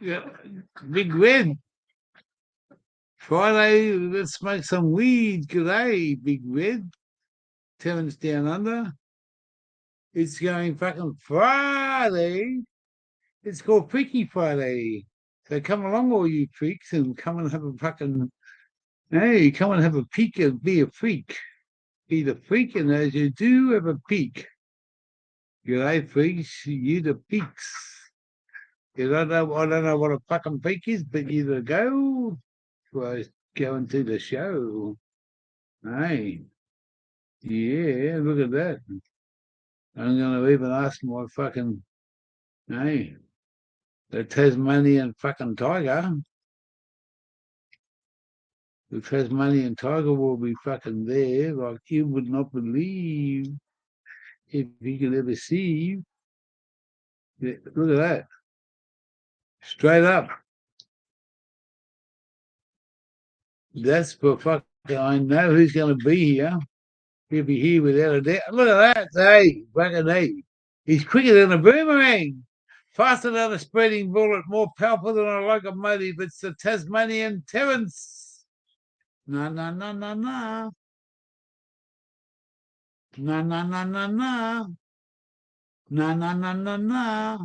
Yeah, Big Red. Friday, let's smoke some weed. G'day, Big Red. Terrence Down Under. It's going fucking Friday. It's called Freaky Friday. So come along, all you freaks, and come and have a fucking, hey, come and have a peek and be a freak. Be the freak, and as you do, have a peek. G'day, freaks. You the peaks. I don't know what a fucking peak is, but you the go. Well, going to the show. Hey, yeah, look at that. I'm going to even ask my fucking, hey, the Tasmanian fucking tiger. The Tasmanian tiger will be fucking there like you would not believe if you could ever see. Yeah, look at that. Straight up. That's for fucking, I know who's going to be here. He'll be here without a doubt. Look at that. Hey, fucking hey. He's quicker than a boomerang. Faster than a speeding bullet, more powerful than a locomotive. It's the Tasmanian Terrence. Na na na na na. Na na na na na. Na na na na na.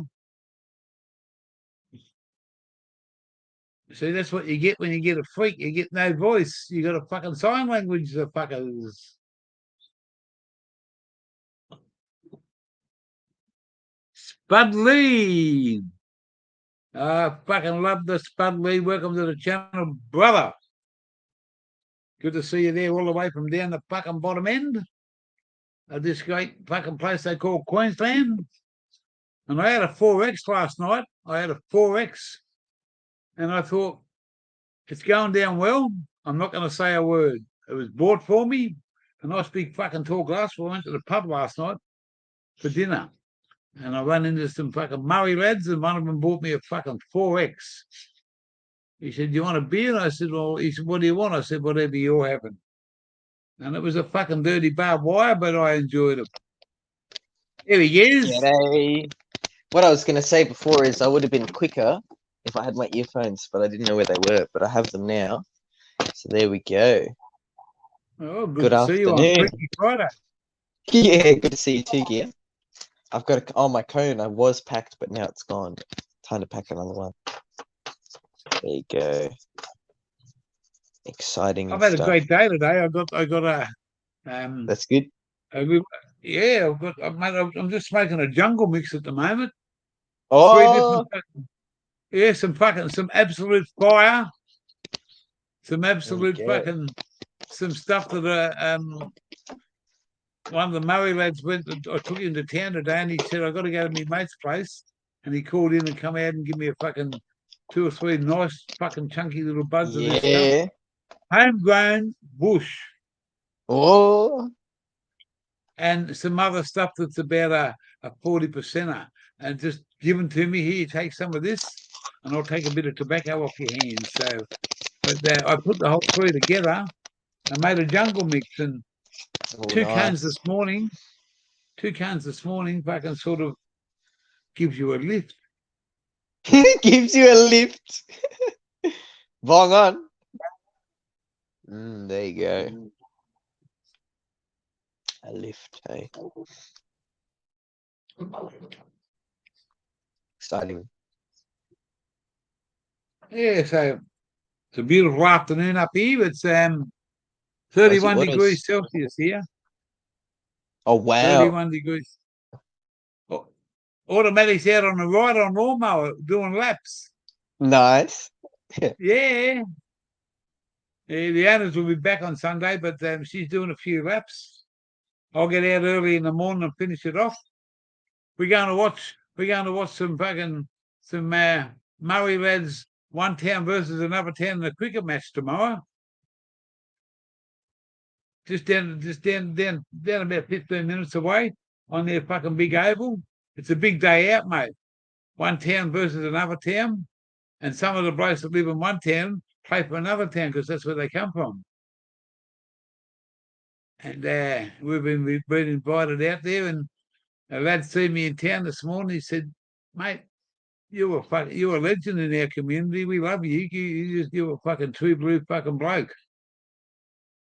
See, that's what you get when you get a freak. You get no voice. You got a fucking sign language, the fuckers. Spud Lee. I fucking love the Spud Lee. Welcome to the channel, brother. Good to see you there all the way from down the fucking bottom end of this great fucking place they call Queensland. And I had a 4X last night. I had a 4X. And I thought, it's going down well. I'm not going to say a word. It was bought for me. A nice big fucking tall glass. I went to the pub last night for dinner. And I ran into some fucking Murray lads, and one of them bought me a fucking 4X. He said, you want a beer? And I said, well, he said, what do you want? I said, whatever you're having. And it was a fucking dirty barbed wire, but I enjoyed it. There he is. G'day. What I was going to say before is I would have been quicker if I had my earphones, but I didn't know where they were, but I have them now. So there we go. Oh, good Good to see you on afternoon. Freaky Friday. Yeah, good to see you too, Gear. I've got my cone. I was packed, but now it's gone. Time to pack another one. There you go. Exciting I've had stuff. a great day today. I got a That's good. yeah, I'm just smoking a jungle mix at the moment. Three Oh, different some absolute fire, some absolute go. some stuff that one of the Murray lads I took him to town today, and he said, I got to go to my mate's place. And he called in and come out and give me a fucking 2 or 3 nice fucking chunky little buds of this stuff. Yeah. Homegrown bush. Oh, And some other stuff that's about a 40%er. And just given to me, here, take some of this, and I'll take a bit of tobacco off your hands. So, but I put the whole 3 together. I made a jungle mix, and two cans nice. this morning. 2 cans this morning, fucking sort of gives you a lift. Gives you a lift. Bong on. There you go. A lift, hey. Exciting. Yeah, so it's a beautiful afternoon up here. It's 31 degrees Celsius here. Oh, wow. 31 degrees. Oh, automatic's out on the right on lawnmower doing laps. Nice. Yeah. The owners will be back on Sunday, but she's doing a few laps. I'll get out early in the morning and finish it off. We're going to watch some Murray lads, one town versus another town in a cricket match tomorrow. Just down about 15 minutes away on their fucking big oval. It's a big day out, mate. One town versus another town. And some of the blokes that live in one town play for another town because that's where they come from. And we've been invited out there, and a lad seen me in town this morning. He said, mate, you're a legend in our community. We love you. You're a fucking true blue fucking bloke.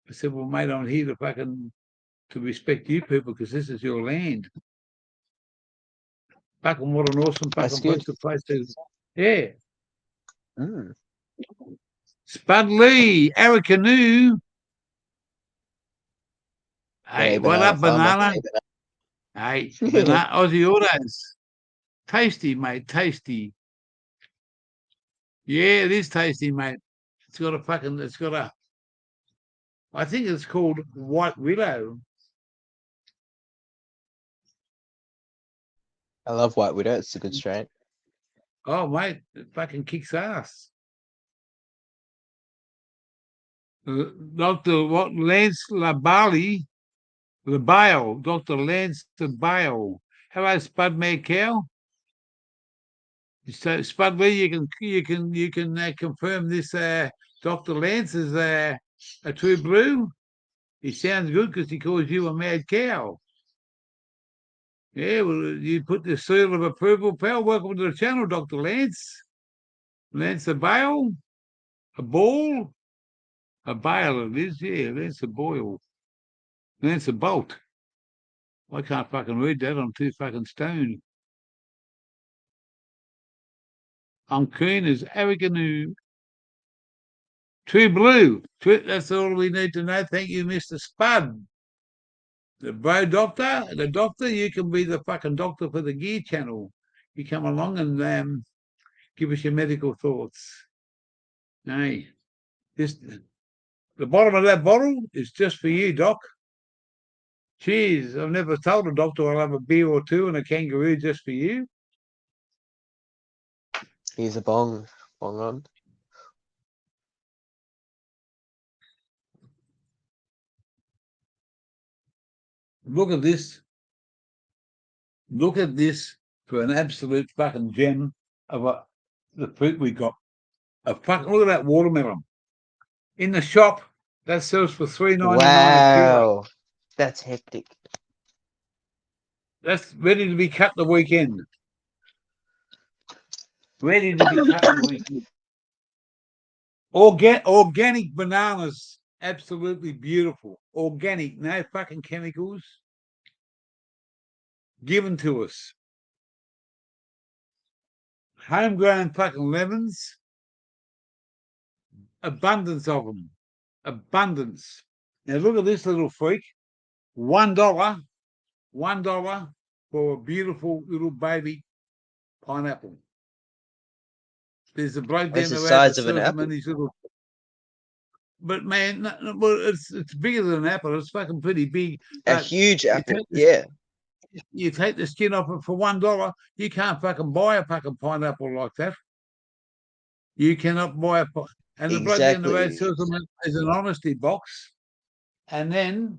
I said, well, mate, I'm here to respect you people because this is your land. Fucking what an awesome That's fucking good. place to. Yeah. Mm. Spud Lee, Arikanu. Hey, what Banana up, farmer. banana? Hey, banana, Aussie Autos. Tasty, mate, tasty. Yeah, it is tasty, mate. It's got a, I think it's called White Willow. I love White Widow. It's a good strain. Oh, mate, it fucking kicks ass. Dr. Lance Labale, Dr. Lance Labale. Hello, Spud Mad Cow. So, Spud Lee, you can confirm this. Dr. Lance is a true blue. He sounds good because he calls you a mad cow. Yeah, well, you put the seal of approval, pal. Welcome to the channel, Dr. Lance. Lance a bale, a ball, a bale it is. Yeah, Lance a boil, Lance a bolt. I can't fucking read that. I'm too fucking stoned. I'm keen as Ariganu. True blue. That's all we need to know. Thank you, Mr. Spud. The doctor, you can be the fucking doctor for the gear channel. You come along and give us your medical thoughts. Hey, the bottom of that bottle is just for you, Doc. Cheers. I've never told a doctor I'll have a beer or two and a kangaroo just for you. Here's a bong. Bong on. Look at this. Look at this for an absolute fucking gem of the fruit we got. Look at that watermelon. In the shop, that sells for $3.99 a kilo. Wow. That's hectic. That's ready to be cut the weekend. Ready to be cut the weekend. Organic bananas, absolutely beautiful. Organic, no fucking chemicals given to us. Homegrown fucking lemons, abundance of them. Abundance. Now look at this little freak. $1 for a beautiful little baby pineapple. There's a bloke It's down the the road that size of an sells them in apple. these little. But man, well, it's bigger than an apple. It's fucking pretty big. A But huge you apple. take the, Yeah. you take the skin off it for $1. You can't fucking buy a fucking pineapple like that. You cannot buy a. And the bloke down the road Exactly. sells them as an honesty box. And then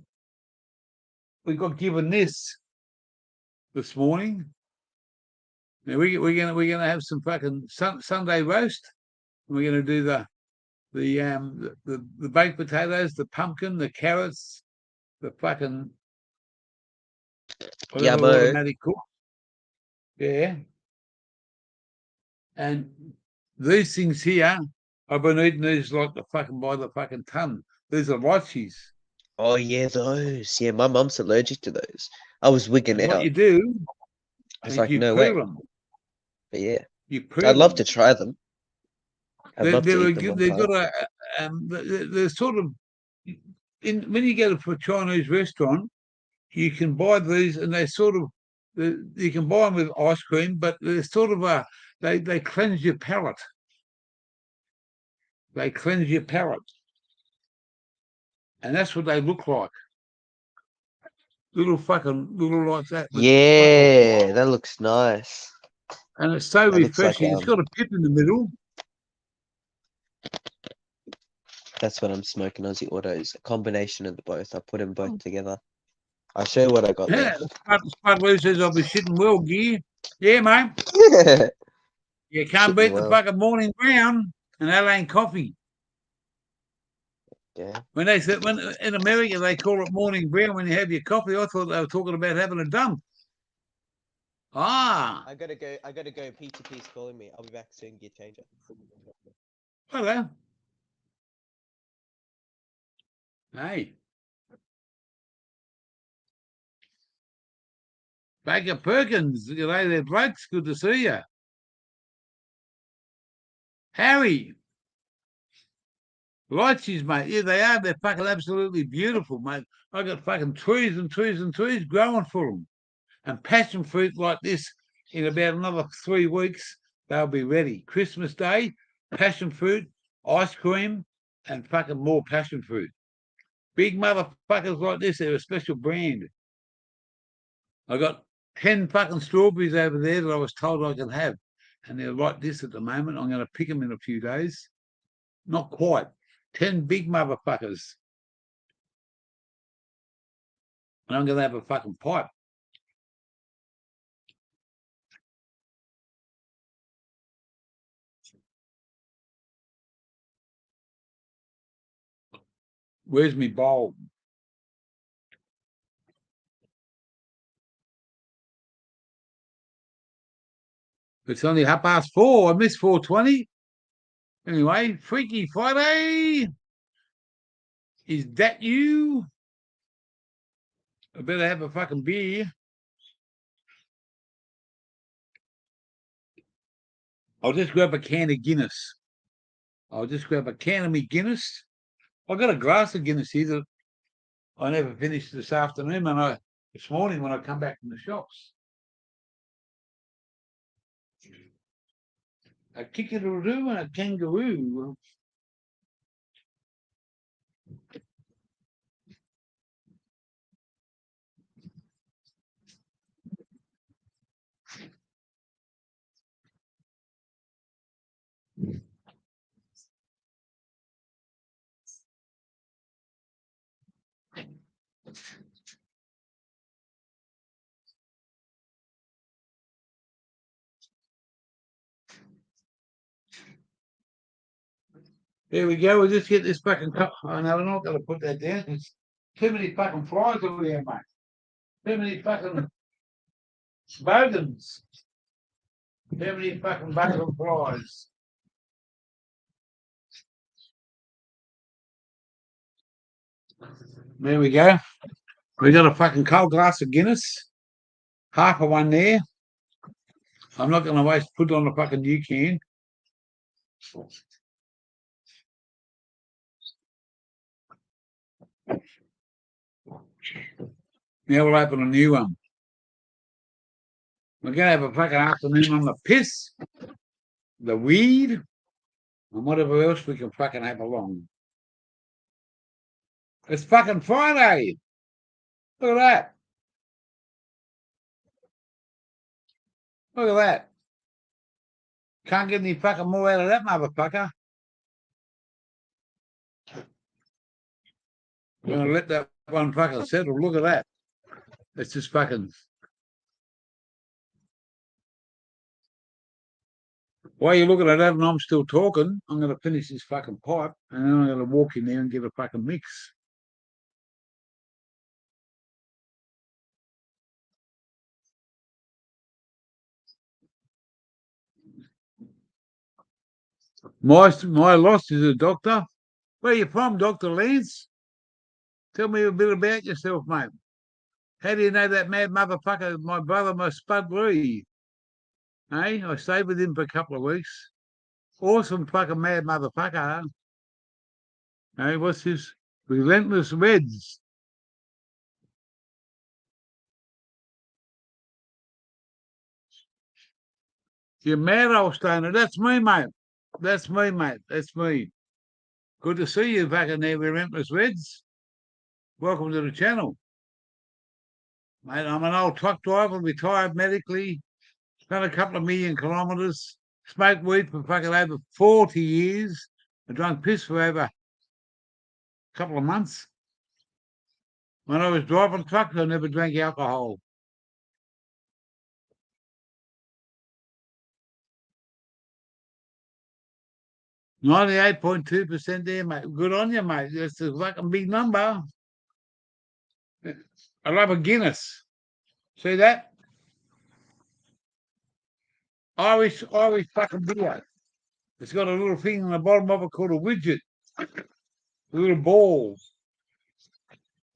we got given this morning. Now we're gonna have some fucking Sunday roast. We're gonna do the baked potatoes, the pumpkin, the carrots, the fucking whatever Yummo. automatic cook. Yeah. And these things here, I've been eating these like by the fucking ton. These are lychees. Oh yeah, those. Yeah, my mum's allergic to those. I was wigging And what out. you do I was is like, you no peel way. them. But yeah, You I'd peel love to them. try them. I'd love to eat them one They've time. got they're sort of when you go to a Chinese restaurant, you can buy these and they sort of you can buy them with ice cream, but they're sort of they cleanse your palate. They cleanse your palate. And that's what they look like. Little like that with Yeah, that looks nice. and it's so That looks like refreshing. It's got a pip in the middle. that's what I'm smoking, Aussie Autos. A combination of the both. I put them both together. I'll show you what I got Yeah, left. Spud Lou says I'll be shitting well, gear. Yeah, mate. You can't Shitting beat the well. fucking morning brown, and that ain't coffee. Yeah. When they said when in America they call it morning brown when you have your coffee, I thought they were talking about having a dump. Ah, I gotta go. P2P's calling me. I'll be back soon. Gear changer. hello. Hey. Baker Perkins, you know, there, blokes. Good to see you. Harry. Lychees, mate. Yeah, they are. They're fucking absolutely beautiful, mate. I got fucking trees and trees and trees growing for them. And passion fruit like this in about another 3 weeks, they'll be ready. Christmas Day, passion fruit, ice cream, and fucking more passion fruit. Big motherfuckers like this, they're a special brand. I got 10 fucking strawberries over there that I was told I could have. And they're like this at the moment. I'm going to pick them in a few days. Not quite. 10 big motherfuckers. And I'm going to have a fucking pipe. Where's my bowl? It's only 4:30. I missed 4:20. Anyway, Freaky Friday. Is that you? I better have a fucking beer. I'll just grab a can of Guinness. I'll just grab a can of me Guinness. I've got a glass of Guinness here that I never finished this afternoon and this morning when I come back from the shops. A kickaroo and a kangaroo. There we go. We'll just get this fucking cup. Oh, no, we're not going to put that down. There's too many fucking flies over there, mate. Too many fucking bogans. Too many fucking bogan flies. There we go. We got a fucking cold glass of Guinness. Half of one there. I'm not going to put it on the fucking new can. Now we'll open a new one. We're going to have a fucking afternoon on the piss, the weed, and whatever else we can fucking have along. It's fucking Friday. Look at that. Look at that. Can't get any fucking more out of that motherfucker. I'm going to let that one fucking settle. Look at that. It's just fucking... While you're looking at that and I'm still talking, I'm going to finish this fucking pipe and then I'm going to walk in there and get a fucking mix. My loss is a doctor. Where you from, Dr. Lance? Tell me a bit about yourself, mate. How do you know that mad motherfucker, my brother, my Spud Lee? Hey, I stayed with him for a couple of weeks. Awesome fucking mad motherfucker, huh? Hey, what's this? Relentless Reds. You're mad, old stoner. That's me, mate. That's me, mate. That's me. Good to see you back in there, Relentless Reds. Welcome to the channel. Mate, I'm an old truck driver, retired medically, done a couple of million kilometres, smoked weed for fucking over 40 years, and drunk piss for over a couple of months. When I was driving trucks, I never drank alcohol. %98.2% there, mate. Good on you, mate. That's a fucking big number. I love a Guinness. See that? Irish fucking beer. It's got a little thing on the bottom of it called a widget, a little ball.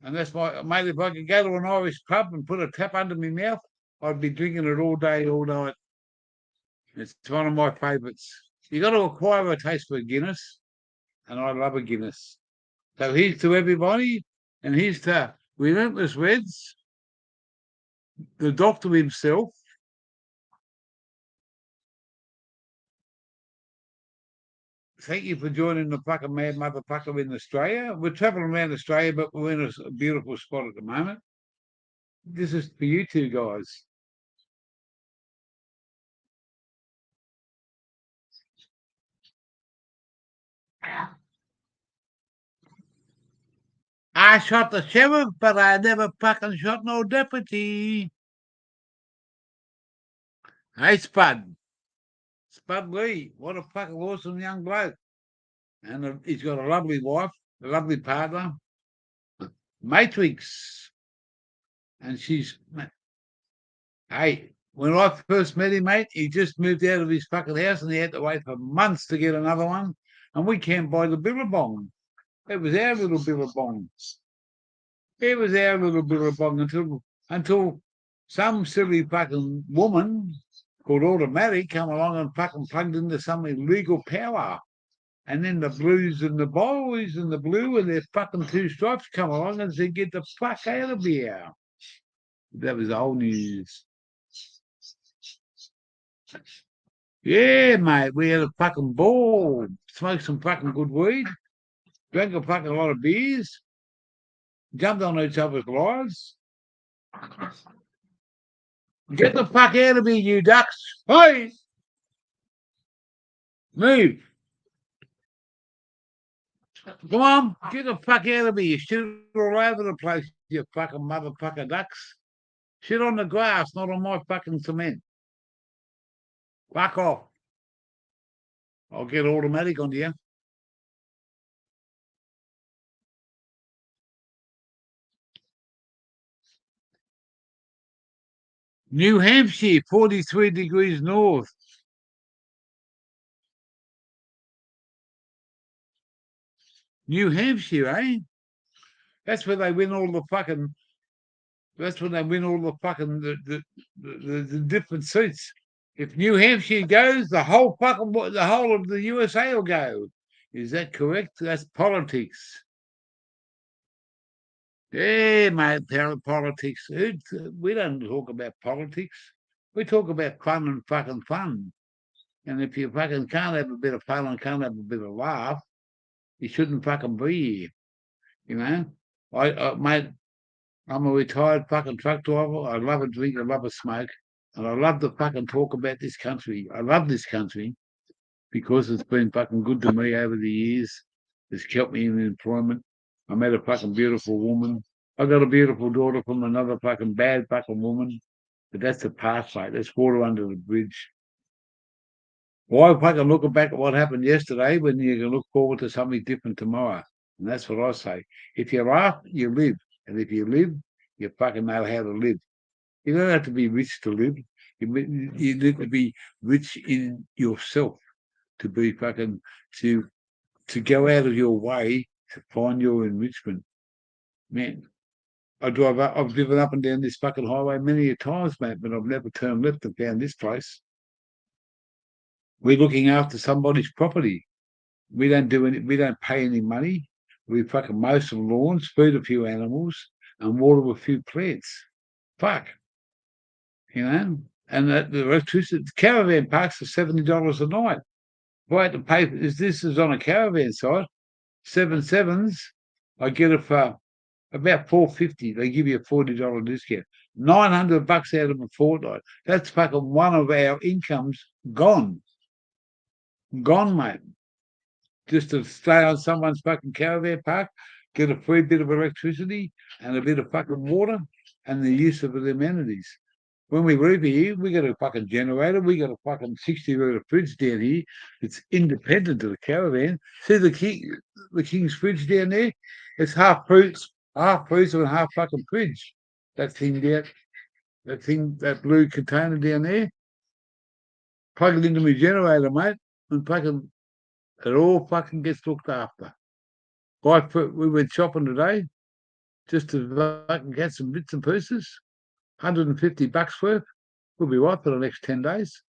And that's my mate. If I could go to an Irish pub and put a tap under my mouth, I'd be drinking it all day, all night. It's one of my favourites. You got to acquire a taste for Guinness, and I love a Guinness. So here's to everybody, and here's to Relentless Reds, the doctor himself. Thank you for joining the fucking Mad Motherfucker in Australia. We're travelling around Australia, but we're in a beautiful spot at the moment. This is for you two guys. I shot the sheriff, but I never fucking shot no deputy. Hey, Spud. Spud Lee. What a fucking awesome young bloke. And he's got a lovely wife, a lovely partner, Matrix. And she's, hey, when I first met him, mate, he just moved out of his fucking house and he had to wait for months to get another one. And we camped by the Billabong. It was our little Billabong. It was our little Billabong until some silly fucking woman called Automatic come along and fucking plugged into some illegal power. And then the Blues and the Boys and the Blue and their fucking two stripes come along and said, get the fuck out of here. That was old news. Yeah, mate, we had a fucking ball, smoked some fucking good weed, drank a fucking lot of beers, jumped on each other's lives. Get the fuck out of me, you ducks. Hey! Move. Come on, get the fuck out of me. You shit all over the place, you fucking motherfucker ducks. Shit on the grass, not on my fucking cement. Fuck off. I'll get Automatic on you. New Hampshire, 43 degrees north. New Hampshire, eh? That's where they win all the fucking. That's when they win all the fucking the different seats. If New Hampshire goes, the whole of the USA will go. Is that correct? That's politics. Yeah, mate, politics. We don't talk about politics. We talk about fun and fucking fun. And if you fucking can't have a bit of fun and can't have a bit of laugh, you shouldn't fucking be here. You know, mate, I'm a retired fucking truck driver. I love a drink, I love a smoke, and I love to fucking talk about this country. I love this country because it's been fucking good to me over the years. It's kept me in employment. I met a fucking beautiful woman. I got a beautiful daughter from another fucking bad fucking woman. But that's the past, mate. That's water under the bridge. Why fucking look back at what happened yesterday when you can look forward to something different tomorrow? And that's what I say. If you laugh, you live. And if you live, you fucking know how to live. You don't have to be rich to live. You need to be rich in yourself to be fucking to go out of your way to find your enrichment. Man, I've driven up and down this fucking highway many a times, mate, but I've never turned left and found this place. We're looking after somebody's property. We don't pay any money. We fucking mow some lawns, feed a few animals, and water a few plants. Fuck. You know? And the electricity, caravan parks are $70 a night. If I had to pay, this is on a caravan site, 7/7s, I get it for about $4.50. They give you a $40 discount. $900 out of a fortnight. That's fucking one of our incomes gone. Gone, mate. Just to stay on someone's fucking caravan park, get a free bit of electricity and a bit of fucking water and the use of the amenities. When we leave here, we got a fucking generator. We got a fucking 60-litre fridge down here. It's independent of the caravan. See the King's fridge down there? It's half freezer and half fucking fridge. That blue container down there. plug it into my generator, mate, and fucking it all fucking gets looked after. We went shopping today just to fucking get some bits and pieces. $150 worth. We'll be right for the next 10 days.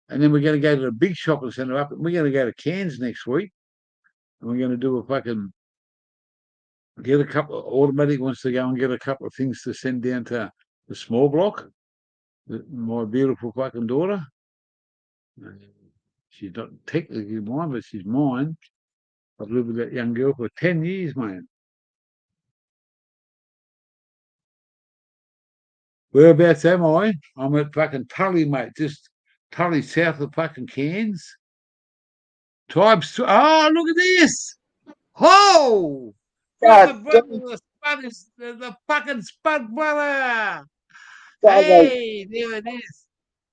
And then we're going to go to the big shopping centre up. We're going to go to Cairns next week. And we're going to do a fucking get a couple of automatic wants to go and get a couple of things to send down to the small block. My beautiful fucking daughter. She's not technically mine, but she's mine. I've lived with that young girl for 10 years, mate. Whereabouts am I? I'm at fucking Tully, mate. Just Tully south of fucking Cairns. Tribes. Oh, look at this. Oh! God, The fucking Spud brother. Hey, there it is.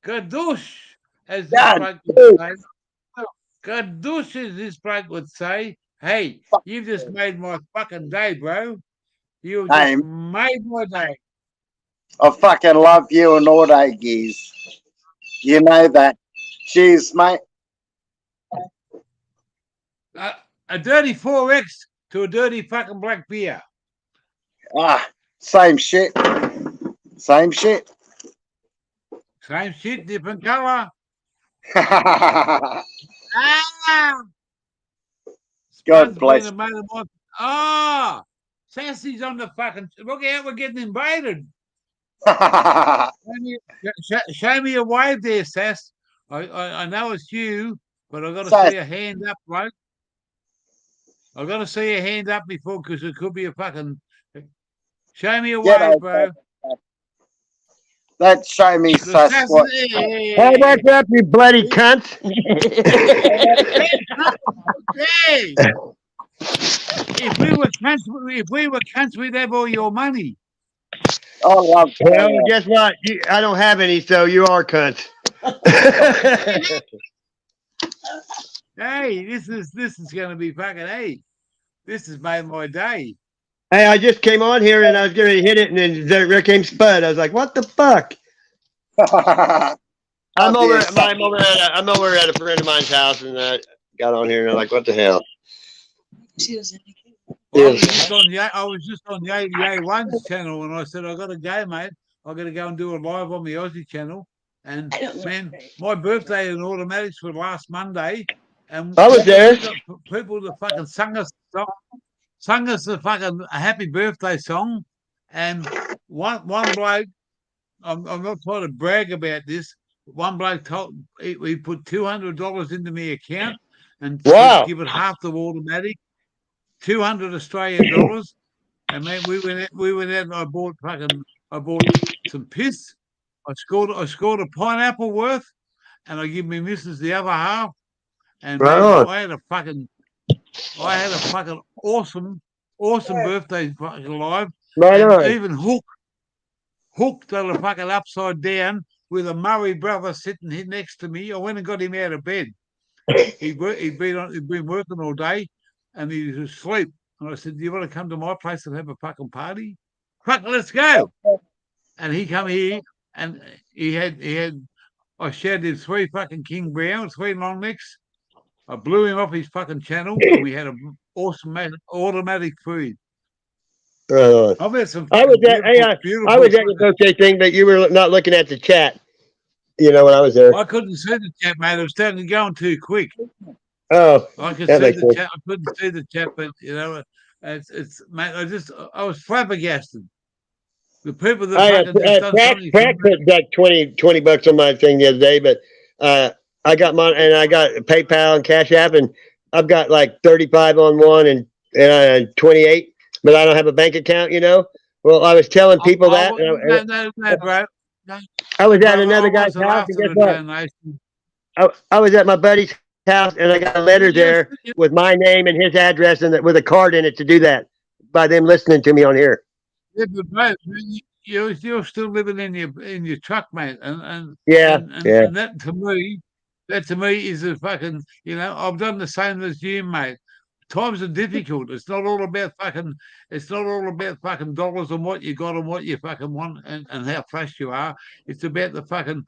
Gadoosh, as this bloke would say. Gadoosh, as this bloke would say. Hey, you've just made my fucking day, bro. You've just made my day. I fucking love you and all day, Geez. You know that. Cheers, mate. A dirty 4X to a dirty fucking black beer. Ah, same shit. Same shit. Same shit, different colour. God bless. Ah, Sassy's on the fucking. Look out, we're getting invaded. Show me a wave there, Sass. I know it's you, but I've got to see a hand up, bloke. I've got to see a hand up before, because it could be a fucking. Show me a wave, bro. Let's show me Sass. How about that, you bloody cunt? Hey, if we were cunts, we'd have all your money. Oh, love. Well, guess what? I don't have any, so you are cunts. Hey, this is going to be fucking. Hey, this has made my day. Hey, I just came on here and I was going to hit it, and then there came Spud. I was like, "What the fuck?" I'm over at a friend of mine's house, and I got on here and I'm like, "What the hell?" Well, I was just on the 88.1's channel, and I said, "I got to go, mate. I got to go and do a live on the Aussie channel." And man, my birthday in automatics was last Monday, and I was there. People that fucking sung us a fucking happy birthday song, and one bloke. I'm not trying to brag about this. One bloke told he put $200 into my account and give it half the automatic, 200 Australian dollars. And man, we went out and I bought some piss. I scored a pineapple worth, and I give my missus the other half. And man, I had a fucking awesome birthday fucking live. Even hooked on the fucking upside down with a Murray brother sitting here next to me. I went and got him out of bed. He'd been working all day, and he was asleep. And I said, "Do you want to come to my place and have a fucking party? Fuck, let's go." And he come here, and I shouted him 3 fucking King Browns, 3 long necks. I blew him off his fucking channel, and we had an awesome automatic feed. I was at your birthday thing, but you were not looking at the chat. You know, when I was there, I couldn't see the chat, mate. It was starting going too quick. Oh, I could see the chat. I couldn't see the chat, but you know, it's mate. I was flabbergasted. The people that fucking just done something. Crack put like $20 on my thing the other day, but I got and I got PayPal and Cash App, and I've got like 35 on one and 28. But I don't have a bank account, you know. Well, I was telling people that. No, bro. No, I was at another guy's house, and guess what? I was at my buddy's house, and I got a letter there with my name and his address, and with a card in it to do that by them listening to me on here. Yeah, but mate, you're still living in your truck, mate, and that to me is a fucking. You know, I've done the same as you, mate. Times are difficult. It's not all about fucking dollars and what you got and what you fucking want and how fast you are. It's about the fucking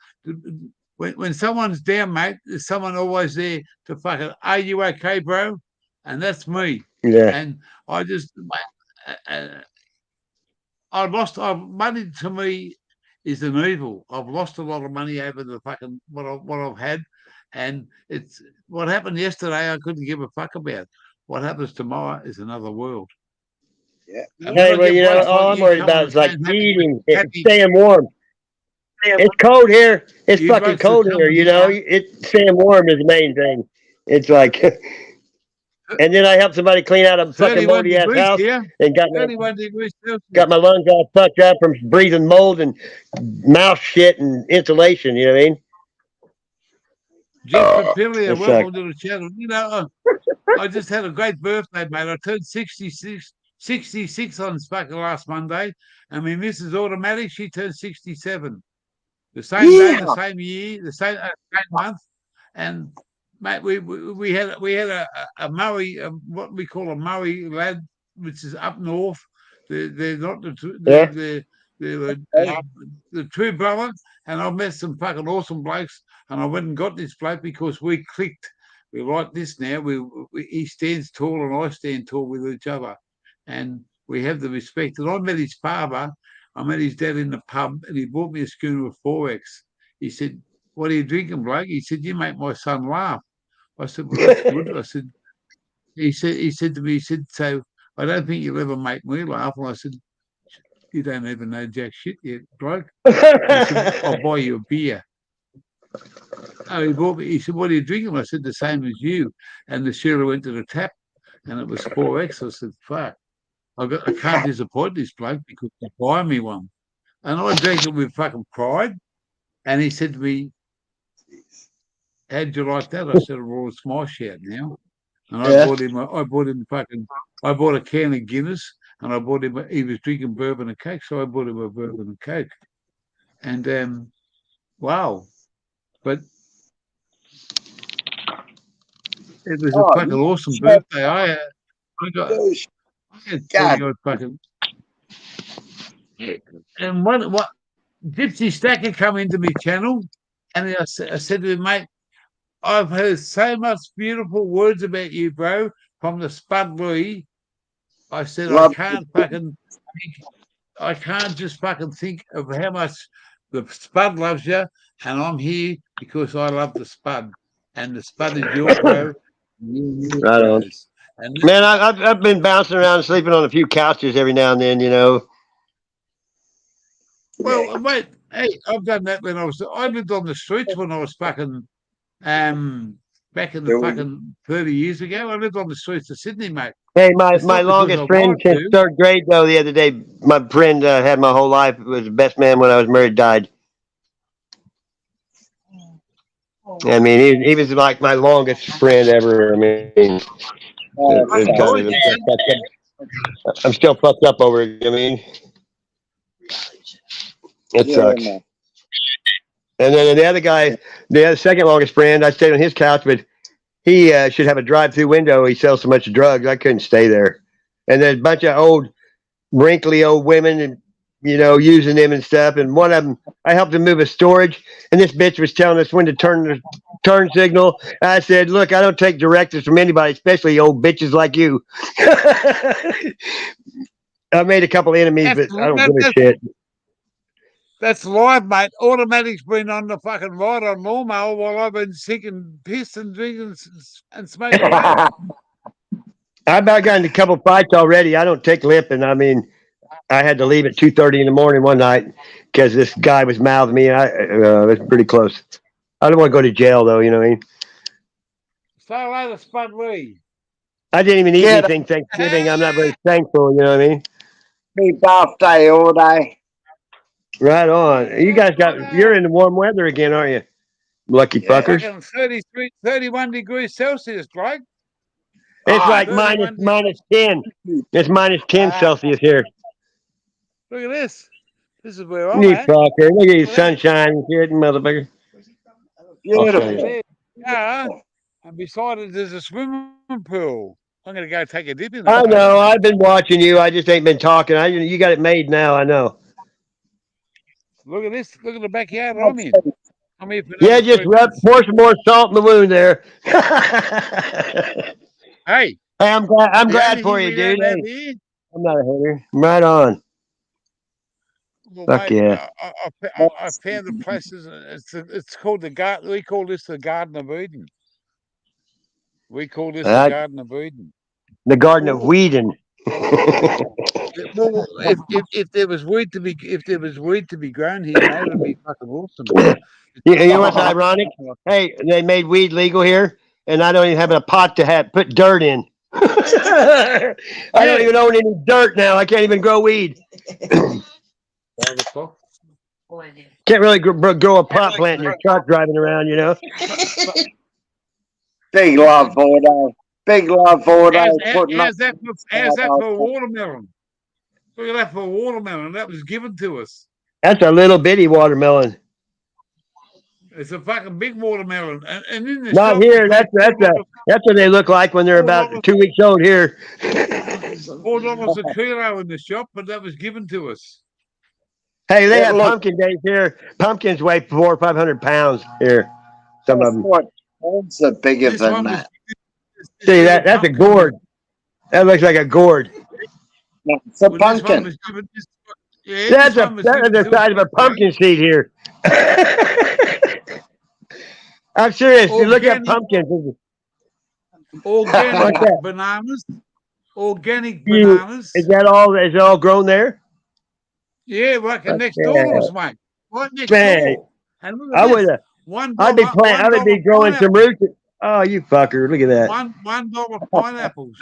when someone's down, mate, there's someone always there to fucking, are you okay, bro? And that's me. Yeah. And I just, money to me is an evil. I've lost a lot of money over the fucking what I've had, and it's what happened yesterday. I couldn't give a fuck about. What happens tomorrow is another world. Yeah. And when Hey, I well, get you know, blokes all like I'm you worried coming about and is like saying, eating, happy, staying warm. It's cold here. It's you fucking blokes that cold come here. You know, here, it's staying warm is the main thing. It's like, and then I helped somebody clean out a fucking 31 moldy ass degrees house here, and got 31 degrees my Celsius. lungs all fucked up from breathing mold and mouth shit and insulation. You know what I mean? Jeff Papilia, It welcome sucked. to the channel. You know, I just had a great birthday, mate. I turned 66 on fucking last Monday. And my Mrs. Automatic, she turned 67. The same day, the Yeah. same year, the same month. And mate, we had a Murray, what we call a Murray lad, which is up north. They're not Yeah. the true brother, and I met some fucking awesome blokes, and I went and got this bloke because we clicked. We're like this now. He stands tall and I stand tall with each other, and we have the respect. And I met his father. I met his dad in the pub, and he bought me a schooner of 4X. He said, "What are you drinking, bloke?" He said, "You make my son laugh." I said, "Well, that's good." I said, he said to me, he said, "So I don't think you'll ever make me laugh." And I said, "You don't even know jack shit yet, bloke." He said, "I'll buy you a beer." Oh, he bought me. He said, "What are you drinking?" I said, "The same as you." And the shooter went to the tap, and it was 4X. I said, "Fuck, I can't disappoint this bloke because he'll buy me one." And I drank it with fucking pride. And he said to me, "How'd you like that?" I said, "Well, it's my shout now." And I Yeah. bought him I bought a can of Guinness, and I bought him, he was drinking bourbon and Coke, so I bought him a bourbon and Coke. And wow. But it was a Oh, fucking you awesome said birthday. I douche. had God. 40 odd fucking. And what Gypsy Stacker come into my channel, and I said to him, "Mate, I've heard so much beautiful words about you, bro, from the Spud Lee." I said, Love I can't just fucking think of how much the Spud loves you, and I'm here because I love the Spud, and the Spud is your bro, your Right on. bros. And Man, I've been bouncing around, sleeping on a few couches every now and then. You know. well, mate, hey, I've done that when I lived on the streets when I was fucking back in the Here we go. fucking 30 years ago. I lived on the streets of Sydney, mate. Hey, It's my not because I longest friend wanted since to. third grade though. The other day, my friend had my whole life. Was the best man when I was married. Died. I mean, he was like my longest friend ever. I mean, Oh, I it's kind enjoyed of that. I'm still fucked up over it. I mean, it yeah, sucks. man. And then the other guy, the other second longest friend, I stayed on his couch, but he should have a drive-through window. He sells so much drugs, I couldn't stay there. And there's a bunch of old, wrinkly old women, and using him and stuff. And one of them, I helped him move a storage, and this bitch was telling us when to turn the turn signal. I said, "Look, I don't take directives from anybody, especially old bitches like you." I made a couple enemies, That's, but I don't that, give a that's, shit. that's live, mate. Automatic's been on the fucking ride on lawnmower while I've been sinking piss and drinking and smoking dope. I about got into a couple fights already. I don't take limping. I mean, I had to leave at 2:30 in the morning one night because this guy was mouthing me. It was pretty close. I don't want to go to jail though. You know what I mean? Say hello to Spud Lee. I didn't even eat Get anything Thanksgiving. I'm not very thankful. You know what I mean? happy birthday all day. Right on. You guys you're in the warm weather again, aren't you? Lucky Yeah. fuckers. Fucking 31 degrees Celsius, bloke. It's Oh, like 31 minus 10. It's minus 10 ah, Celsius here. Look at this. This is where I'm You at. fucker. Look at you, Look at that. sunshine and shit, motherfucker. I'll show you. beautiful. Yeah. And beside it, there's a swimming pool. I'm going to go take a dip in I it, mate. know. I've been watching you. I just ain't been talking. You got it made now. I know. Look at this. Look at the backyard I'm in. I mean, for Yeah, another just 3 months. pour some more salt in the wound there. Hey, Hey, I'm the glad only for thing you, we don't dude. have Hey, here, I'm not a hater. I'm right on. well, Fuck mate, yeah. I found the places. It's called the garden. We call this the Garden of Eden. We call this the Uh, Garden of Eden. the Garden of Whedon. Well, if there was weed to be grown here, mate, it would be fucking awesome. You know what's ironic? Hey, they made weed legal here, and I don't even have a pot to put dirt in. I don't even own any dirt now. I can't even grow weed. Can't really grow a pot plant in your truck driving around, you know. Big love, Bordeaux. Big love, Bordeaux. How's that for a watermelon? Look at that for a watermelon. That was given to us. That's a little bitty watermelon. It's a fucking big watermelon. And in the Not shop, here. we paid That's what they look like when they're about 2 weeks old here. $4 a kilo in the shop, but that was given to us. Hey, they have pumpkin days here. Pumpkins weigh 400 or 500 pounds here. Some of them. Worms are bigger This than one was that. See that's a gourd. That looks like a gourd. No, it's a Well, this one pumpkin. was given. That's the size of a pumpkin seed here. I'm serious. You look at pumpkins. Organic bananas. Organic bananas. Is it all grown there? Yeah, right next door to us, mate. Right next Man, door. And look at this. I would be growing some roots. Oh, you fucker! Look at that. $1 pineapples.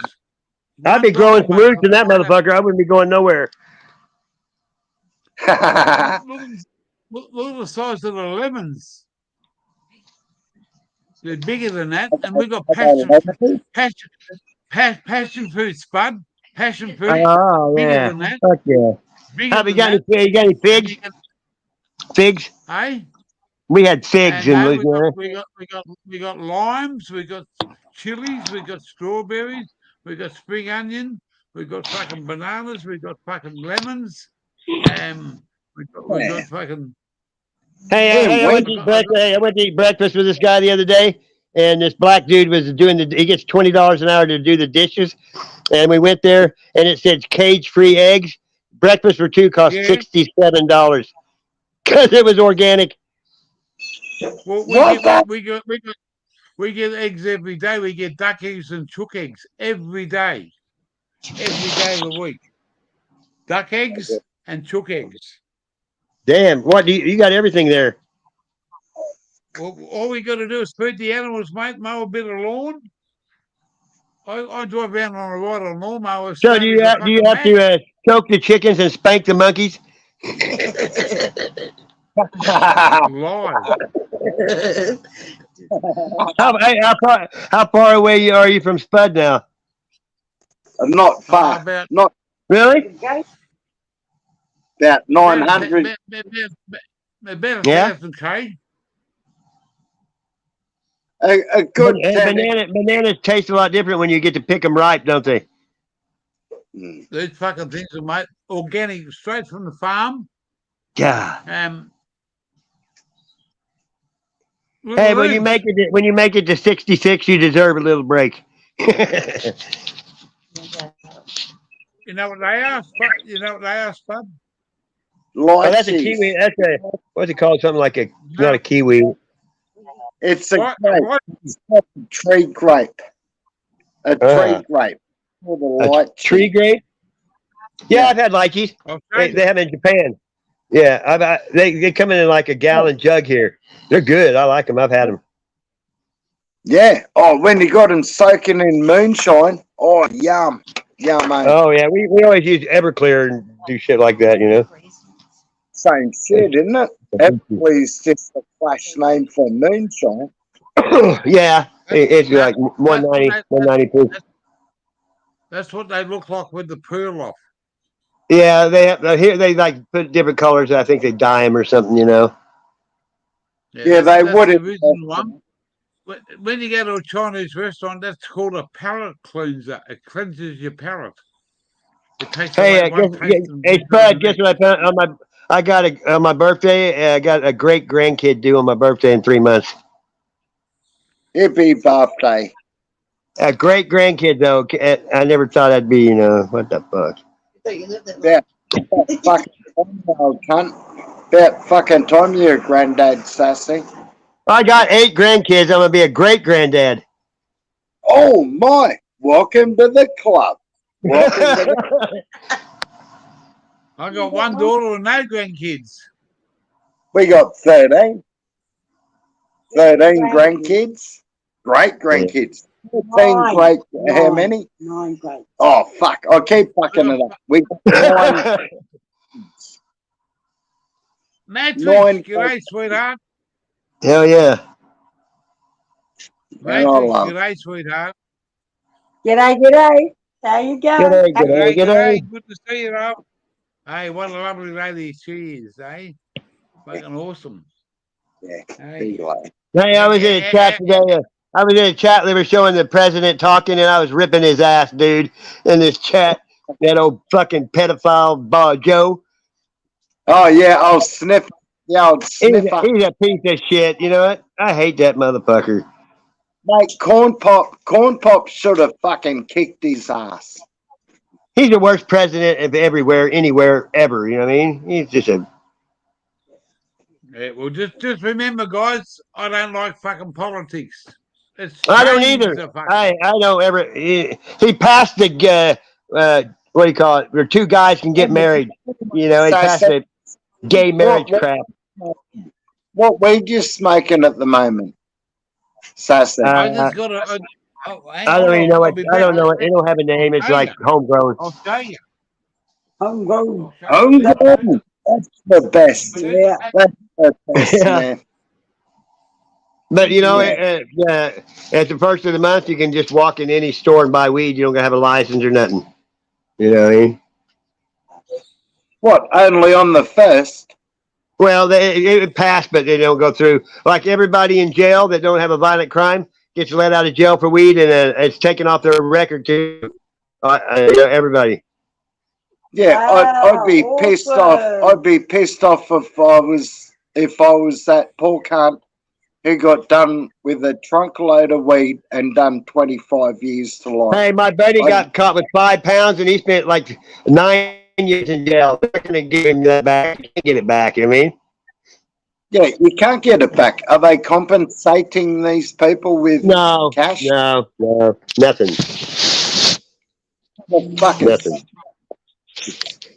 I'd be growing some roots in that motherfucker. I wouldn't be going nowhere. Look at the size of the lemons. They're bigger than that, and we've got passion fruit, spud. Passion fruit, oh, bigger yeah. than that. Fuck yeah. Bigger You got any figs? Figs? Hey? We had figs in Louisiana. We got limes, we got chilies, we got strawberries, we got spring onion, we got fucking bananas, we got fucking lemons, we got fucking. Hey, I went to eat breakfast with this guy the other day, and this black dude was he gets $20 an hour to do the dishes, and we went there, and it said cage-free eggs. Breakfast for two cost $67 because it was organic. Well, we get eggs every day. We get duck eggs and chook eggs every day of the week. Duck eggs and chook eggs. Damn, what you got everything there? Well, all we got to do is feed the animals, mate. Mow a bit of lawn. I drive around on a ride on a lawnmower. So do you have to choke the chickens and spank the monkeys? How far away are you from Spud now? Not far. Not really. About 900. About 1,000 K. A good bananas taste a lot different when you get to pick them ripe, don't they? These fucking things are, mate, organic, straight from the farm. Yeah. Hey, when you make it to 66, you deserve a little break. You know what they are? Spud? That's a kiwi. What's it called? Something like not a kiwi. It's a grape. It's not a tree grape. A tree grape. Tree grape? Yeah, I've had lychees. Okay. They have them in Japan. Yeah, they come in like a gallon jug here. They're good. I like them. I've had them. Yeah. Oh, when you got them soaking in moonshine. Oh, yum. Yum, mate. Oh, yeah. We always use Everclear and do shit like that, you know? Same shit, isn't it? Everclear's just a flash name for moonshine. Yeah. It's like 190, 190 proof. That's what they look like with the pearl off. Yeah, they like put different colors. I think they dye them or something, you know. Yeah, they would. When you go to a Chinese restaurant, that's called a palate cleanser. It cleanses your palate. It takes Hey, Spud, guess what I found I got on my birthday. I got a great grandkid due on my birthday in 3 months. Happy birthday. A great grandkid though. I never thought I'd be. You know what the fuck? Yeah. About fucking time, you old cunt. About fucking time you're a granddad, sassy. I got 8 grandkids. I'm gonna be a great granddad. Oh my! Welcome to the club. Welcome to the. I got one daughter and no grandkids. We got 13. 13 grandkids. Great grandkids. 13 great. How many? 9 great. Oh fuck! I keep fucking it up. We got 9. Matrix, Nine- g'day, sweetheart. Hell yeah. And I Matrix, love. g'day, sweetheart. G'day, g'day. How you going? G'day, g'day. Good to see you, Rob. Hey, what a lovely lady she is, eh? Fucking awesome. Yeah. Hey, Big lad. Hey, I was in a chat today. I was in a chat. They were showing the president talking, and I was ripping his ass, dude, in this chat. That old fucking pedophile Joe. Oh yeah, I'll sniff. Yeah, I'll sniffer. He's a piece of shit. You know what? I hate that motherfucker. Mate, Corn Pop should have fucking kicked his ass. He's the worst president of everywhere, anywhere, ever. You know what I mean? He's just a. yeah, well, just remember, guys, I don't like fucking politics. I don't either. I don't ever. He passed the what do you call it? Where 2 guys can get married. You know, he passed the gay marriage crap. What weed you smoking at the moment, Sassy? I just got to. I don't even know what. I don't know. It don't have a name. It's like homegrown. I'll show you. Homegrown. Homegrown. That's the best. Yeah. That's the best, Yeah. man. But you know, at the first of the month, you can just walk in any store and buy weed. You don't gotta have a license or nothing. You know what I mean? What? Only on the first? Well, it passed, but they don't go through. Like everybody in jail that don't have a violent crime gets let out of jail for weed, and it's taken off their record too. Everybody. Yeah, I'd be Wow, pissed awesome. off. I'd be pissed off if I was that poor cunt who got done with a trunk load of weed and done 25 years to life. Hey, my buddy got caught with 5 pounds, and he spent like 9 years in jail. They're not gonna give him that back. He can't get it back. You know what I mean? Yeah, you can't get it back. Are they compensating these people with No, cash? no, nothing. Fucking Nothing.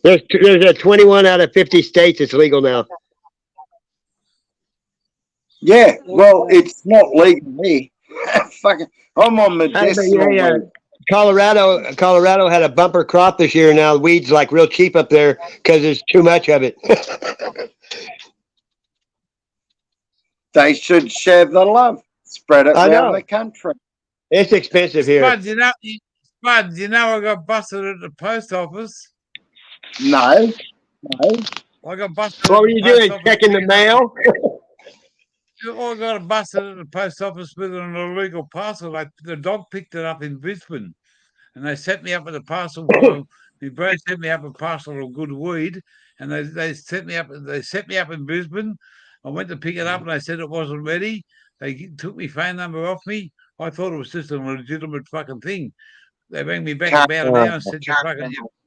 There's a 21 out of 50 states it's legal now. Yeah, well, it's not legal here. Fucking, I'm on medicinal weed. Colorado had a bumper crop this year. Now weed's like real cheap up there because there's too much of it. They should share the love, spread it I around know. the country. It's expensive here. Spud, you know I got busted at the post office. No. I got busted. What were you doing? Checking the mail? I got busted at the post office with an illegal parcel. The dog picked it up in Brisbane, and they set me up with a parcel. My bro sent me up a parcel of good weed, and they set me up. They set me up in Brisbane. I went to pick it up, and they said it wasn't ready. They took my phone number off me. I thought it was just a legitimate fucking thing. They rang me back about an hour and said,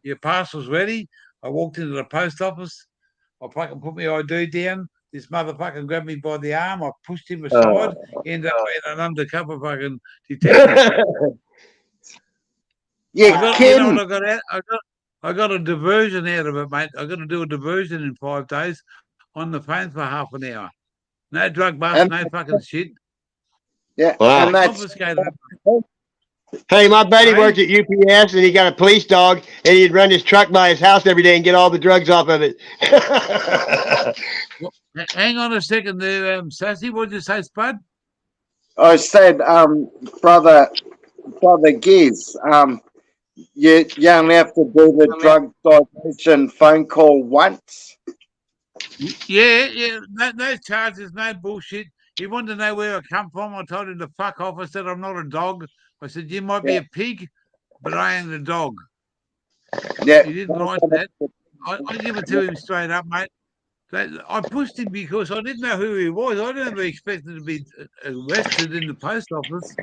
your parcel's ready. I walked into the post office. I fucking put my ID down. This motherfucker grabbed me by the arm. I pushed him aside. Ended up being an undercover fucking detective. You kidding? I got a diversion out of it, mate. I got to do a diversion in 5 days on the phone for half an hour. No drug bust, no fucking shit. Yeah, wow. and that's Confiscated. Hey, my buddy worked at UPS, and he got a police dog, and he'd run his truck by his house every day and get all the drugs off of it. Well, hang on a second there, Sassy. What did you say, Spud? I said, brother Giz, you only have to do the drug diversion phone call once. Yeah. No charges, no bullshit. He wanted to know where I come from. I told him to fuck off. I said, I'm not a dog. I said, you might be a pig, but I ain't a dog. Yeah. He didn't like that. I give it to him straight up, mate. I pushed him because I didn't know who he was. I never expected to be arrested in the post office.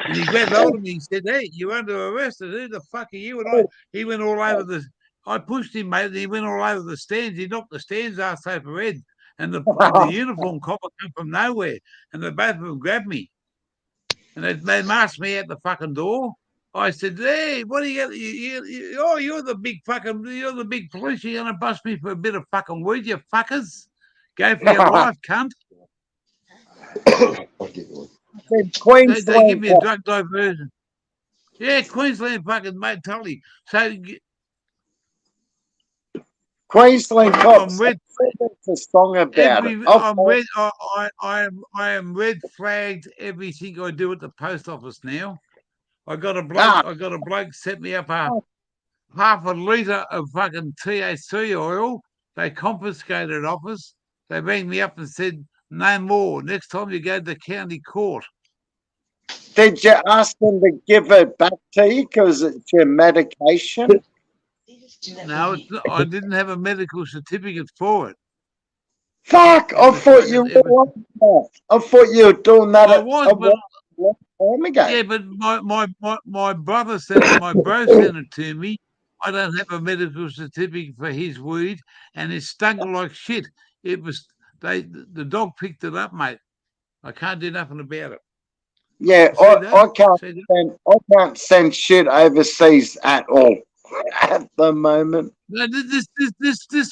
And he grabbed hold of me and said, "Hey, you're under arrest. Who the fuck are you?" And he went all over the. I pushed him, mate, and he went all over the stands. He knocked the stands ass over head. And the uniform copper come from nowhere. And the both of them grabbed me. And they marched me out the fucking door. I said, "Hey, what are you? Oh, you're the big police. You're going to bust me for a bit of fucking weed, you fuckers? Go for your life, cunt." They give me a drug diversion. Yeah, Queensland fucking mate, totally. So Queensland cops. I'm red. A song about it. I'm red. I am red flagged everything I do at the post office now. I got a bloke set me up half a litre of fucking THC oil. They confiscated off us. They rang me up and said, "No more. Next time you go to the county court." Did you ask them to give it back to you because it's your medication? No, I didn't have a medical certificate for it. Fuck! I thought you were doing that. I was, but time ago. yeah, but my brother sent it to me. I don't have a medical certificate for his weed, and it stunk like shit. It was the dog picked it up, mate. I can't do nothing about it. Yeah, I can't send shit overseas at all at the moment. No, this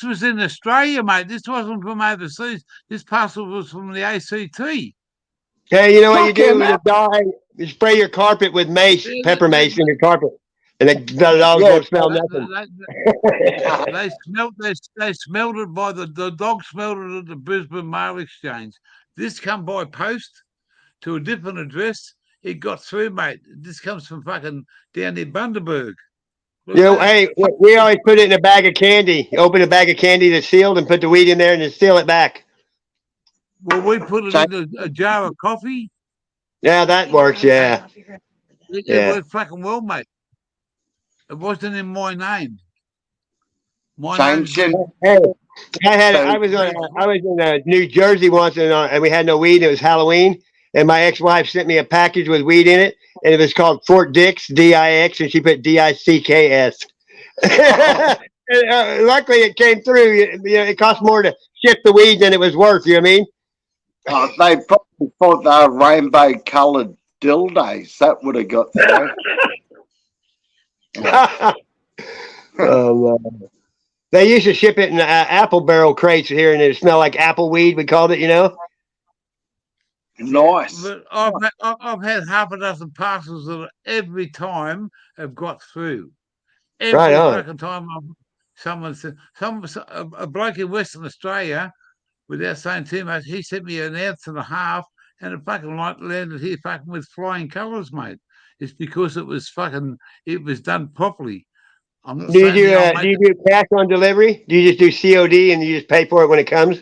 was in Australia, mate. This wasn't from overseas. This parcel was from the ACT. Hey, you know what you do with a dog? You spray your carpet with mace, pepper mace in your carpet, and the dogs won't smell nothing. They smelled it by the dog smelled it at the Brisbane Mail Exchange. This come by post to a different address. It got through, mate. This comes from fucking down near Bundaberg. Hey, we always put it in a bag of candy. You open a bag of candy that's sealed and put the weed in there and then seal it back. Well, we put it in a jar of coffee. Yeah, that works, yeah. It worked fucking well, mate. It wasn't in my name. I was in New Jersey once, and we had no weed. It was Halloween, and my ex-wife sent me a package with weed in it, and it was called Fort Dix, D-I-X, and she put D-I-C-K-S. Luckily, it came through. It cost more to ship the weed than it was worth. You know what I mean? They probably thought they were rainbow-coloured dildos. That would have got through. Oh, man. They used to ship it in apple barrel crates here, and it smelled like apple weed. We called it, you know. Nice. But I've had half a dozen parcels that every time have got through. Every fucking time someone said a bloke in Western Australia, without saying too much, he sent me an ounce and a half, and it fucking landed here fucking with flying colours, mate. It's because it was done properly. Do you do cash on delivery? Do you just do COD and you just pay for it when it comes?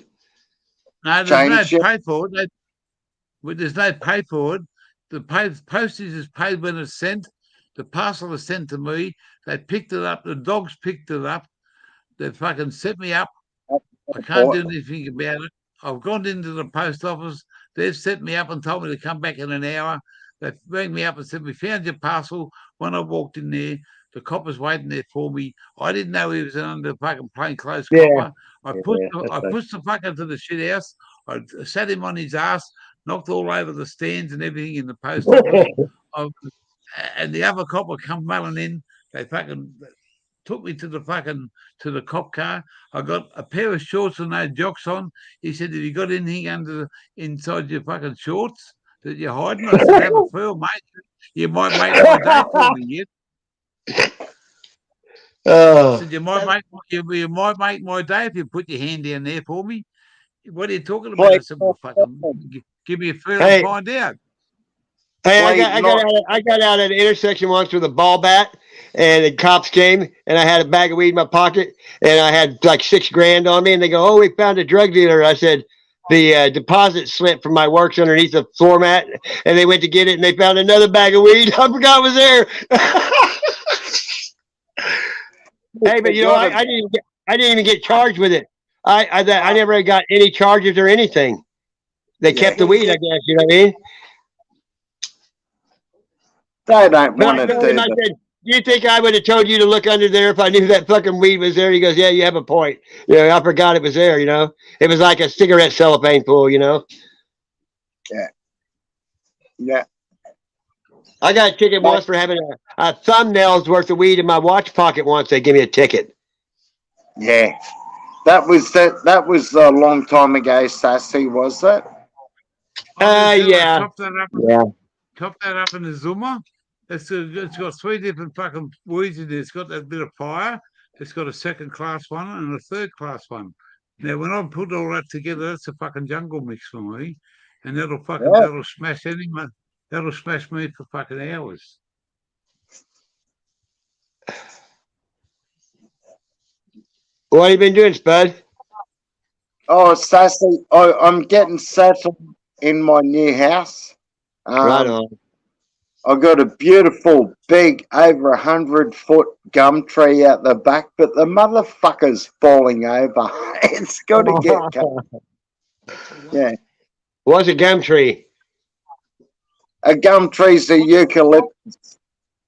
No, there's no pay for it. There's no pay for it. The postage is paid when it's sent. The parcel is sent to me. They picked it up. The dogs picked it up. They fucking set me up. I can't do anything about it. I've gone into the post office. They've set me up and told me to come back in an hour. They rang me up and said, "We found your parcel." When I walked in there, the cop was waiting there for me. I didn't know he was an under fucking plainclothes copper. I pushed the fucker to the shit house. I sat him on his ass, knocked all over the stands and everything in the post office. And the other copper come running in. They fucking took me to the cop car. I got a pair of shorts and no jocks on. He said, "Have you got anything inside your fucking shorts that you're hiding?" I said, "Have a feel, mate. You might make my day for me yet." I said, you might make my day if you put your hand down there for me. What are you talking about? I said, "Well, fucking give me a feel and find out." Hey, I got out at an intersection once with a ball bat, and the cops came, and I had a bag of weed in my pocket, and I had like $6 grand on me, and they go, "Oh, we found a drug dealer." I said, "The deposit slip from my work's underneath the floor mat," and they went to get it, and they found another bag of weed. I forgot it was there. Hey, but you know, I didn't even get charged with it. I never got any charges or anything. They Yeah. kept the weed, I guess. You know what I mean? They don't But I want to told do him, I that. said, "Do you think I would have told you to look under there if I knew that fucking weed was there?" He goes, "Yeah, you have a point. Yeah, I forgot it was there. You know, it was like a cigarette cellophane pool. You know." Yeah. I got a ticket once for having a thumbnail's worth of weed in my watch pocket once. They gave me a ticket. Yeah. That was a long time ago, Sassy, was it? Yeah. Top that up. Yeah. Top that up in the Zoomer. It's got 3 different fucking weeds in there. It's got that bit of fire. It's got a second class one and a third class one. Now, when I put all that together, that's a fucking jungle mix for me, and that'll smash anyone. That'll smash me for fucking hours. What have you been doing, Spud? Oh, Sassy, I'm getting settled in my new house. Right on. I got a beautiful, big, over 100-foot gum tree out the back, but the motherfucker's falling over. It's got to get cut. Yeah. What's a gum tree? A gum tree's a eucalyptus.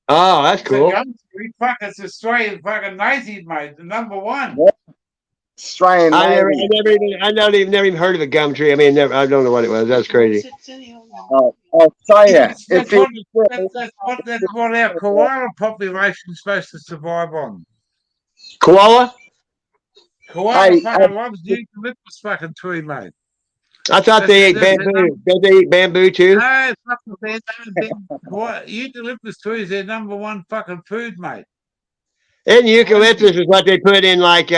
Oh, that's cool. It's Australian fucking native, mate. The number one. Australian I never even heard of a gum tree. I mean, I don't know what it was. That's crazy. I'll tell you. That's what our koala population's supposed to survive on. Koala? Koala fucking loves eucalyptus fucking tree, mate. I thought they ate bamboo. Don't they eat bamboo too? No, eucalyptus tree is their number one fucking food, mate. And eucalyptus is what they put in like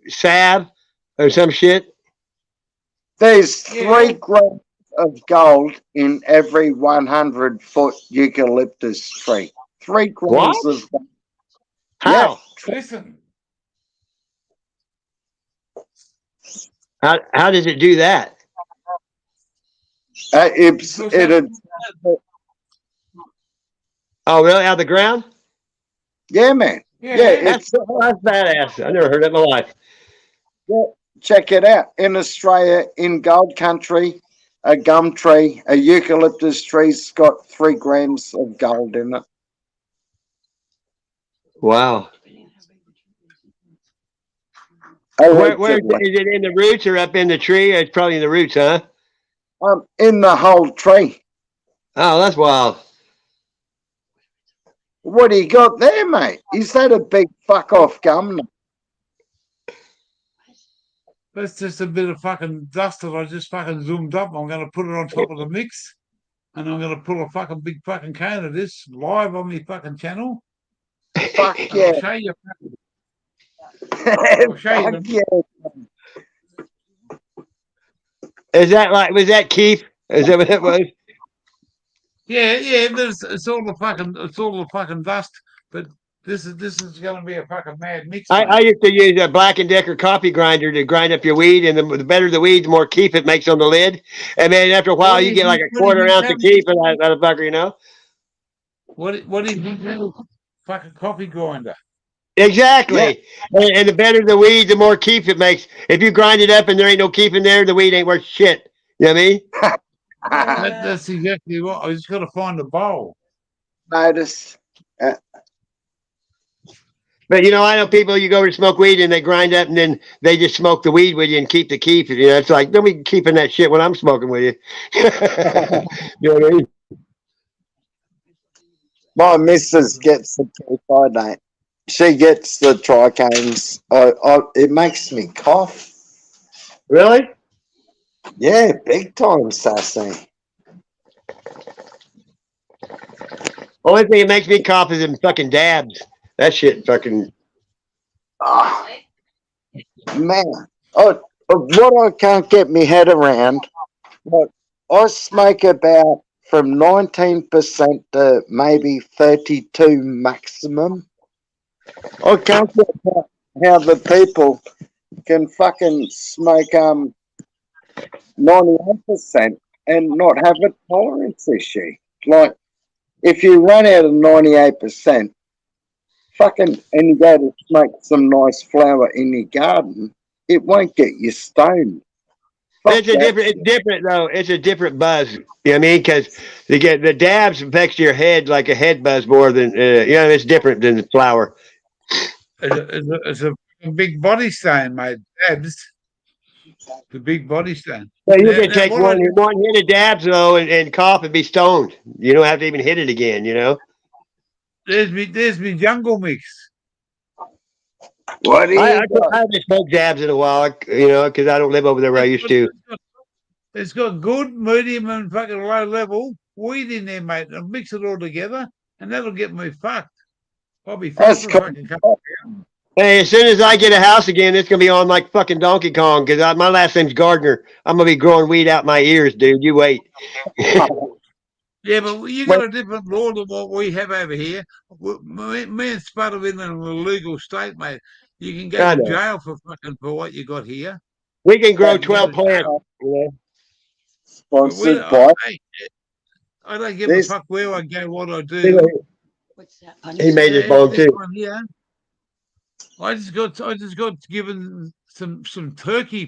salve or some shit. There's 3 grams of gold in every 100-foot eucalyptus tree. 3 grams of gold. How? Yeah. Listen. How does it do that? Oh, really? Out of the ground? Yeah, man. Yeah, that's badass. I never heard that in my life. Yeah, check it out. In Australia, in gold country, a gum tree, a eucalyptus tree's got 3 grams of gold in it. Wow. Where is it in the roots or up in the tree? It's probably in the roots, huh? In the whole tree. Oh, that's wild. What do you got there, mate? Is that a big fuck off gum? That's just a bit of fucking dust that I just fucking zoomed up. I'm going to put it on top of the mix, and I'm going to pull a fucking big fucking can of this live on my fucking channel. Fuck yeah. I'll show you. Is that like, was that Keith? Is that what that was? Yeah. It's all the fucking dust. But this is going to be a fucking mad mix. I used to use a Black & Decker coffee grinder to grind up your weed, and the better the weed, the more keef it makes on the lid. And then after a while, you get like a quarter ounce of keef in that motherfucker, you know? What do you think? Fucking coffee grinder. Exactly. Yeah. And the better the weed, the more keef it makes. If you grind it up and there ain't no keef in there, the weed ain't worth shit. You know what I mean? That's exactly what. I just got to find a bowl. Notice. But you know, I know people. You go to smoke weed and they grind up, and then they just smoke the weed with you and keep the keef. You know, it's like don't be keeping that shit when I'm smoking with you. You know what I mean? My missus gets the keef, I don't. She gets the trichomes. It makes me cough. Really? Yeah, big time, Sassy. Only thing that makes me cough is them fucking dabs. That shit fucking. Oh, man. What I can't get my head around, what I smoke about from 19% to maybe 32 maximum. I can't get how the people can fucking smoke 98% and not have a tolerance issue. Like, if you run out of 98%, fucking, and you go to smoke some nice flower in your garden, it won't get you stoned. Fuck that. It's different though. It's a different buzz. You know what I mean? Because the dabs affects your head like a head buzz more than it's different than the flower. It's a big body stain, mate. Dabs. The big body stain. So you Now, can take what one hit of dabs though and cough and be stoned. You don't have to even hit it again. there's me jungle mix. What do you I got? haven't smoked dabs in a while. Because I don't live over there where I used to. It's got good, medium, and fucking low level weed in there, mate. I'll mix it all together, and that'll get me fucked. I'll be fucked That's for cool. fucking couple of hours. Hey, as soon as I get a house again, it's gonna be on like fucking Donkey Kong because my last name's Gardner. I'm gonna be growing weed out my ears, dude. You wait. Yeah, but you got a different law than what we have over here. Me and Spud are in an illegal state, mate. You can go I to know. jail for what you got here. We can grow Yeah, 12 plants. But Sponsored by I don't give a this. fuck where I go, what I do. What's that? He made his Yeah, bone this too. one here. I just got given some turkey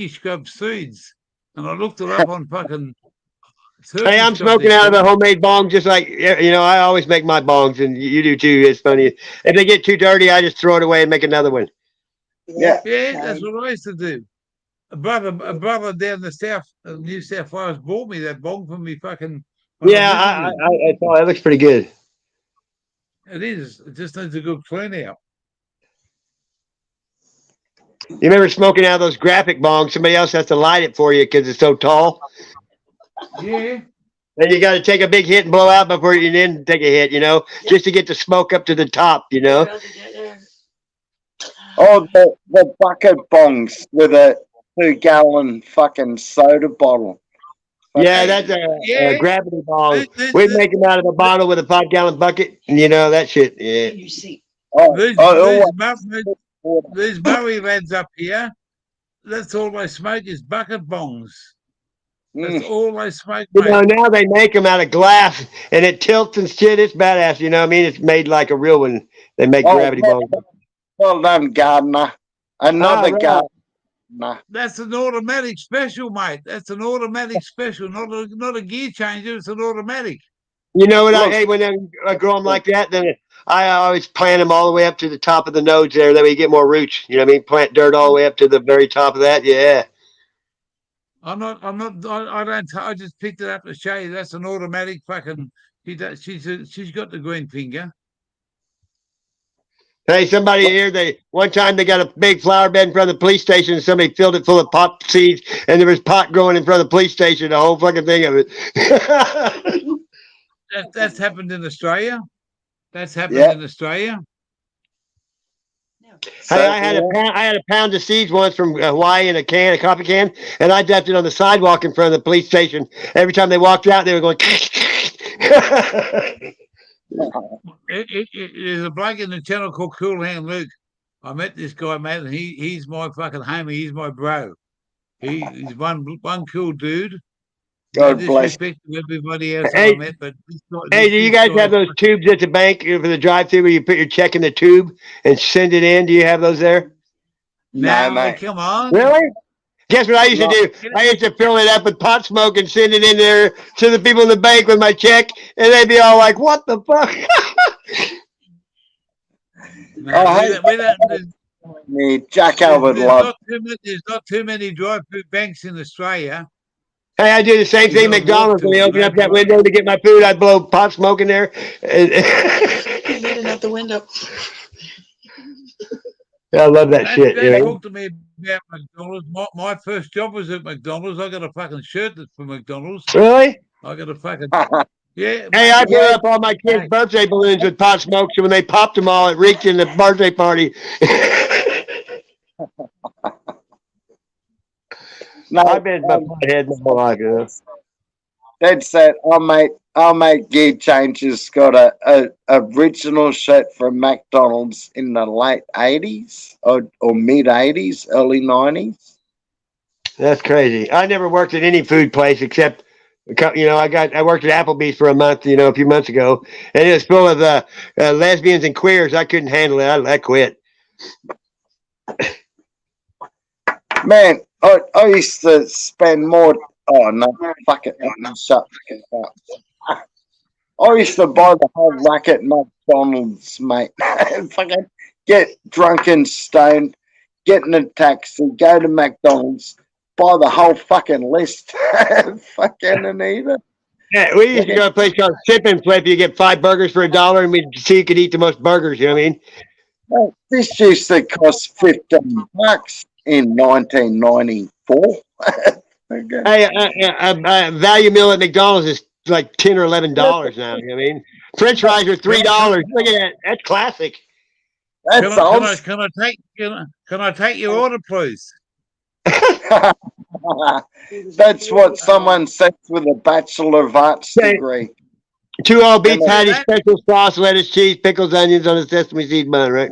scrub seeds, and I looked it up on fucking. Hey, I'm smoking out of a homemade bong, just like I always make my bongs, and you do too. It's funny. If they get too dirty, I just throw it away and make another one. Yeah. Yeah, that's what I used to do. A brother down the south, New South Wales, bought me that bong for me fucking. when Yeah, I visited. I thought it looks pretty good. It is. It just needs a good clean out. You remember smoking out of those graphic bongs? Somebody else has to light it for you because it's so tall. Yeah. And you got to take a big hit and blow out before you then take a hit, just to get the smoke up to the top, Oh, the bucket bongs with a 2-gallon fucking soda bottle. Yeah, that's a Yeah. gravity bong. This- We this- make them out of a bottle with a 5-gallon bucket, and that shit. Yeah. You see. Oh, These, oh, these Murray lads up here, that's all they smoke is bucket bongs. That's all they smoke, mate. Now they make them out of glass, and it tilts and shit. It's badass. You know what I mean? It's made like a real one. They make gravity bongs. well done, Gardner. Another right. Gardner. That's an automatic special, mate. That's an automatic special, not a gear changer. It's an automatic. You know what I Look. hate when I grow them like that? Then I always plant them all the way up to the top of the nodes there. That way you get more roots. You know what I mean? Plant dirt all the way up to the very top of that. Yeah. I don't. I just picked it up to show you. That's an automatic fucking. She's got the green finger. Hey, somebody here, one time they got a big flower bed in front of the police station and somebody filled it full of pot seeds and there was pot growing in front of the police station, the whole fucking thing of it. That's happened in Australia. That's happened in Australia. Hey, I had a pound of seeds once from Hawaii in a coffee can, and I left it on the sidewalk in front of the police station. Every time they walked out, they were going. There's a bloke in the channel called Cool Hand Luke. I met this guy, mate, and he's my fucking homie. He's my bro. He's one cool dude. God bless. Disrespect to everybody else Hey, I met, but hey, do you guys have those tubes at the bank for the drive-through where you put your check in the tube and send it in? Do you have those there? No, No, mate. come on. Really? Guess what I used to do? I used to fill it up with pot smoke and send it in there to the people in the bank with my check, and they'd be all like, "What the fuck?" Jack Albert love. There's not too many drive-through banks in Australia. Hey, I do the same thing. McDonald's, when they open up that window to get my food, I'd blow pot smoke in there. Leaning out the window. I love that shit. They talk to me about McDonald's. My first job was at McDonald's. I got a fucking shirt that's for McDonald's. Really? I got a fucking yeah. Hey, I blew up all my kids' birthday balloons with pot smoke, so when they popped them all, it reeked in the birthday party. No, I've been my head my whole life, That's it. Our mate Gear Changer's got a original shirt from McDonald's in the late 80s or mid 80s, early 90s. That's crazy. I never worked at any food place except, I worked at Applebee's for a month, a few months ago, and it was full of lesbians and queers. I couldn't handle it. I quit. Man, I used to spend more. Oh no, fuck it. Shut it up. I used to buy the whole rack at McDonald's, mate. Fucking get drunk and stoned, get in a taxi, go to McDonald's, buy the whole fucking list. Fucking and eat it. Yeah, we used to go to a place called Sip and Flip. You get 5 burgers for $1, and we see who could eat the most burgers. You know what I mean? This used to cost $15 in 1994. Okay. Hey, a value meal at McDonald's is like $10 or $11 now. You know what I mean? French fries are $3. Look at that. That's classic. That's old. Can I take your order, please? That's what someone says with a Bachelor of Arts degree. 2 all beef patties, special sauce, lettuce, cheese, pickles, onions on a sesame seed bun, right?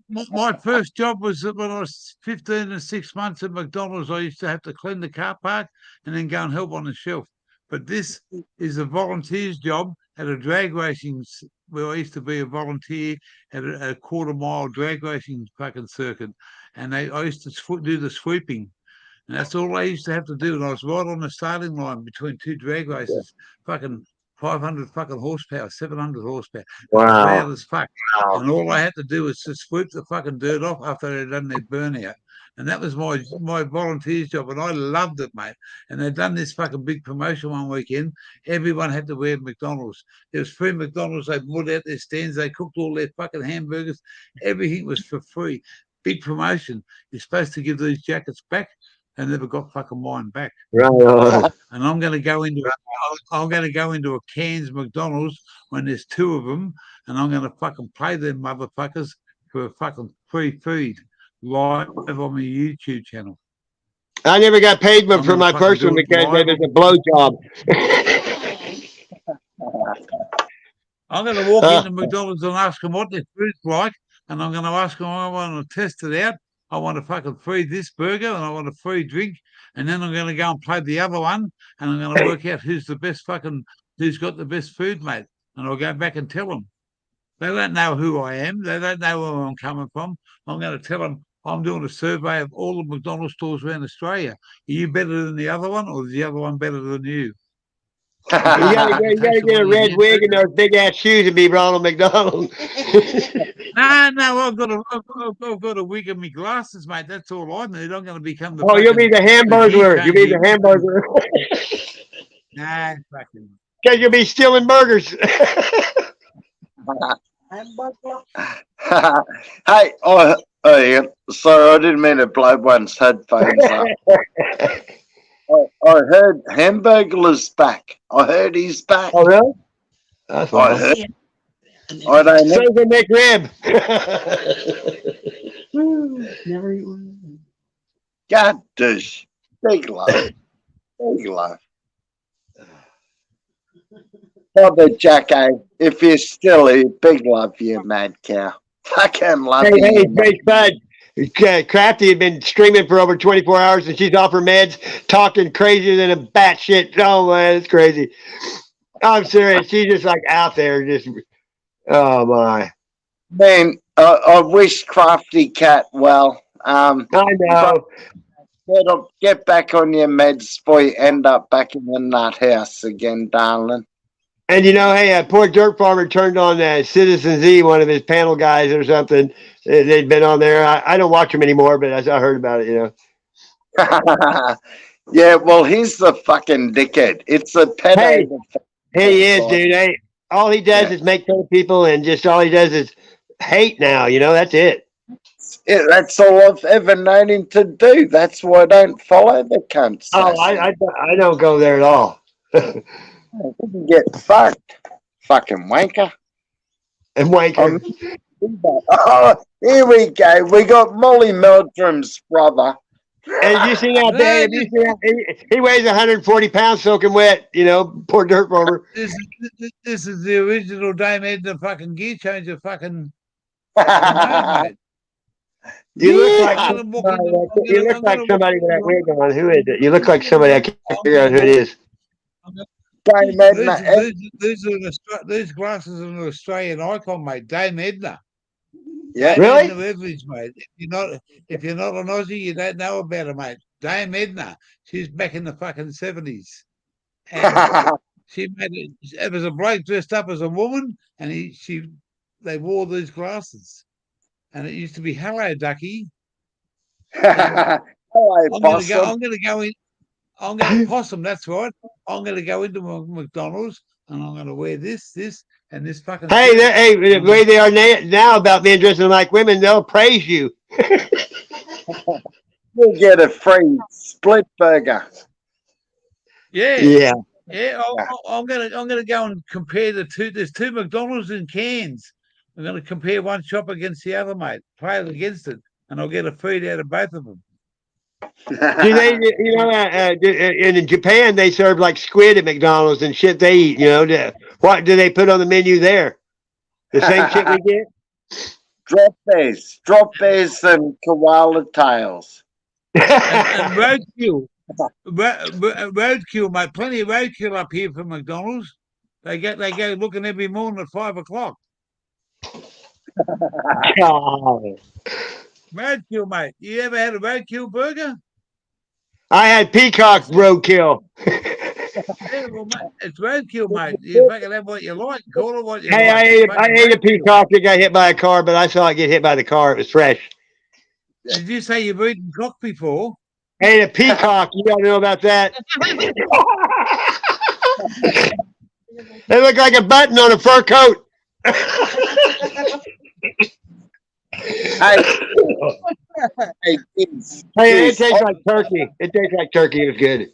My first job was when I was 15 and 6 months at McDonald's. I used to have to clean the car park and then go and help on the shelf. But this is a volunteer's job at a drag racing, where I used to be a volunteer at a quarter-mile drag racing fucking circuit. And I used to do the sweeping. And that's all I used to have to do. And I was right on the starting line between 2 drag races, fucking 500 fucking horsepower, 700 horsepower. Wow. Loud as fuck. And all I had to do was to sweep the fucking dirt off after they'd done their burnout. And that was my volunteer's job, and I loved it, mate. And they'd done this fucking big promotion one weekend. Everyone had to wear McDonald's. There was free McDonald's. They put out their stands. They cooked all their fucking hamburgers. Everything was for free. Big promotion. You're supposed to give these jackets back. I never got fucking mine back. Right on. And I'm going to go into a Cairns McDonald's when there's 2 of them, and I'm going to fucking pay them motherfuckers for a fucking free feed live on my YouTube channel. I never got paid for my first one because it was a blowjob. I'm going to walk into McDonald's and ask them what their food's like, and I'm going to ask them, I want to test it out. I want to fucking free this burger, and I want a free drink, and then I'm going to go and play the other one, and I'm going to work out who's got the best food, mate. And I'll go back and tell them. They don't know who I am. They don't know where I'm coming from. I'm going to tell them I'm doing a survey of all the McDonald's stores around Australia. Are you better than the other one, or is the other one better than you? You gotta get a red wig and those big ass shoes and be Ronald McDonald. No, I've got a wig and my glasses, mate. That's all I need. I'm going to become the. Oh, you'll be the hamburger. You'll be the hamburger. Nah, fucking. Because you'll be stealing burgers. Hey, yeah, sorry, I didn't mean to blow one's headphones up. I heard Hamburglar's back. I heard he's back. Oh, really? That's I heard. I don't know. So the Never. God, douche. Big love. Big love. Brother Jacko, if you're still here, big love you, mad cow. Fucking love you. Hey, Big Bud. Crafty had been streaming for over 24 hours and she's off her meds, talking crazier than a batshit. Oh, man, it's crazy. I'm serious. She's just like out there, just, oh, my. Man, I wish Crafty Cat well. I know. Get back on your meds before you end up back in the nut house again, darling. And you know, hey, poor Dirt Farmer turned on Citizen Z, one of his panel guys or something. They'd been on there. I don't watch him anymore, but I heard about it, you know. Yeah, well, he's the fucking dickhead. It's a pet. Hey, he is, dude. Hey, all he does is make fun of people, and just all he does is hate now, you know. That's it. Yeah, that's all I've ever known him to do. That's why I don't follow the cunts. Oh, I don't go there at all. Get fucked, fucking wanker. And wanker. Oh, here we go. We got Molly Meldrum's brother. And you see how bad he weighs 140 pounds soaking wet, you know, poor Dirt Farmer. This is the original Dame Edna fucking gear changer fucking. You look like somebody with that wig on. Who is it? You look like somebody. I can't figure out who it is. These glasses are an Australian icon, mate. Dame Edna. Yeah. Dame Really? Edna Beveridge, mate. If you're not an Aussie, you don't know about her, mate. Dame Edna, she's back in the fucking 70s. And she made it was a bloke dressed up as a woman, and they wore these glasses. And it used to be hello, ducky. And Hello, I'm possum. gonna go in. I'm gonna possum, that's right. I'm gonna go into McDonald's and I'm gonna wear this, and this fucking Hey, shirt. hey, the way they are now about being dressing like women, they'll praise you. You'll get a free split burger. Yeah. Yeah. Yeah, I'm gonna go and compare the two. There's two McDonald's in Cairns. I'm gonna compare one shop against the other, mate. Play it against it, and I'll get a feed out of both of them. Do they, in Japan, they serve like squid at McDonald's and shit they eat, what do they put on the menu there? The same shit we get? Drop bears and koala tails. And roadkill, roadkill, mate. Plenty of roadkill up here for McDonald's. They go looking every morning at 5 o'clock. God. Roadkill, mate. You ever had a roadkill burger? I had peacock roadkill. Yeah, well, mate, it's roadkill, mate. You fucking have what you like. Call it what you Hey, like. I ate a peacock that got hit by a car, but I saw it get hit by the car. It was fresh. Did you say you've eaten cock before? Ate a peacock. You gotta know about that. They look like a button on a fur coat. Hey, kids. Hey, it tastes like turkey. It tastes like turkey. It was good.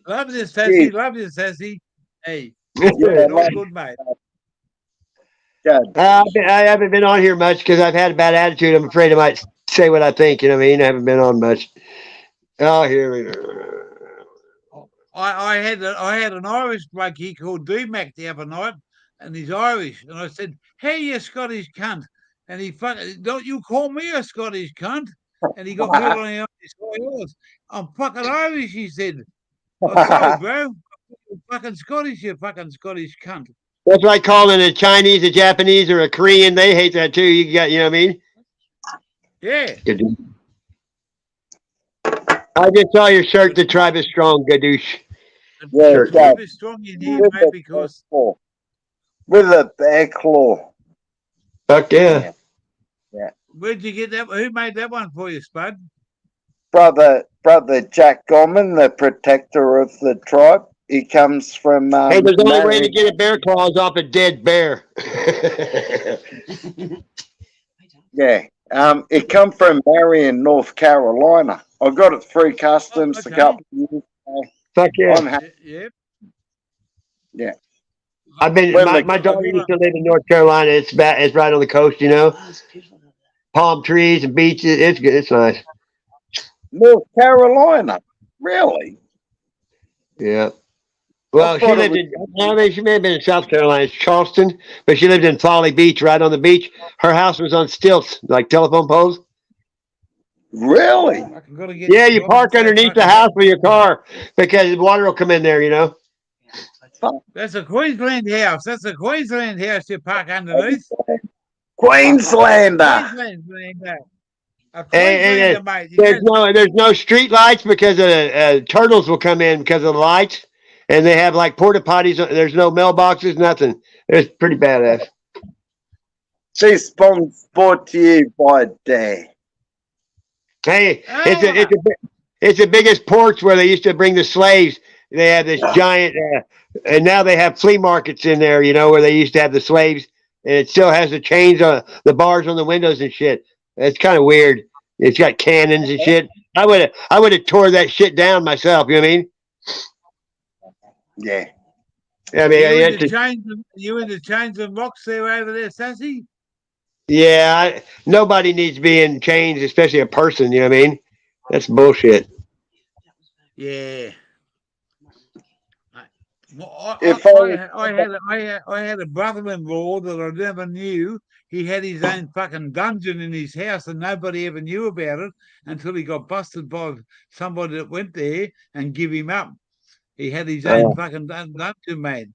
Love you, Sassy. Love you, Sassy. Hey, Yeah, all good, mate. Good. I haven't been on here much because I've had a bad attitude. I'm afraid I might say what I think. You know what I mean? I haven't been on much. Oh, here we go. I had an Irish bloke here called D-Mac the other night, and he's Irish. And I said, "Hey, you Scottish cunt." And he fucking, "Don't you call me a Scottish cunt?" And he got real on his horse. "I'm fucking Irish," he said. "Oh, sorry, bro. You're fucking Scottish, you fucking Scottish cunt." That's like calling a Chinese, a Japanese, or a Korean. They hate that too. You know what I mean? Yeah. I just saw your shirt. The tribe is strong, Gadoosh. Yeah, The tribe is strong in here, mate, because with a bear claw. Fuck yeah. where'd you get that? Who made that one for you, Spud? Brother Jack Gorman, the protector of the tribe. He comes from Hey, there's only way to get a bear claws off a dead bear. Yeah. It come from Marion, North Carolina. I got it through customs a couple of years ago. Fuck yeah. I'm happy. Yeah. I've been. My daughter used to live in North Carolina. It's right on the coast. Palm trees and beaches. It's good. It's nice. North Carolina. Really? Yeah. Well, she lived in. I mean, she may have been in South Carolina, it's Charleston, but she lived in Folly Beach, right on the beach. Her house was on stilts, like telephone poles. Really? Yeah, you park underneath the house with your car because water will come in there. That's a Queensland house. That's a Queensland house you park underneath. Queenslander. Queenslander. A And Queenslander, mate. there's no street lights because turtles will come in because of the lights, and they have like porta potties. There's no mailboxes, nothing. It's pretty badass. She's sponsored to you by Day. Hey, it's the biggest ports where they used to bring the slaves. They have this giant, and now they have flea markets in there. Where they used to have the slaves, and it still has the chains on the bars on the windows and shit. It's kind of weird. It's got cannons and shit. I would have tore that shit down myself. You know what I mean? Yeah. I mean, you into chains and rocks there over there, Sassy? Yeah, nobody needs to be in chains, especially a person. You know what I mean? That's bullshit. Yeah. I had a brother-in-law that I never knew. He had his own fucking dungeon in his house, and nobody ever knew about it until he got busted by somebody that went there and give him up. He had his own fucking dungeon, mate.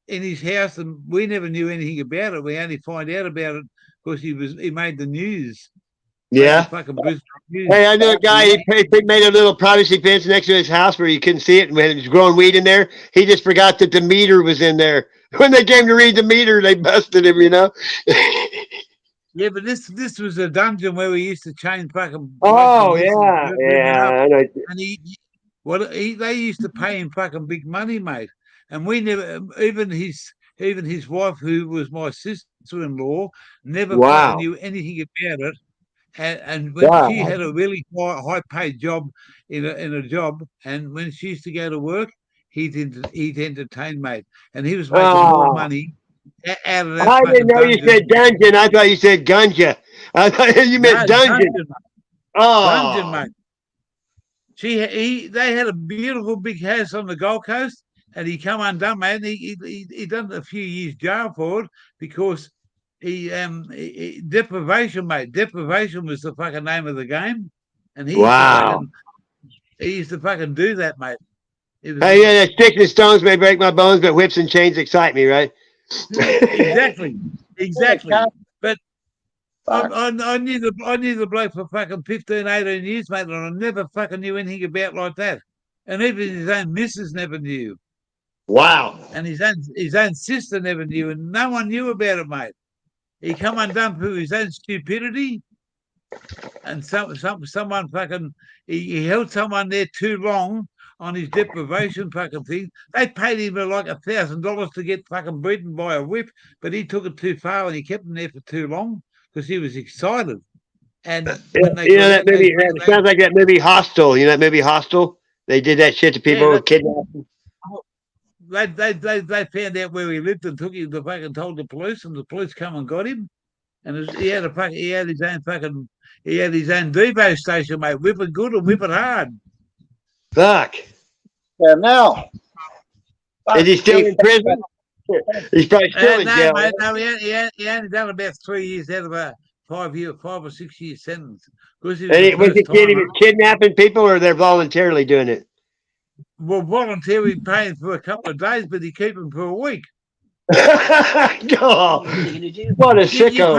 in his house, and we never knew anything about it. We only find out about it because he made the news. Made the Yeah. fucking Brisbane news. Hey, I knew a guy. He made a little privacy fence next to his house where you couldn't see it, and when it was growing weed in there, he just forgot that the meter was in there. When they came to read the meter, they busted him. You know. Yeah, but this was a dungeon where we used to chain fucking. Oh blokes and yeah, missus living yeah. up. I know. And they used to pay him fucking big money, mate. And we never, even his wife, who was my sister-in-law, never fucking Wow. knew anything about it. And when Wow. she had a really high paid job in a job, and when she used to go to work, he'd entertain, mate, and he was making more Oh, money out of that I didn't fucking know you dungeon. said dungeon. I thought you said gunja. I thought you No, meant dungeon. dungeon, Oh, mate. They had a beautiful big house on the Gold Coast, and he come undone, man. He done a few years jail for it because deprivation, mate. Deprivation was the fucking name of the game, and wow. he used to fucking do that, mate. It was Hey, yeah, sticks and stones may break my bones, but whips and chains excite me, right? exactly. But Fuck. I knew the bloke for fucking 15, 18 years, mate, and I never fucking knew anything about like that. And even his own missus never knew. Wow. And his own sister never knew, and no one knew about it, mate. He come undone through his own stupidity, and someone fucking he held someone there too long on his deprivation fucking thing. They paid him like $1,000 to get fucking beaten by a whip, but he took it too far and he kept him there for too long because he was excited. And when they You got know that out, movie? It sounds like that movie Hostel. You know that movie Hostel? They did that shit to people who were kidnapped. they found out where he lived and took him to fucking told the police, and the police come and got him. And he had his own Devo station, mate. Whip it good and whip it hard. Fuck. Yeah, now. Is he still in prison? He's probably still in jail. Mate, no, he only done about 3 years out of a 5 or 6 year sentence. Was he was kidnapping people, or they're voluntarily doing it? Well, voluntarily paying for a couple of days, but he keep them for a week. Oh, what a sicko!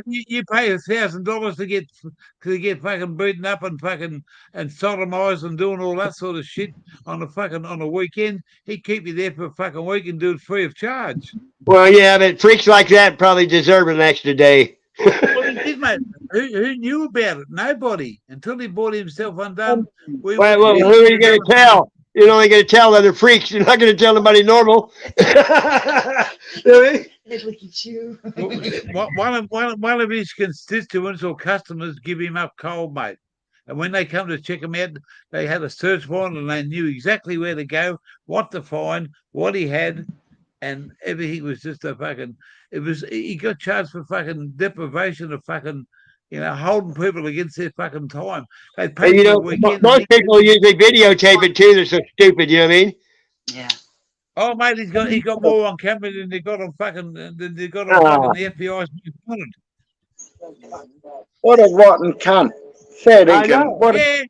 You pay $1,000 to get fucking beaten up and fucking and sodomized and doing all that sort of shit on a weekend. He'd keep you there for a fucking week and do it free of charge. Well, yeah, but freaks like that probably deserve an extra day. Well, he did, mate. Who knew about it? Nobody until he bought himself undone. Well, who are you going to tell? You're only going to tell other freaks. You're not going to tell anybody normal. Look at you. One of his constituents or customers give him up cold, mate. And when they come to check him out, they had a search warrant and they knew exactly where to go, what to find, what he had, and everything was just a fucking. He got charged for fucking deprivation of fucking, holding people against their fucking time. They paid for a weekend. Most people usually videotape it too. They're so stupid. You know what I mean? Yeah. Oh, mate, he's got more on camera than they got on fucking the FBI's wanted. What a rotten cunt. Fair I know. dinkum. What a Yeah.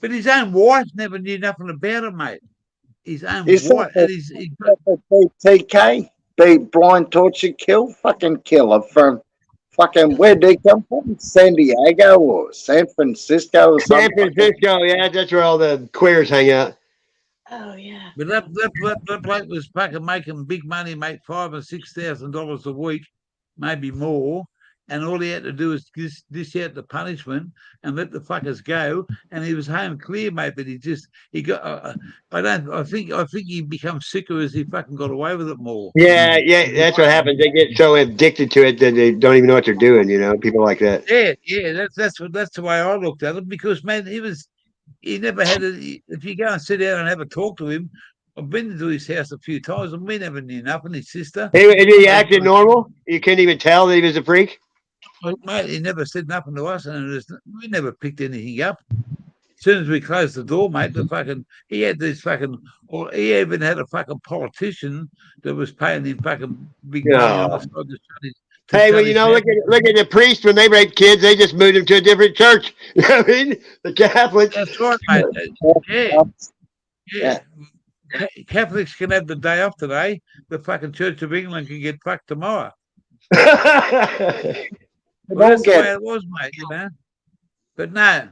But his own wife never knew nothing about it, mate. His own Is wife. that BTK? Be blind, torture, kill? Fucking killer from fucking, where'd they come from? San Diego or San Francisco or San something? Francisco, yeah, that's where all the queers hang out. Oh yeah. But that bloke was fucking making big money, mate, $5,000 or $6,000 a week, maybe more. And all he had to do was dish out the punishment and let the fuckers go. And he was home clear, mate. But he got. I think he becomes sicker as he fucking got away with it more. Yeah, that's what happens. They get so addicted to it that they don't even know what they're doing. People like that. Yeah. That's the way I looked at it, because man, he never had it. If you go and sit down and have a talk to him, I've been to his house a few times and we never knew nothing. His sister. He acted normal. You couldn't even tell that he was a freak. Mate, he never said nothing to us, and we never picked anything up. As soon as we closed the door, mate, he had this fucking, or he even had a fucking politician that was paying him fucking big money on the side. Hey, well, look at the priest when they rape kids, they just moved them to a different church. You know what I mean? The Catholics. That's right, mate. Yeah. Catholics can have the day off today. The fucking Church of England can get fucked tomorrow. Well, that's the way it was, mate. You know. But no,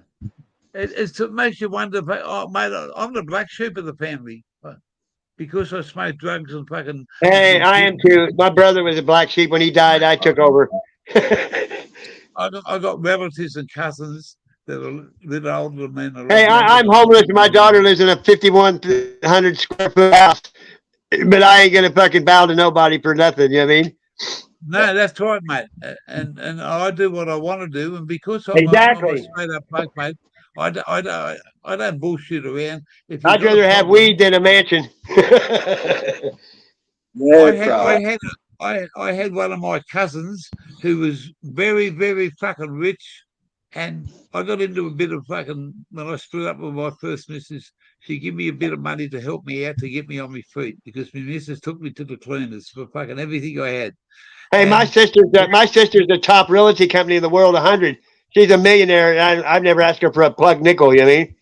it makes you wonder. Oh, mate, I'm the black sheep of the family because I smoke drugs and fucking. Hey, I am too. My brother was a black sheep. When he died, I took over. I got relatives and cousins that are a little older than me. Hey, I'm homeless. And my daughter lives in a 5,100 square foot house, but I ain't gonna fucking bow to nobody for nothing. You know what I mean? No, that's right, mate. And I do what I want to do, and because I'm Exactly. a straight up bloke, mate, I don't bullshit around. If I'd rather have weed than a mansion. I had one of my cousins who was very, very fucking rich, and I got into a bit of fucking when I split up with my first missus. She gave me a bit of money to help me out to get me on my feet because my missus took me to the cleaners for fucking everything I had. Hey, my sister's the top realty company in the world, 100. She's a millionaire, and I've never asked her for a plug nickel. You know what I mean?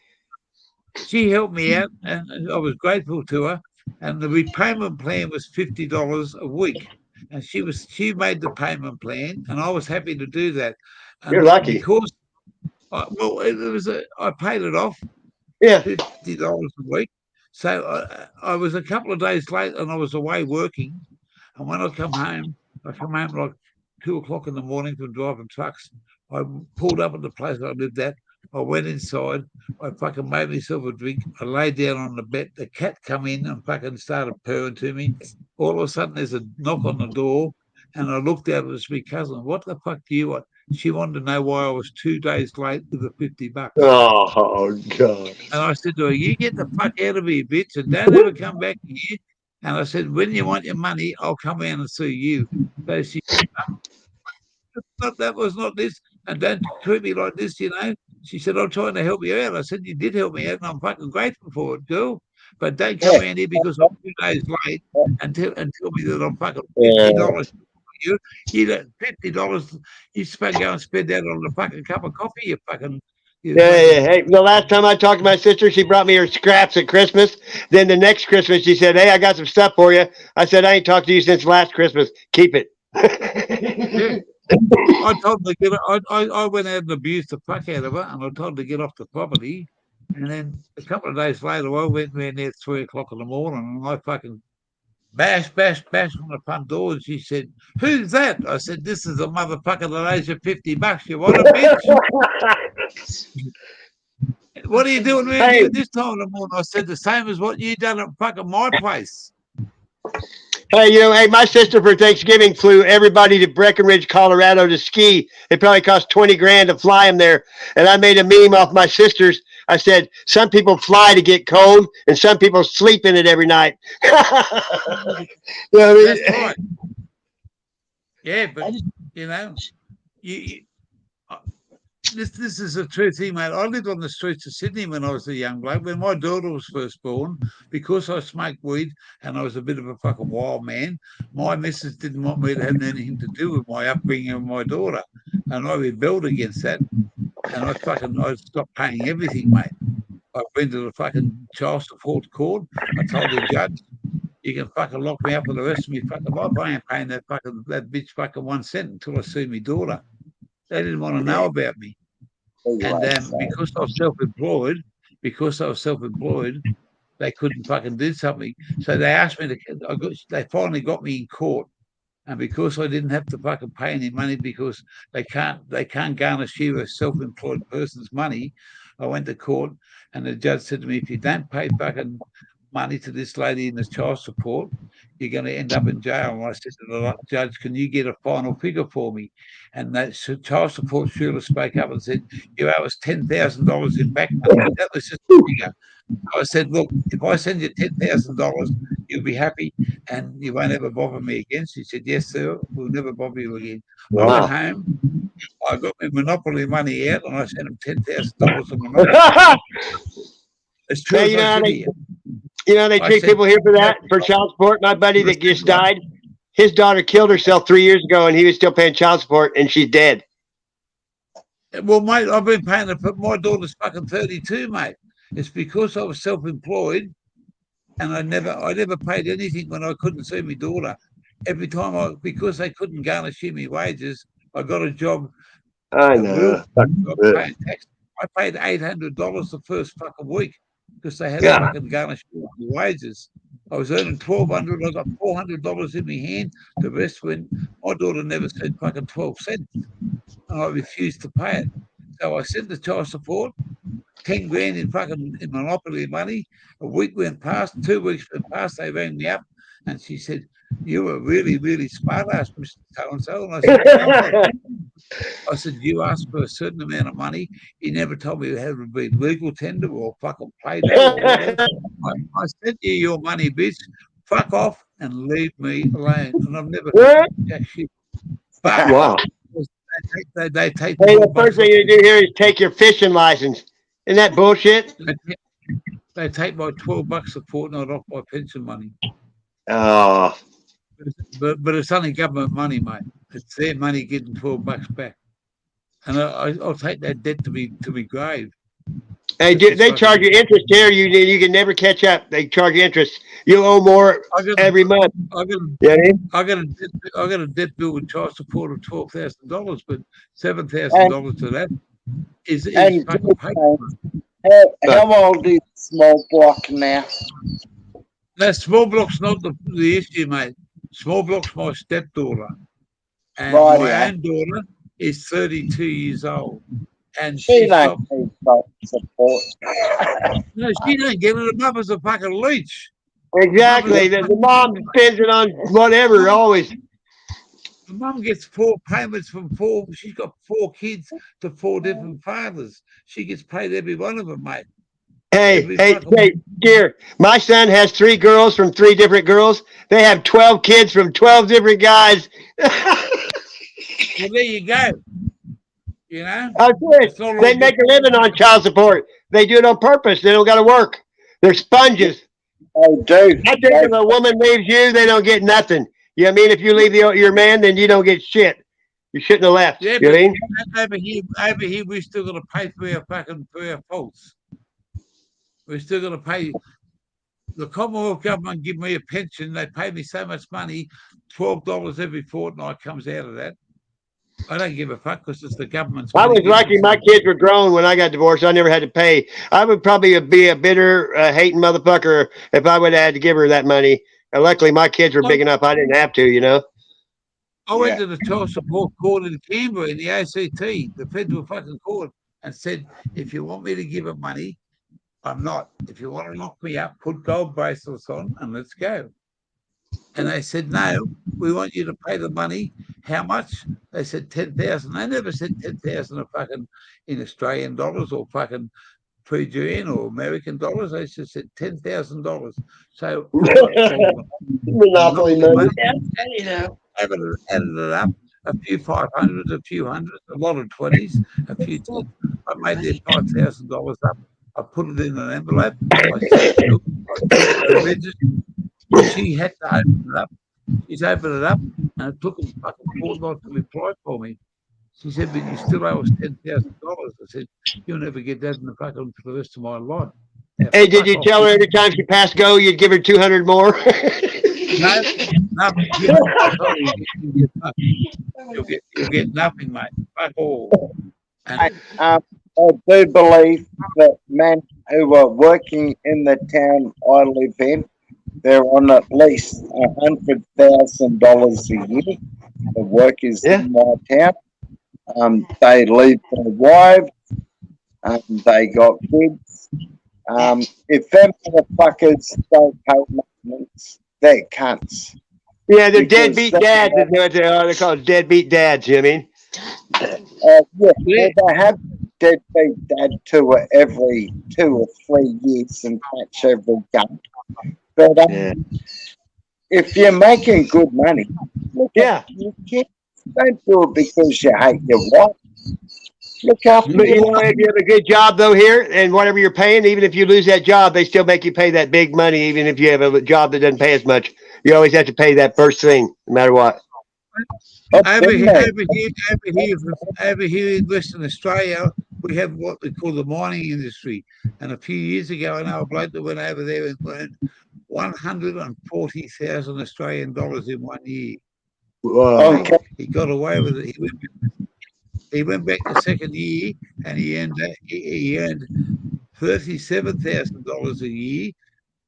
She helped me out, and I was grateful to her. And the repayment plan was $50 a week, and she made the payment plan, and I was happy to do that. And you're lucky because I paid it off. Yeah, $50 a week. So I was a couple of days late, and I was away working. And when I come home like 2:00 in the morning from driving trucks. I pulled up at the place I lived at. I went inside. I fucking made myself a drink. I lay down on the bed. The cat come in and fucking started purring to me. All of a sudden, there's a knock on the door, and I looked out. It was my cousin. What the fuck do you want? She wanted to know why I was 2 days late with the $50. Oh God! And I said to her, "You get the fuck out of here, bitch, and don't ever come back here." And I said, "When you want your money, I'll come around and see you." So she said, that was not this, and don't treat me like this, you know. She said, "I'm trying to help you out." I said, "You did help me out, and I'm fucking grateful for it, girl. But don't come around here because I'm 2 days late and tell me that I'm fucking $50 you. You got $50. You supposed to go and spend that on a fucking cup of coffee. You fucking." Yeah. Hey, the last time I talked to my sister, she brought me her scraps at Christmas. Then the next Christmas, she said, "Hey, I got some stuff for you." I said, "I ain't talked to you since last Christmas. Keep it." Yeah. I told her to get. I went out and abused the fuck out of her, and I told her to get off the property. And then a couple of days later, I went round there at 3:00 in the morning, and I fucking bash on the front door, and she said, "Who's that?" I said, "This is a motherfucker that owes you $50. You want a bitch? What are you doing around here this time of the morning?" I said, "The same as what you done at fucking my place." Hey, hey, my sister for Thanksgiving flew everybody to Breckenridge, Colorado to ski. It probably cost 20 grand to fly them there. And I made a meme off my sister's. I said, some people fly to get cold and some people sleep in it every night. You know what I mean? That's right. Yeah, but this is a true thing, mate. I lived on the streets of Sydney when I was a young bloke. When my daughter was first born, because I smoked weed and I was a bit of a fucking wild man, my missus didn't want me to have anything to do with my upbringing of my daughter. And I rebelled against that. And I stopped paying everything, mate. I went to the fucking child support court. I told the judge, "You can fucking lock me up for the rest of my fucking life. I ain't paying that bitch fucking 1 cent until I see my daughter." They didn't want to know about me. And because I was self-employed, they couldn't fucking do something. So they asked me they finally got me in court. And because I didn't have to fucking pay any money because they can't garnish you a self-employed person's money, I went to court and the judge said to me, "If you don't pay fucking money to this lady in the child support, you're going to end up in jail." And I said to the judge, "Can you get a final figure for me?" And that child support surely spoke up and said, "You owe us $10,000 in back money." That was just a figure. I said, "Look, if I send you $10,000, you'll be happy and you won't ever bother me again." She said, "Yes, sir, we'll never bother you again." Wow. I went home, I got my Monopoly money out, and I sent him $10,000 of Monopoly. It's true. Hey, they treat people here for child support. My buddy that just died, his daughter killed herself 3 years ago, and he was still paying child support, and she's dead. Well, mate, I've been paying it, but my daughter's fucking 32, mate. It's because I was self-employed and I never paid anything when I couldn't see my daughter. Every time because they couldn't garnish me wages, I got a job. I A real know. job paying tax. I paid $800 the first fucking week because they had to Yeah. fucking garnish my wages. I was earning $1,200. I got $400 in my hand. The rest when my daughter never said fucking 12 cents, and I refused to pay it. So I sent the child support, 10 grand in fucking in monopoly money. A week went past, 2 weeks went past. They rang me up, and she said, "You were really, really smart ass, Mr. So and so." And I said, "No, I'm not." I said, "You asked for a certain amount of money. You never told me how to be legal tender or fucking Play-Doh or whatever. I sent you your money, bitch. Fuck off and leave me alone." And I've never What? jack shit. But Wow. they take Hey, the 12 first bucks thing off. you do here is take your fishing license. Isn't that bullshit? They take my $12 a fortnight off my pension money. Oh, But it's only government money, mate. It's their money getting $12 back. And I'll take that debt to me grave. hey, they charge you interest here. You can never catch up. They charge you interest. You owe more every month. I got Yeah. I got a debt bill with child support of $12,000, but $7,000 to that is And fucking paid. how old is small block now? Now, small block's not the issue, mate. Small block's my stepdaughter, and Right, my yeah. own daughter is 32 years old, and She she's got don't need child support. no, she don't get it. The mother's a fucking leech. Exactly. The mom spends it on whatever always. The mum gets 4 payments from 4. She's got 4 kids to 4 different fathers. She gets paid every one of them, mate. Hey, here. My son has 3 girls from 3 different girls. They have 12 kids from 12 different guys. Well, there you go. You know, They make a living on child support. They do it on purpose. They don't got to work. They're sponges. They do. I think if a woman leaves you, they don't get nothing. You know what I mean? If you leave your man, then you don't get shit. You shouldn't have left. Yeah, you know but what I mean? over here, we still got to pay for our faults. We're still going to pay. The Commonwealth government give me a pension. They pay me so much money, $12 every fortnight comes out of that. I don't give a fuck because it's the government's I money. was lucky my kids were grown when I got divorced. I never had to pay. I would probably be a bitter, hating motherfucker if I would have had to give her that money. And luckily, my kids were big enough I didn't have to, you know. I went to the child support court in Canberra in the ACT, the federal fucking court, and said, if you want me to give her money, I'm not. If you want to lock me up, put gold bracelets on and let's go. And they said, no, we want you to pay the money. How much? They said 10,000. They never said 10,000 of fucking in Australian dollars or fucking pre-Julian or American dollars. They just said $10,000. So Monopoly money. added it up. A few 500s, a few hundreds, a lot of 20s, a few 10s. I made their $5,000 up. I put it in an envelope. I sent it to the register. She had to open it up. She's opened it up, and it took a fucking fortnight to reply for me. She said, but you still owe us $10,000. I said, you'll never get that in the fucking for the rest of my life. Now, hey, did you tell her every time she passed go, you'd give her 200 more? No, nothing. You'll get nothing, mate. Fuck all. I do believe that men who are working in the town I live in, they're on at least $100,000 a year. The work is in my town. They leave their wives. They got kids. If them motherfuckers don't pay maintenance, they're cunts. Yeah, they're deadbeat dads. Is what they call it, deadbeat dads. You know what I mean? They have deadbeat dad to it every 2 or 3 years and catch every gun. But if you're making good money, look at your kids. Don't do it because you hate your wife. Look after But you know, if you have a good job though here, and whatever you're paying, even if you lose that job, they still make you pay that big money. Even if you have a job that doesn't pay as much, you always have to pay that first thing, no matter what. Over here in Western Australia, we have what we call the mining industry. And a few years ago, I know a bloke that went over there and 140,000 Australian dollars in 1 year. Wow. Okay. He got away with it. He went back the second year and he earned $37,000 a year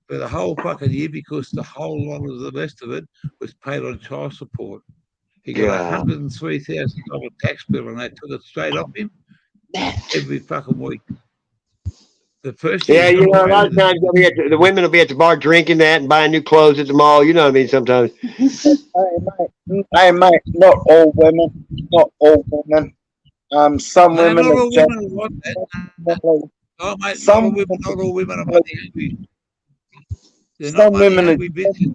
for the whole fucking year because the whole lot of the rest of it was paid on child support. He got God. $103,000 tax bill and they took it straight off him every fucking week. The first year Yeah, he you got know, a away lot with of it. times the women will be at the bar drinking that and buying new clothes at the mall. You know what I mean? Sometimes. Hey, mate, not all women. Not all women. Some No, women not are all just women are like that. Oh, mate, some not all women are bloody angry. They're not some money women are hungry bitches.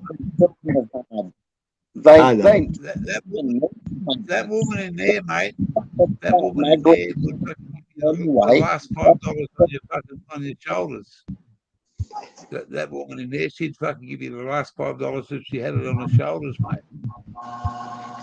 they I know. think That woman in there, mate, that that woman in there would fucking give you the anyway. last $5 on your shoulders. That woman in there, she'd fucking give you the last $5 if she had it on her shoulders, mate.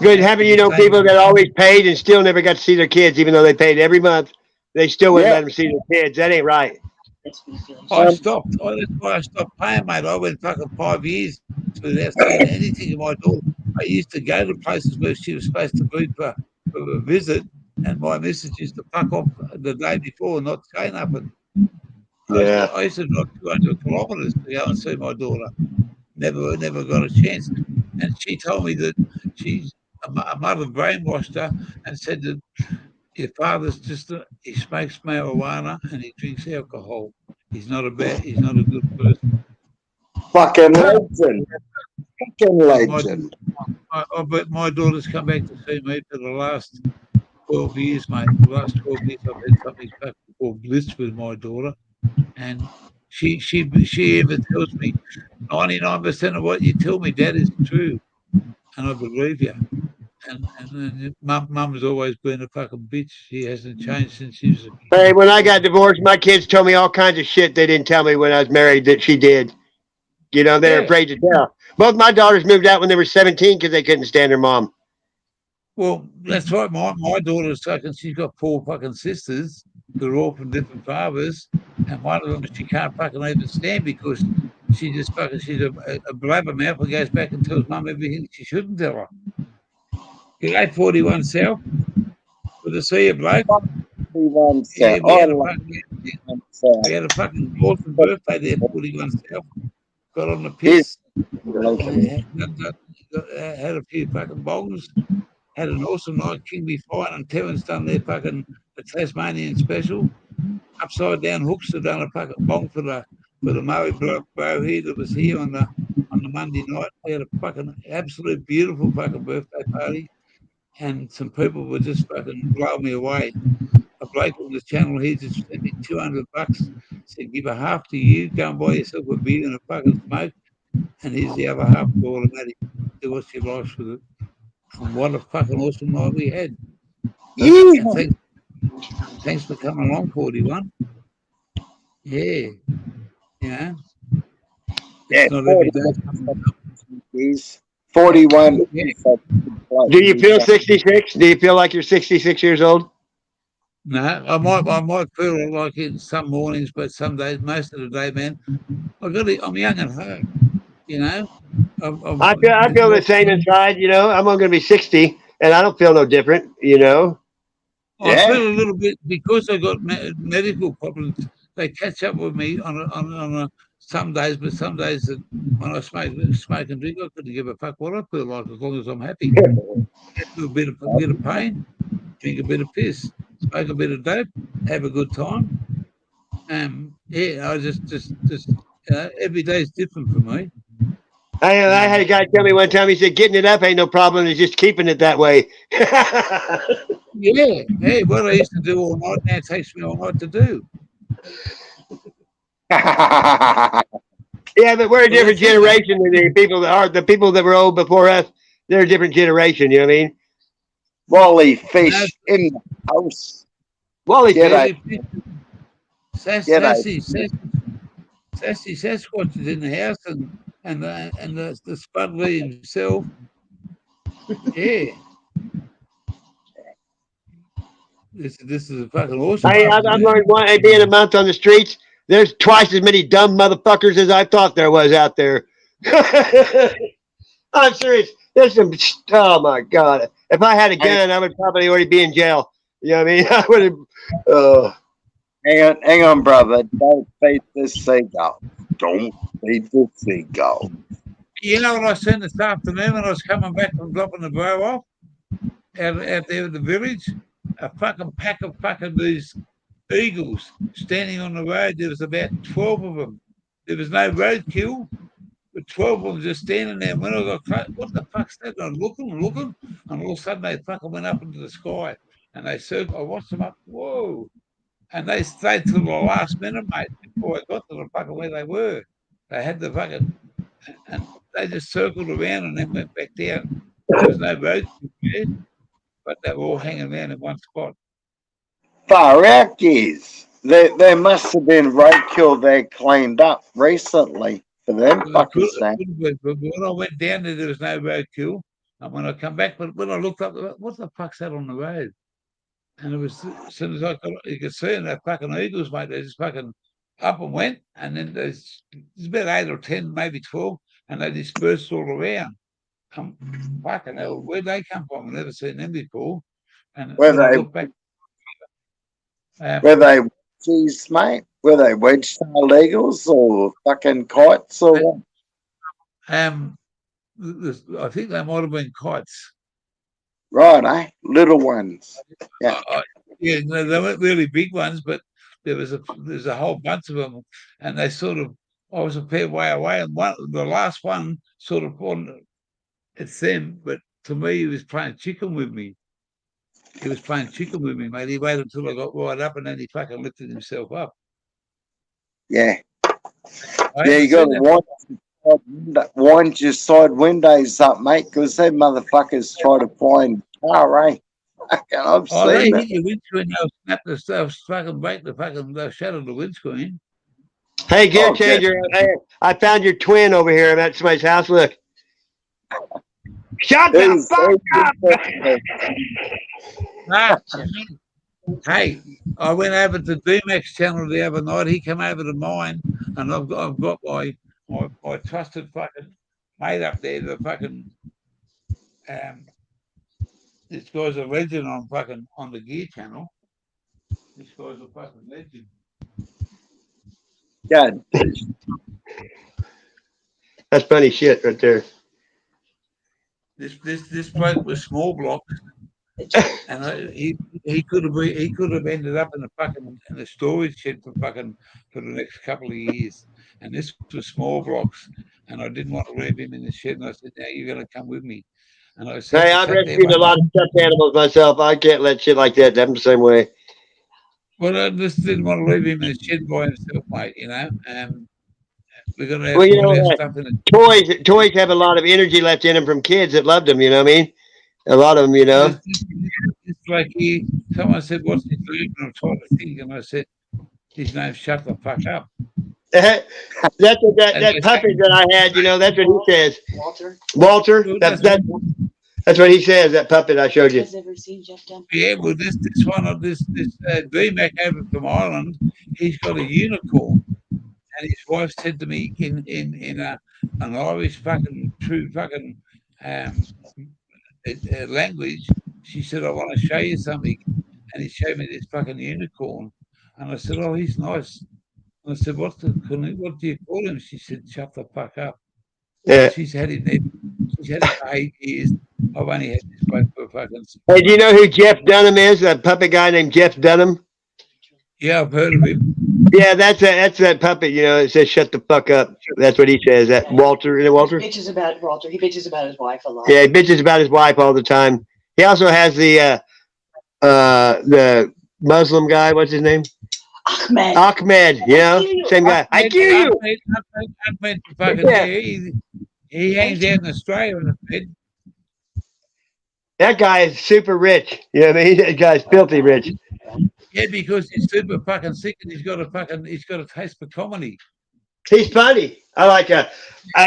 Good. Having, you know, people that always paid and still never got to see their kids, even though they paid every month. They still wouldn't Yeah. let them see their kids. That ain't right. That's why I stopped paying, mate. I went fucking 5 years without seeing anything of my daughter. I used to go to places where she was supposed to be for a visit, and my missus used to fuck off the day before and not say nothing. Yeah. I used to drive 200 kilometres to go and see my daughter. Never got a chance. And she told me that a mother brainwashed her and said that your father's he smokes marijuana and he drinks alcohol. He's not a good person. Fucking legend. Fucking And legend. but my daughter's come back to see me for the last 12 years, mate. The last 12 years I've had something called bliss with my daughter. And she even tells me 99% of what you tell me, Dad, is true. And I believe you. And mum's always been a fucking bitch. She hasn't changed since she was a kid. Hey, when I got divorced, my kids told me all kinds of shit they didn't tell me when I was married that she did. You know, they're afraid to tell. Both my daughters moved out when they were 17 because they couldn't stand their mom. Well, that's right. My daughter's fucking, she's got 4 fucking sisters that are all from different fathers. And one of them she can't fucking even stand because she's a blabbermouth and goes back and tells mum everything she shouldn't tell her. G'day, 41 South. Good to see you, bloke. 41 Yeah, South. I love 41 South. we had a fucking awesome birthday there, 41 South. Got on the piss. Had a few fucking bongs. Had an awesome night. King be fine, and Terrence done their fucking the Tasmanian special. Upside down hooks have done a fucking bong for the Murray bro here that was here on the Monday night. We had a fucking absolute beautiful fucking birthday party, and some people were just fucking blowing me away. A bloke on the channel here just sent me $200. Said, give a half to you. Go and buy yourself a beer and a fucking smoke, and here's the other half for automatic. Do what you like with it. And what a fucking awesome night we had. And thanks for coming along, 41. Yeah. You know. It's not every day. 41. Yeah. Do you feel 66? Do you feel like you're 66 years old? No, I might feel like it some mornings, but some days, most of the day, man, I'm young at heart, you know. I feel the same inside, you know. I'm going to be 60 and I don't feel no different, you know. I feel a little bit because I got medical problems. They catch up with me on some days, but some days that when I smoke and drink, I couldn't give a fuck what I feel like as long as I'm happy. Have a bit of pain, drink a bit of piss, smoke a bit of dope, have a good time. Yeah, I just every day is different for me. I had a guy tell me one time, he said, getting it up ain't no problem. It's just keeping it that way. Yeah. Hey, what I used to do all night now takes me all night to do. Yeah, but we're a different generation than the people that were old before us. They're a different generation, you know what I mean? Wally Fish in the house. Wally G'day. Sassy Sasquatch is in the house and the Spudley himself. Yeah. This is a fucking awesome. I'm going being a month on the streets. There's twice as many dumb motherfuckers as I thought there was out there. I'm serious. There's some. Oh my god! If I had a gun, I would probably already be in jail. You know what I mean? I would have. Hang on, brother. Don't feed the seagull. Don't feed the seagull. You know what I seen this afternoon when I was coming back from dropping the bro off out there at the village? A fucking pack of fucking these eagles standing on the road. There was about 12 of them. There was no roadkill, but 12 of them just standing there. When I got close, what the fuck's that? And I'm looking, and all of a sudden they fucking went up into the sky and they circled. I watched them up. Whoa. And they stayed till the last minute, mate, before I got to the fucking where they were. They had the fucking, and they just circled around and then went back down. There was no road, but they were all hanging around in one spot. Far out, geez. There must have been roadkill there cleaned up recently for them fucking snakes. But when I went down there was no roadkill. And when I come back, but when I looked up, what the fuck's that on the road? And it was as soon as I got, you could see, and they're fucking eagles, mate. They just fucking up and went, and then there's about 8 or 10, maybe 12, and they dispersed all around. Fucking hell, where'd they come from? I've never seen them before. And when I look back, were they wedgies, mate? Were they wedge-tailed eagles or fucking kites or what? I think they might have been kites. Right, eh? Little ones. Yeah. Yeah, no, they weren't really big ones, but there's a whole bunch of them, and they sort of. I was a fair way away, and the last one sort of on. It's them, but to me, he was playing chicken with me. He was playing chicken with me, mate. He waited until I got right up, and then he fucking lifted himself up. Yeah. Yeah, you got to wind your side windows up, mate, because them motherfuckers try to fly in the car, eh? I've seen they it. hit your windscreen. They'll snap the stuff, fucking break the fucking, they'll shatter the windscreen. Hey, gear changer! I found your twin over here. I'm at somebody's house. Look. Shut the fuck up! Hey, I went over to D-Mac's channel the other night. He came over to mine, and I've got my trusted fucking mate up there. The fucking this guy's a legend on the gear channel. This guy's a fucking legend. God. That's funny shit right there. This bloke was small blocks, and he could have ended up in the storage shed for the next couple of years. And this was small blocks, and I didn't want to leave him in the shed. And I said, "Now you're going to come with me." And I said, "Hey, I've rescued a lot of stuffed animals myself. I can't let shit like that happen the same way." Well, I just didn't want to leave him in the shed by himself, mate. You know, we're going to have stuff in it. Toys have a lot of energy left in them from kids that loved them. You know what I mean? A lot of them, you know. It's like someone said, "What's his name?" And I'm trying to think, and I said, "His name's Shut the Fuck Up." That's what that puppy that I had. You know, that's what he says. Walter. That's what he says. That puppet I showed you. Yeah, well, this one, this D-Mac over from Ireland, he's got a unicorn, and his wife said to me in an Irish fucking true fucking language, she said, "I want to show you something," and he showed me this fucking unicorn, and I said, "Oh, he's nice." And I said, "What do you call him?" She said, "Shut the fuck up." Yeah. She's had him there. She's had him for 8 years. I've only had this bloke for fucking. Hey, do you know who Jeff Dunham is? That puppet guy named Jeff Dunham. Yeah, I've heard of him. Yeah, that's that puppet. You know, it says "shut the fuck up." That's what he says. That Walter, Walter. He bitches about Walter. He bitches about his wife a lot. Yeah, he bitches about his wife all the time. He also has the Muslim guy. What's his name? Ahmed. You know, same guy. I kill you. Ahmed, fucking he hangs out in Australia. That guy is super rich. You know what I mean? That guy's filthy rich. Yeah, because he's super fucking sick and he's got a taste for comedy. He's funny. I like a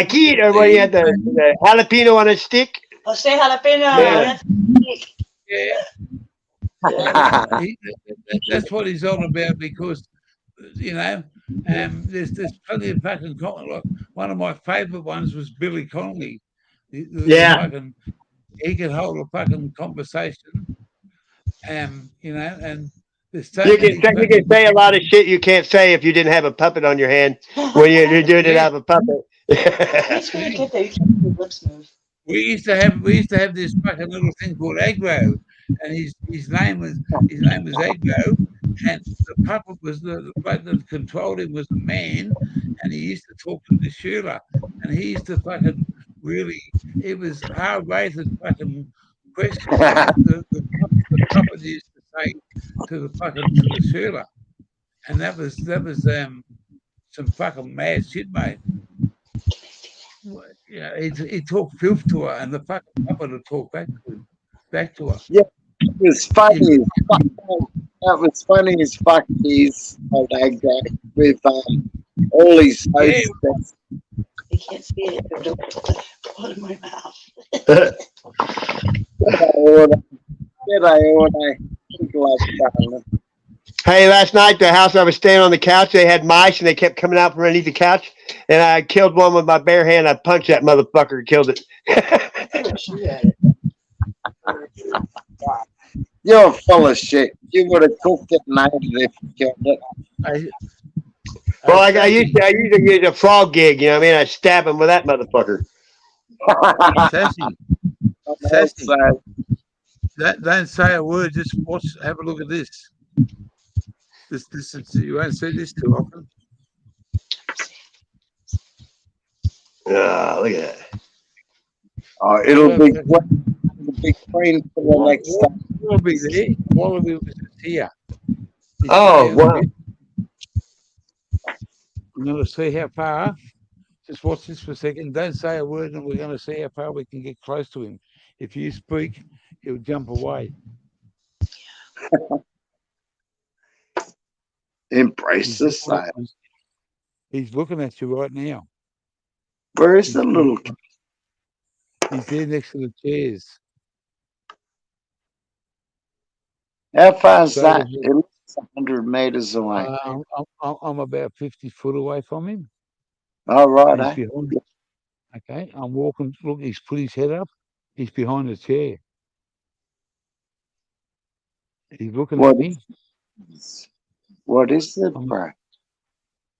kid or what you had the jalapeno on a stick. Oh, say jalapeno. Yeah. That's what he's on about because, you know, There's plenty of fucking like one of my favourite ones was Billy Connolly. Yeah. Fucking, he could hold a fucking conversation. You know, and there's so You many can say a lot of shit you can't say if you didn't have a puppet on your hand when you're doing it out of a puppet. It's really good though. You can't make your lips move. We used to have this fucking little thing called Aggro, and his name was Aggro, and the puppet was the bloke that controlled him was a man, and he used to talk to the Sheila, and he used to fucking really, it was R-rated fucking questions that the puppet used to say to the Sheila, and that was some fucking mad shit, mate. Yeah, he talked filth to her, and the fucking puppet would talk back to her. Yeah, it was funny as fuck. That was funny as fuck. His old Aggro with all his hosts. You can't see it. But don't put the blood in my mouth. Hey, last night the house I was staying on the couch, they had mice and they kept coming out from underneath the couch, and I killed one with my bare hand. I punched that motherfucker and killed it. Shoot at it. You're full of shit. You would have cooked it and ate it if you killed it. Well, I used to use a frog gig, you know what I mean? I stab him with that motherfucker. Sassy. Don't say a word. Just watch. Have a look at this. This is, you won't see this too often. Look at that. Oh, it'll be the big screen for the next time. We'll be there. Wallaby was here. Oh, wow. I'm going to see how far. Just watch this for a second. Don't say a word, and we're going to see how far we can get close to him. If you speak, he'll jump away. Embrace the silence. He's looking at you right now. Where is the little kid? He's there next to the chairs. How far is So that? It looks 100 meters away. I'm about 50 foot away from him. All right, He's behind. Okay, I'm walking. Look, he's put his head up. He's behind the chair. He's looking at me. What is it, bro?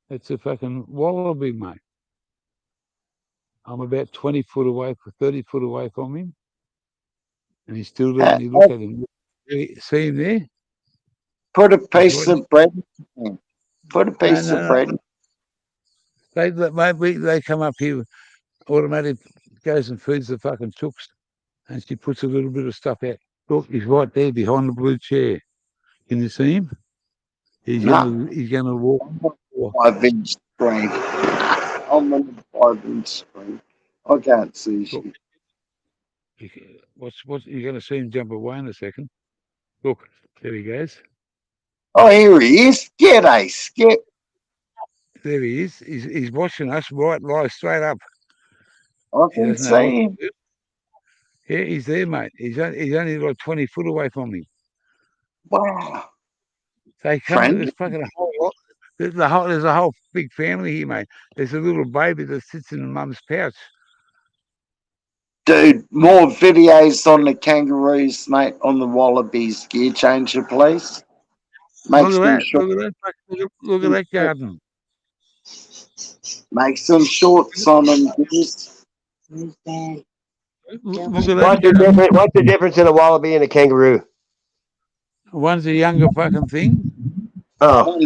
It's a fucking wallaby, mate. I'm about 20 foot away, 30 foot away from him. And he's still letting me look at him. See him there? Put a piece of bread. Put a piece of bread. They come up here, automatic goes and feeds the fucking chooks. And she puts a little bit of stuff out. Look, he's right there behind the blue chair. Can you see him? He's gonna walk. 5-inch screen. I'm on the 5-inch screen. I can't see shit. What's you're gonna see him jump away in a second. Look, there he goes. Oh, here he is. G'day, Skip. There he is. He's watching us lie straight up. I can see him. Yeah, he's there, mate. He's only like 20 foot away from me. Wow. They come. There's fucking a whole lot. There's a whole big family here, mate. There's a little baby that sits in mum's pouch. Dude, more videos on the kangaroos, mate, on the wallabies. Gear changer, please. Look at that garden. Make some shorts on them. Look at that. What's the difference in a wallaby and a kangaroo? One's a younger fucking thing. Oh,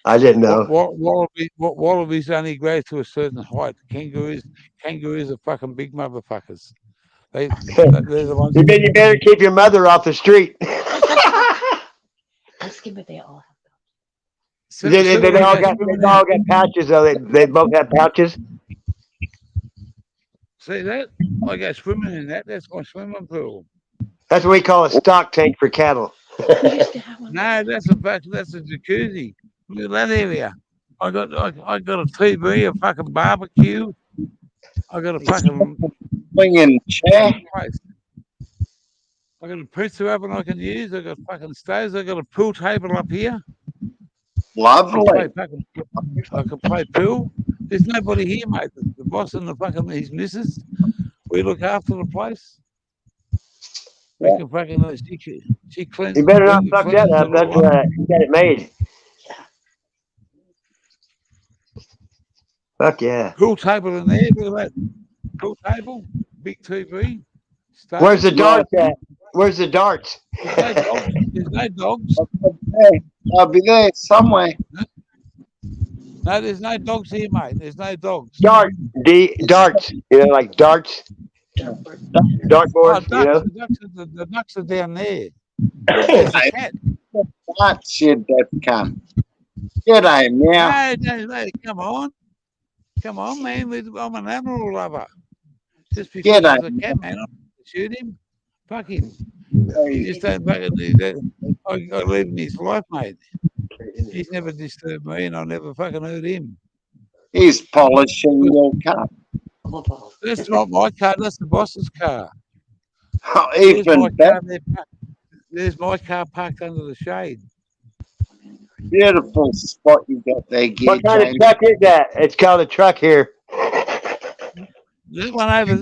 I didn't know. Wallabies only grow to a certain height. Kangaroos are fucking big motherfuckers. They're the ones. You better keep your mother off the street. But they all They have all got pouches, though. They both have pouches. See that? I go swimming in that. That's my swimming pool. That's what we call a stock tank for cattle. No, that's a jacuzzi. Look at that area. I got a TV, a fucking barbecue. I got a fucking swinging chair. I got a pizza oven I can use. I got fucking stoves. I got a pool table up here. Lovely. I can play pool. There's nobody here, mate. The boss and the fucking his missus. We look after the place. We Yeah. can fucking she cleans. You better not fuck cleans that up. it That's all up. you got it made. Fuck yeah. Pool table in there. Look at that. Pool table. Big TV. Where's the Stage. darts at? Where's the darts? There's no dogs. There's no dogs. I'll be there somewhere. No, there's no dogs here, mate. There's no dogs. Darts. You know, like darts. Oh, Dartboards, you know? the ducks are down there. There's a cat. That shit that come. G'day, meow. No, come on, man. I'm an animal lover. Just because G'day. there's a cat, man, I'm gonna shoot him. Fuck him. You just don't fucking do that. I live in his life, mate. He's never disturbed me, and I never fucking hurt him. He's polishing your car. That's not my car. That's the boss's car. Oh, There's my even car. better. There's my car parked under the shade. Beautiful spot you got there, What kind of James. truck is that? It's called a truck here. That one over.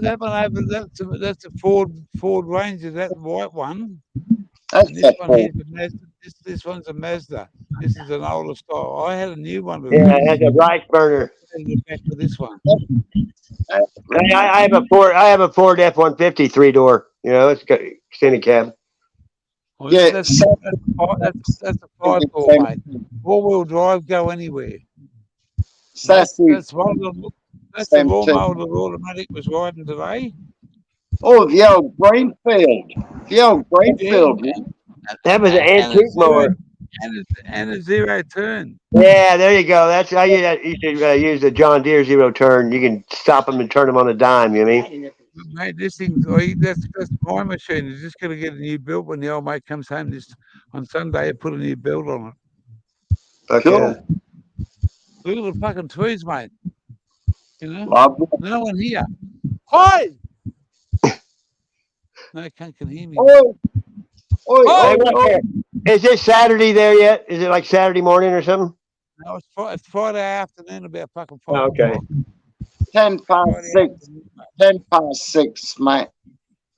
That's a Ford Ranger. That white one. That's And a this one Ford. here's a Mazda. This one's a Mazda. This is an older style. I had a new one. Yeah, it has a rice burner. Back to this one. I have a Ford F-150 3-door. You know, it's got extended cab. Well, Yeah, that's so- a 5-door, mate. 4-wheel drive, go anywhere. Sassy. That's the Same lawnmower that automatic was riding today. Oh, the old Greenfield. The old Greenfield. That was an And a antique mower. and a zero turn. Yeah, there you go. That's how you should use the John Deere zero turn. You can stop them and turn them on a dime. You know what I mean? Mate, this thing, that's my machine. It's just going to get a new build when the old mate comes home this on Sunday. I put a new build on it. Fuck Cool. yeah. Look at the fucking trees, mate. You know, Lovely. no one here. Hi. No cunt can hear me. Oh, Hey, look here. Is this Saturday there yet? Is it like Saturday morning or something? No, it's Friday afternoon, about fucking 5 Oh, okay. o'clock. 10 past Friday 6. afternoon, mate. 10 past 6, mate.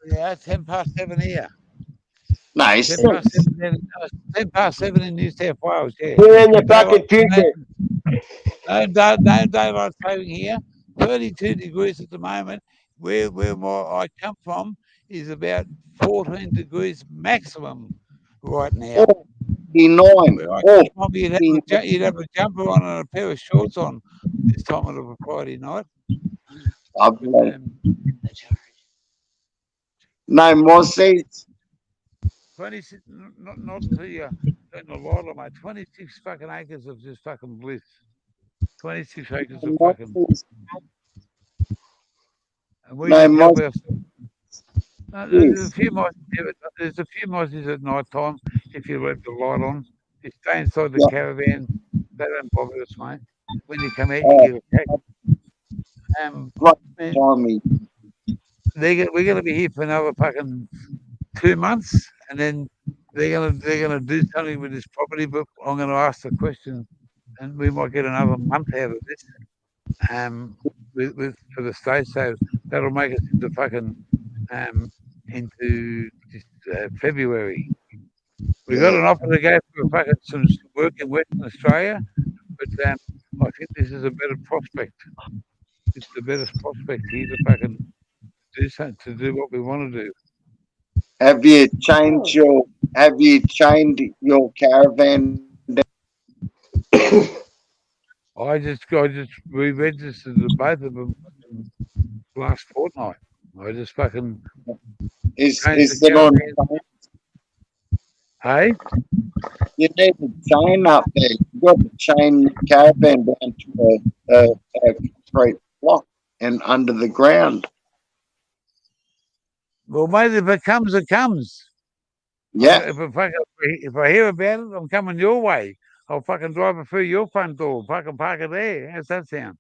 Yeah, 10 past 7 here. No, 10 6. past 7 in New South Wales, yeah. We're in the fucking future. No daylight saving here. 32 degrees at the moment. Where I come from is about 14 degrees maximum right now. 49. Where I Oh, come from, you'd have a jumper on and a pair of shorts on this time of a Friday night. lovely. Um, No more seats. 26, not until you turn the light on, mate. 26 fucking acres of just fucking bliss. 26 acres of fucking. And we No just help more- ourselves. There's Yes. a few mozzies at night time if you leave the light on. You stay inside the Yeah. caravan, they don't bother us, mate. When you come out, Oh. you get attacked. Right. Man, Tommy. we're gonna be here for another fucking 2 months, and then they're gonna do something with this property. But I'm gonna ask the question, and we might get another month out of this. With for the state, so that'll make us into fucking into February. We got an offer to go for fucking some work in Western Australia, but I think this is a better prospect. It's the better prospect here to fucking do something, to do what we want to do. Have you changed your caravan? I just re-registered both of them last fortnight. I just fucking Is changed it on? hey. You need to chain up there. You got to chain your caravan down to a concrete block and under the ground. Well, mate, if it comes, it comes. Yeah. If I hear about it, I'm coming your way. I'll fucking drive it through your front door. Fucking park it there. How's that sound?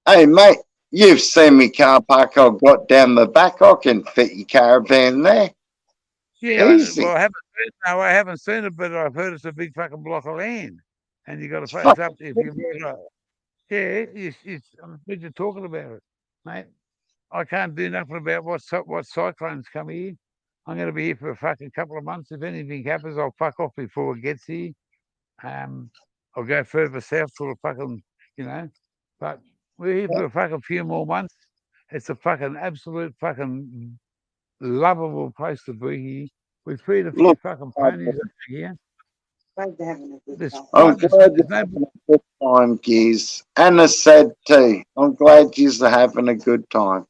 Hey, mate, you've seen me car park I've got down the back. I can fit your caravan there. Yeah, Easy. well, I haven't seen it, but I've heard it's a big fucking block of land. and you got to face up if you yeah, what you're talking about it, mate. I can't do nothing about what cyclones come here. I'm going to be here for a fucking couple of months. If anything happens, I'll fuck off before it gets here. I'll go further south to the fucking, you know. But we're here for a fucking few more months. It's a fucking absolute fucking lovable place to be here. We feed a few Look, fucking ponies over here. Glad they're having a good There's, time. I'm there's, glad there's you're no having a good time, Gears. Anna said too. I'm glad you're having a good time.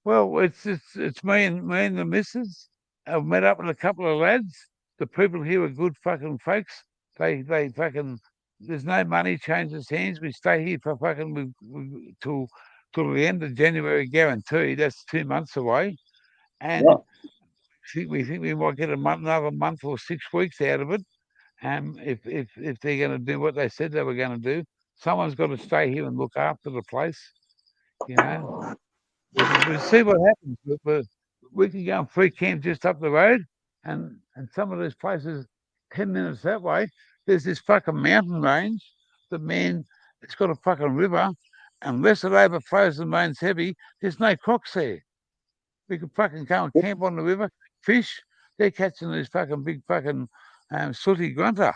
Well, it's me and the missus. I've met up with a couple of lads. The people here are good fucking folks. They fucking. There's no money changes hands. We stay here for fucking till the end of January, guaranteed. That's 2 months away, and Yeah. we think we might get another month or 6 weeks out of it. If they're going to do what they said they were going to do, someone's got to stay here and look after the place. You know. We'll see what happens. But we can go on free camp just up the road, and some of those places, 10 minutes that way, there's this fucking mountain range. The man, it's got a fucking river. Unless it overflows and rains heavy, there's no crocs there. We could fucking go and camp on the river, fish. They're catching these fucking big fucking sooty grunter.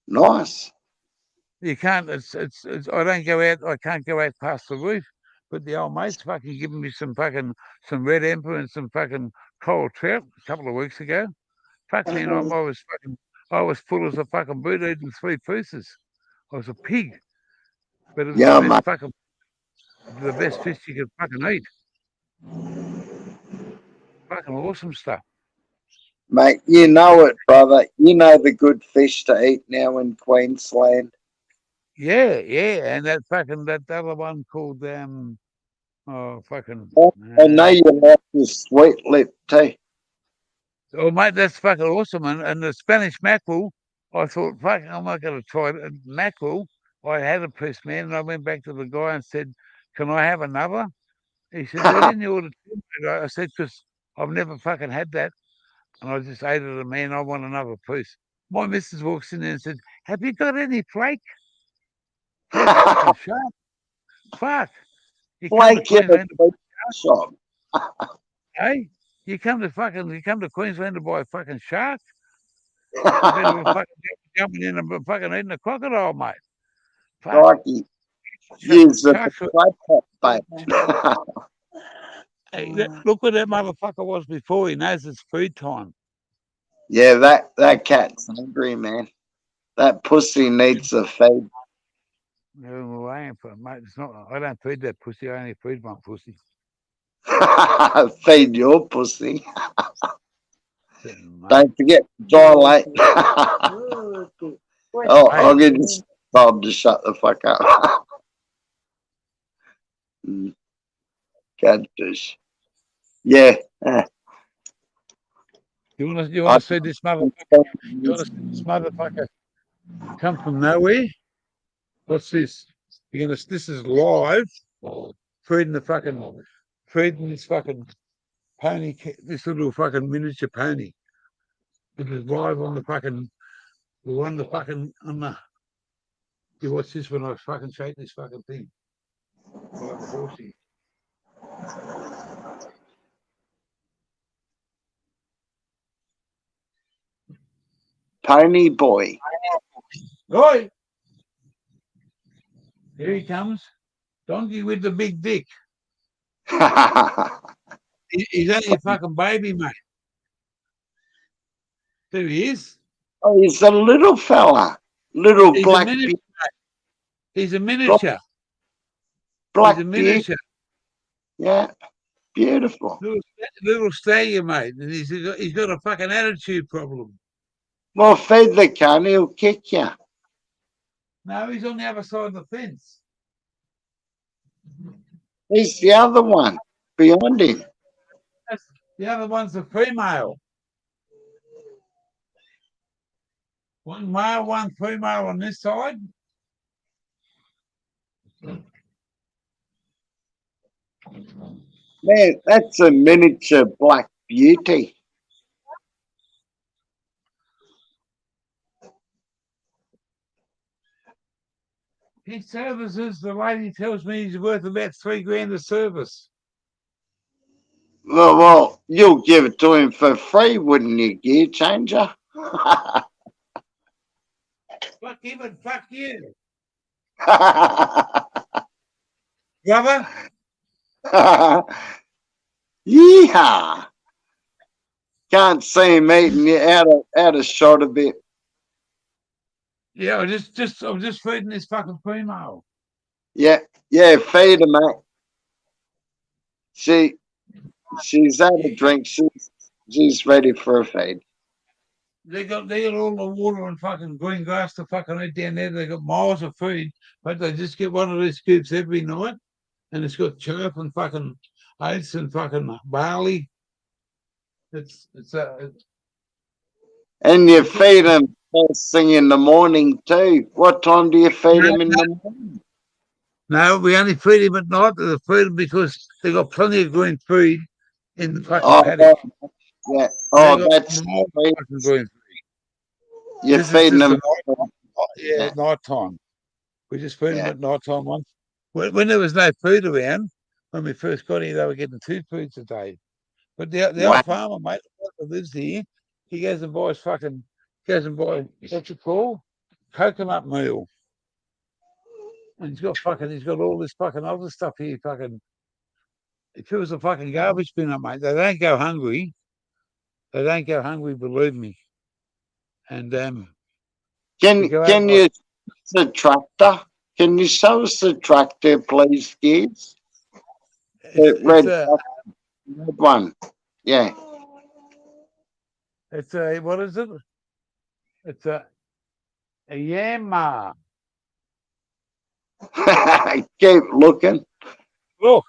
Nice. You can't. It's. I don't go out. I can't go out past the reef. But the old mate's fucking giving me some red emperor and some fucking coral trout a couple of weeks ago. Fuck me, and I was full as a fucking boot eating 3 pieces. I was a pig, but it was Yeah, mate. the best fish you could fucking eat. Fucking awesome stuff. Mate, you know it, brother. You know the good fish to eat now in Queensland. Yeah, and that other one called fucking. I know you like your sweet lip too. Oh, mate, that's fucking awesome. And the Spanish mackerel, I thought, fuck, I'm not going to try it. Mackerel, I had a piece, man, and I went back to the guy and said, can I have another? He said, why didn't you order two? I said, because I've never fucking had that. And I just ate it, and man, I want another piece. My missus walks in there and said, have you got any flake? Flake's fucking sharp. Fuck. You come to Flake in a Queensland, sweet shop. hey? You come to Queensland to buy a fucking shark? Better than fucking jumping in and fucking eating a crocodile, mate. Fuck. Crikey. Use the Sharks were- clay pot, Hey, look where that motherfucker was before. He knows it's food time. Yeah, that cat's hungry, man. That pussy needs the feed. No, I ain't, mate. It's not. I don't feed that pussy. I only feed my pussy. Feed your pussy. Mate. Don't forget to dilate. Oh, Hey. I'll get this Bob to shut the fuck up. Catfish. Yeah. You want to see this motherfucker? You want to see this motherfucker come from nowhere? What's this? This is live. Feeding this fucking pony. This little fucking miniature pony. It is live on the fucking. On the. You watch this when I fucking shake this fucking thing. Like a horsey. Pony boy. Oi! Here he comes. Donkey with the big dick. He's only a fucking baby, mate. There he is. Oh, he's a little fella. Little He's black a miniature. He's a Black He's a beauty. miniature. Yeah. Beautiful. Little stallion, mate. And he's got a fucking attitude problem. Well, feed the cunt, he'll kick you. No, he's on the other side of the fence. He's the other one behind him. The other one's a female. One male, one female on this side. Man, that's a miniature black beauty. His services, the lady tells me he's worth about $3,000 a service. Well, you'll give it to him for free, wouldn't you, gear changer? Fuck him and fuck you. Brother? Yeehaw! Can't see him eating you out of shot a bit. Yeah, I'm just feeding this fucking female. Yeah, feed her, mate. She's had a drink. She's ready for a feed. They got all the water and fucking green grass to fucking eat down there. They got miles of food, but they just get one of these scoops every night, and it's got chirp and fucking oats and fucking barley. And you feed them first thing in the morning too. What time do you feed them in the morning? No, we only feed him at night. They feed him because they got plenty of green food in the fucking Oh, paddock. yeah. They Oh, got that's more fucking green food. you're This is feeding just them. night time. We just feed them Yeah. at night time once. When there was no food around, when we first got here, they were getting 2 foods a day. But the Wow. old farmer, mate, that lives here, he goes and buys what's it called? Coconut meal. And he's got all this fucking other stuff here, fucking. It fills the fucking garbage bin up, mate. They don't go hungry. They don't go hungry, believe me. And Can go can out you the tractor? Can you show us the tractor, please, kids? The red one. Yeah. it's a what is it? It's a Yammer. Keep looking. Look,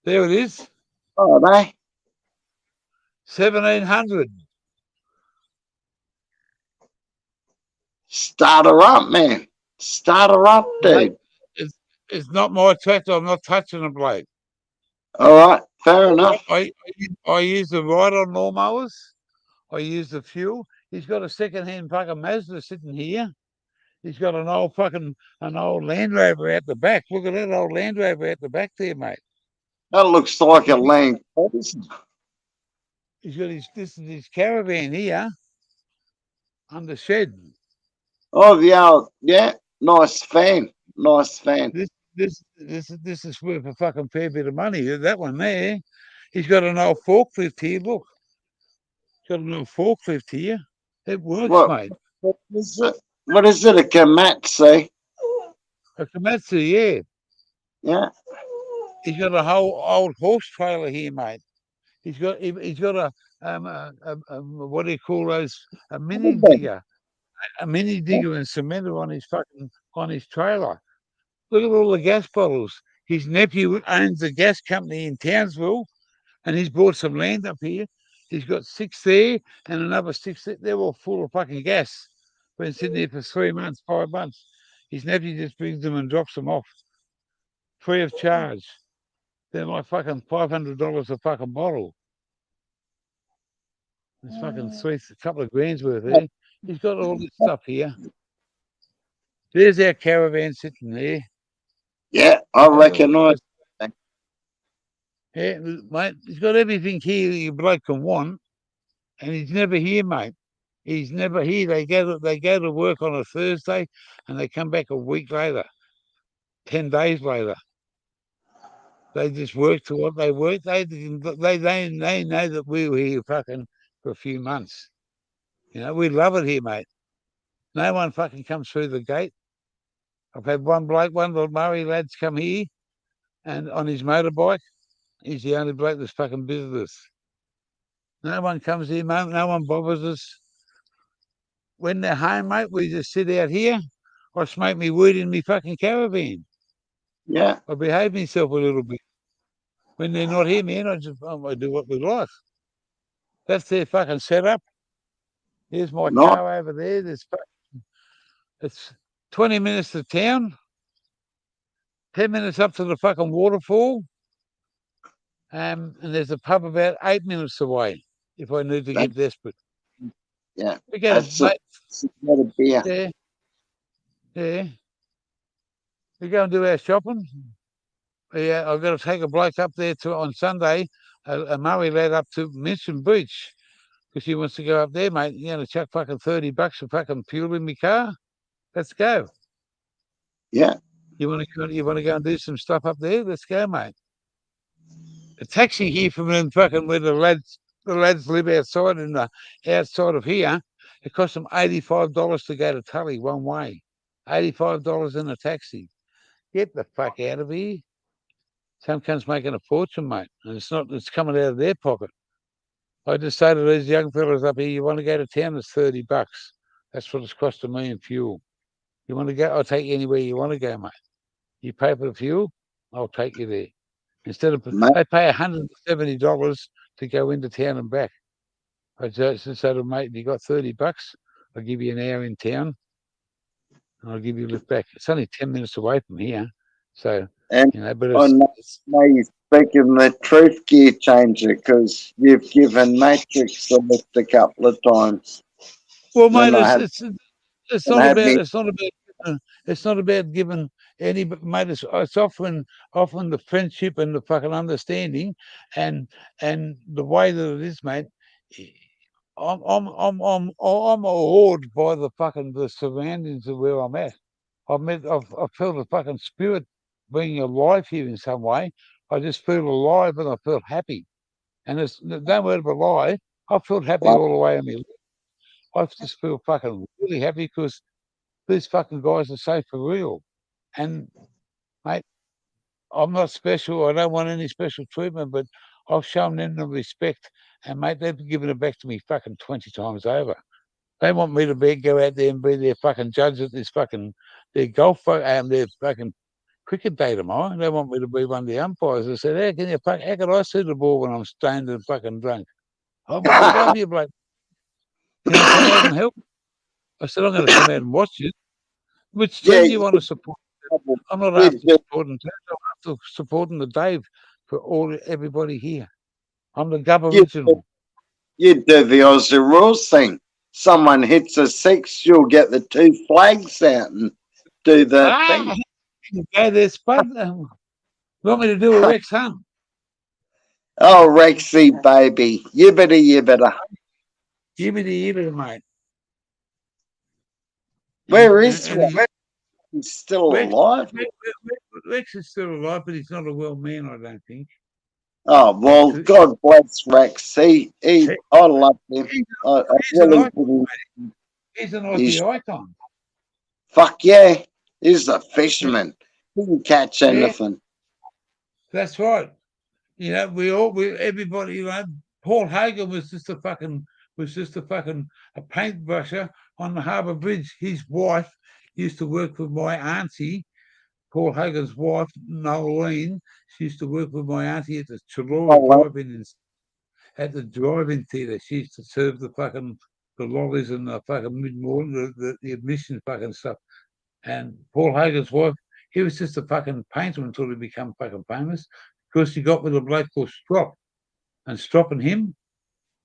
there it is. Oh, they. 1,700. Start her up, man. Start her up, dude. It's not my tractor. I'm not touching the blade. All right, fair enough. I use the ride-on lawnmowers. I use the fuel. He's got a second-hand fucking Mazda sitting here. He's got an old Land Rover out the back. Look at that old Land Rover out the back there, mate. That looks like a Land Cruiser. He's got his caravan here under shed. Oh, yeah. Nice fan. Nice fan. This is worth a fucking fair bit of money. That one there. He's got an old forklift here. Look, got an old forklift here. It works, mate. What is it? What is it? A Komatsu? A Komatsu, yeah. Yeah. He's got a whole old horse trailer here, mate. He's got a what do you call those? A mini digger and cementer on his trailer. Look at all the gas bottles. His nephew owns a gas company in Townsville, and he's bought some land up here. He's got 6 there and another 6 there. They're all full of fucking gas. Been sitting there for 3 months, 5 months. His nephew just brings them and drops them off free of charge. They're like fucking $500 a fucking bottle. It's fucking sweet, a couple of grand's worth there. He's got all this stuff here. There's our caravan sitting there. Yeah, I recognise. Yeah, mate, he's got everything here that your bloke can want, and he's never here, mate. He's never here. They go to work on a Thursday, and they come back a week later, 10 days later. They just work to what they work. They know that we were here fucking for a few months. You know, we love it here, mate. No one fucking comes through the gate. I've had one little Murray lad's come here, and on his motorbike, he's the only bloke that's fucking visited us. No one comes here, mate. No one bothers us. When they're home, mate, we just sit out here. I smoke me weed in me fucking caravan. Yeah. I behave myself a little bit. When they're not here, man, I do what we like. That's their fucking setup. Here's my car over there. It's 20 minutes to town, 10 minutes up to the fucking waterfall, and there's a pub about 8 minutes away if I need to get desperate. Yeah. We get a beer. Yeah. We go and do our shopping. Yeah, I've got to take a bloke up there on Sunday, a Murray lad up to Mission Beach, because she wants to go up there, mate. You know, to chuck fucking $30 for fucking fuel in my car. Let's go. Yeah. You want to go and do some stuff up there? Let's go, mate. A taxi here from them fucking where the lads live outside outside of here. It costs them $85 to go to Tully one way. $85 in a taxi. Get the fuck out of here. Some cunts making a fortune, mate, and it's coming out of their pocket. I just say to these young fellas up here, you want to go to town, it's $30. That's what it's costing me in fuel. You want to go, I'll take you anywhere you want to go, mate. You pay for the fuel, I'll take you there. Instead of Mate. they pay $170 to go into town and back. I just say to mate, you got $30, I'll give you an hour in town, and I'll give you a lift back. It's only 10 minutes away from here, so And you know. But I know you're speaking the truth, gear changer, because you've given Matrix a lift a couple of times. well, mate, And I have- it's and not I about had it's not about giving any, mate. It's offering the friendship and the fucking understanding, and the way that it is, mate. I'm awed by the surroundings of where I'm at. I've felt a fucking spirit being alive here in some way. I just feel alive and I feel happy. And it's no word of a lie. I felt happy all the way in my life. I just feel fucking really happy because these fucking guys are so for real. And mate, I'm not special. I don't want any special treatment, but I've shown them the respect, and mate, they've given it back to me fucking 20 times over. They want me to go out there and be their fucking judge at this fucking their golf their fucking cricket day tomorrow. They want me to be one of the umpires. I said, how can I see the ball when I'm stoned and fucking drunk? I'm going to go for you, bloke. Can I come out and help? I said, I'm going to come out and watch you. Which team do you want to support? I'm not after supporting Dave. I'm after supporting the Dave for everybody here. I'm the Gub original. You do the Aussie rules thing. Someone hits a six, you'll get the two flags out and do the thing. Go there, Spud. You want me to do a Rex Hunt? Oh, Rexy, baby. Yibbity, yibbita. Yibbity, mate. Where is Rex? He's still alive? Rex is still alive, but he's not a well man, I don't think. Oh, well, God bless Rex. I love him. He's an Aussie icon. Fuck yeah. He's a fisherman. He can catch anything. That's right. You know, everybody, you know, Paul Hagen was just a paintbrusher on the Harbour Bridge. His wife used to work with my auntie, Paul Hagen's wife, Nolene. She used to work with my auntie at the Chilora drive-in theatre. She used to serve the lollies and the fucking mid-morning, the admission fucking stuff. And Paul Hagen's wife, he was just a fucking painter until he became fucking famous. Because he got with a bloke called Strop. And Strop and him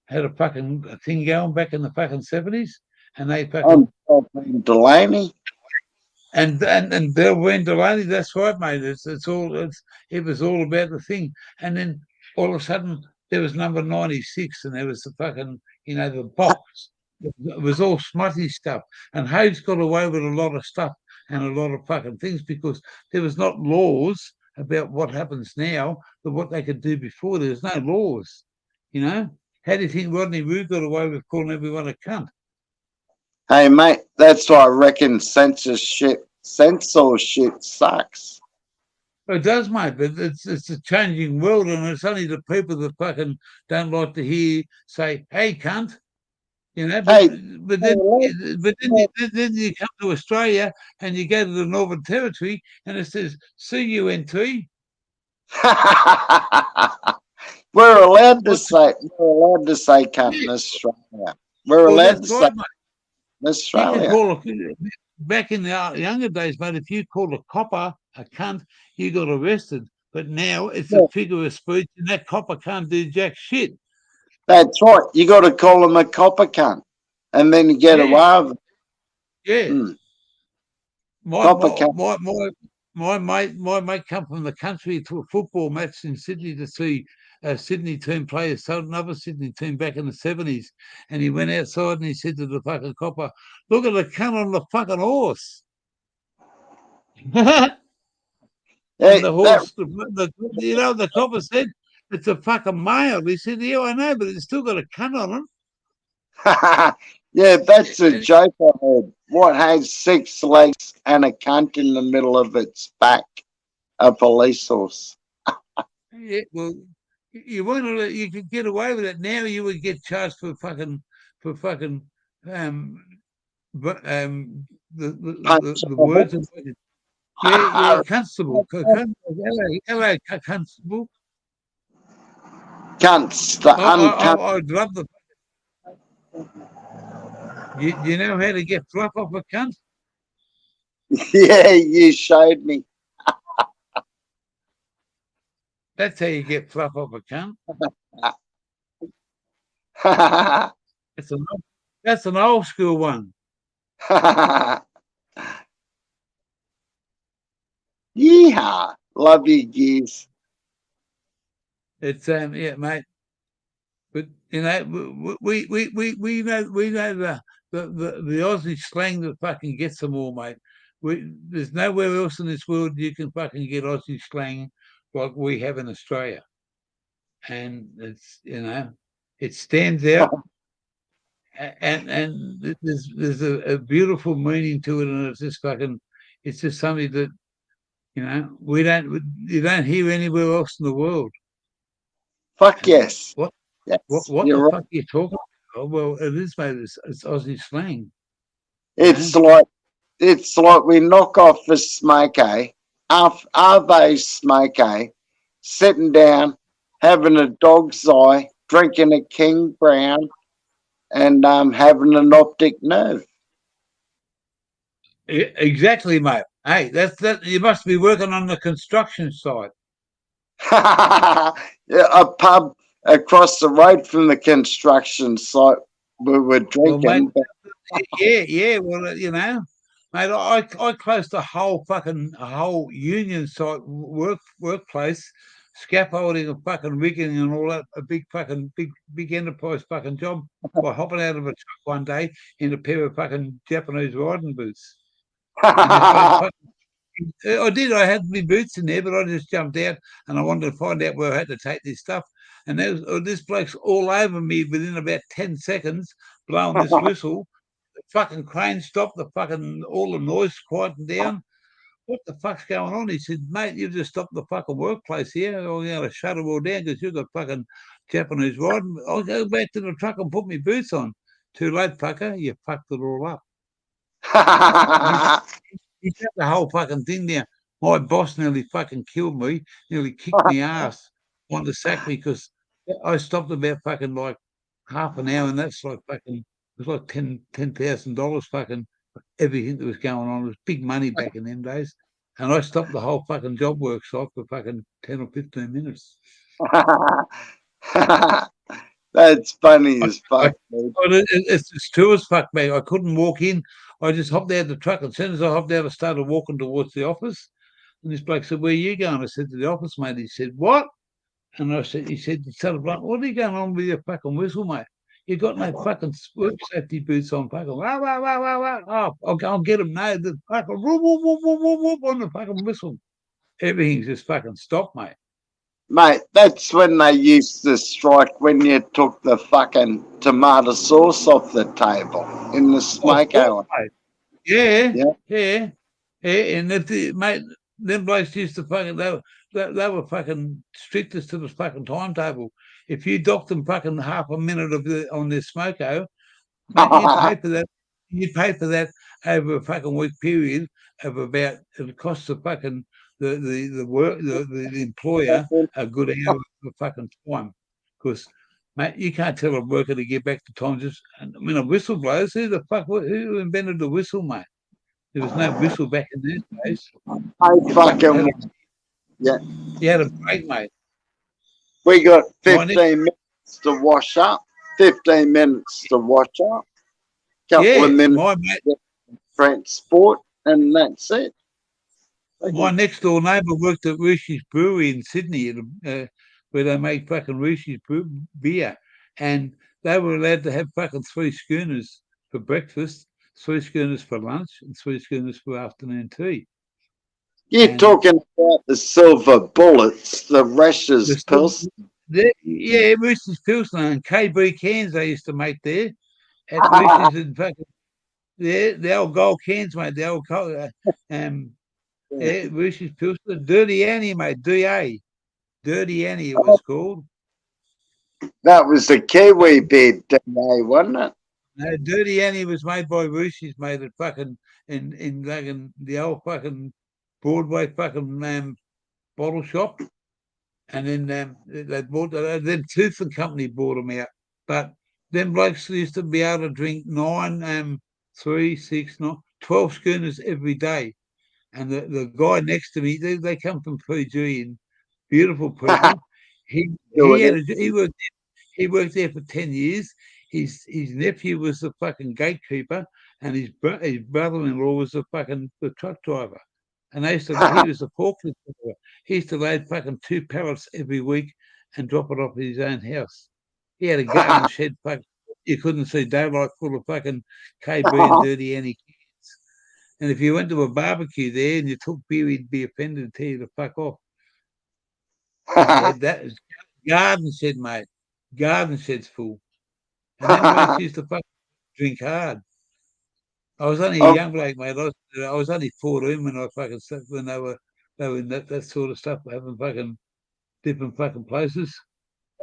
had a fucking thing going back in the fucking 70s. And they fucking... Delaney. And Del Wayne Delaney, that's right, mate. It was all about the thing. And then all of a sudden there was number 96 and there was the fucking, you know, the box. It was all smutty stuff. And Hayes got away with a lot of stuff and a lot of fucking things because there was not laws about what happens now, but what they could do before. There was no laws, you know. How do you think Rodney Rood got away with calling everyone a cunt? Hey, mate, that's why I reckon censorship sucks. It does, mate, but it's a changing world, and it's only the people that fucking don't like to hear say, "Hey, cunt," you know. But then you come to Australia and you go to the Northern Territory and it says CUNT. We're allowed to say cunt in Australia. We're allowed to say in Australia. Back in the younger days, mate, if you called a copper a cunt, you got arrested. But now it's a figure of speech, and that copper can't do jack shit. That's right. You got to call him a copper cunt, and then you get away with it. Yeah. Copper cunt. my mate come from the country to a football match in Sydney to see a Sydney team play another Sydney team back in the 70s. And he went outside and he said to the fucking copper, look at the cunt on the fucking horse. And Hey, the horse, the copper said, it's a fucking male. He said, yeah, I know, but it's still got a cunt on it. yeah, that's a joke I heard. What has 6 legs and a cunt in the middle of its back? A police horse. Yeah, well, you won't. You could get away with it now. You would get charged for fucking um, but the words. Of, yeah, constable. Hello, constable. Cunts, the uncunt. I'd love the. You know how to get fluff off a cunt? Yeah, you showed me. That's how you get fluff off a cunt. That's an old school one. Yeehaw. Love you, geez. It's yeah, mate. But you know, we know the Aussie slang that fucking gets them all, mate. There's nowhere else in this world you can fucking get Aussie slang like we have in Australia, and it's it stands out, and there's a beautiful meaning to it, and it's just something that you don't hear anywhere else in the world. Fuck yes. What? Yes, What you're the right. fuck are you talking about? Oh, well, it is, mate. It's Aussie slang. It's like we knock off a smoke, eh? Are they smoke, eh? Sitting down, having a dog's eye, drinking a King Brown, and having an optic nerve. Exactly, mate. Hey, that. You must be working on the construction site. Yeah, a pub across the road from the construction site we were drinking. Well, mate, yeah. Well, mate, I closed a whole union site workplace, scaffolding and fucking rigging and all that, a big enterprise fucking job by hopping out of a truck one day in a pair of fucking Japanese riding boots. I did. I had my boots in there, but I just jumped out and I wanted to find out where I had to take this stuff. And this bloke's all over me within about 10 seconds, blowing this whistle. The fucking crane stopped. All the noise quieted down. What the fuck's going on? He said, mate, you've just stopped the fucking workplace here. I'm going to shut it all down because you've got fucking Japanese riding. I'll go back to the truck and put my boots on. Too late, fucker. You fucked it all up. He shut the whole fucking thing down. My boss nearly fucking killed me, nearly kicked me ass, wanted to sack me because I stopped about fucking like half an hour, and that's like fucking, it was like $10,000 fucking everything that was going on. It was big money back in them days. And I stopped the whole fucking job work site for fucking 10 or 15 minutes. That's funny as fuck. It's true as fuck, mate. I couldn't walk in. I just hopped out of the truck. As soon as I hopped out, I started walking towards the office. And this bloke said, where are you going? I said, to the office, mate. He said, what? And he said, what are you going on with your fucking whistle, mate? You got no fucking work safety boots on, fucking. Oh, I'll go and get them now. The fucking on the fucking whistle. Everything's just fucking stopped, mate. Mate, that's when they used to strike when you took the fucking tomato sauce off the table in the smoke hour. Yeah. And mate, them blokes used to fucking, they were fucking strictest to the fucking timetable. If you docked them fucking half a minute on their smoko, mate, you'd pay for that over a fucking week period of about, it costs the fucking the employer a good hour of fucking time. Because, mate, you can't tell a worker to get back to time. A whistle blows. Who invented the whistle, mate? There was no whistle back in those days. You had a break, mate. We got 15 minutes to wash up. 15 minutes to wash up. Couple of minutes transport, and that's it. My next door neighbour worked at Rishi's Brewery in Sydney, where they make fucking Rishi's beer, and they were allowed to have fucking 3 schooners for breakfast, 3 schooners for lunch, and 3 schooners for afternoon tea. You're And talking about the silver bullets, the Russia's Pills. yeah, Rishi's Pilsner and KB cans they used to make there at Rishi's and fucking the old gold cans, mate. The old yeah, Rishi's Pilsner, Dirty Annie, mate. DA. Dirty Annie, it was called. That was the Kiwi bed, wasn't it? No, Dirty Annie was made by Rishi's, made it fucking in fucking the old fucking Broadway fucking bottle shop, and then they bought then Tooth and Company bought them out, but them blokes used to be able to drink 9, 3, 6, 9, 12 schooners every day. And the guy next to me, they come from Fiji and beautiful people. He worked there for 10 years. His nephew was the fucking gatekeeper, and his brother-in-law was the truck driver. And he was the forklift driver. He used to load fucking 2 pallets every week and drop it off at his own house. He had a garden shed, you couldn't see daylight, full of fucking KB and Dirty Annie. And if you went to a barbecue there and you took beer, he'd be offended and tell you to fuck off. That was garden shed, mate. Garden shed's full. And them blokes used to fucking drink hard. I was only a young bloke, mate. I was only 14 when when they were in that sort of stuff, having fucking different fucking places.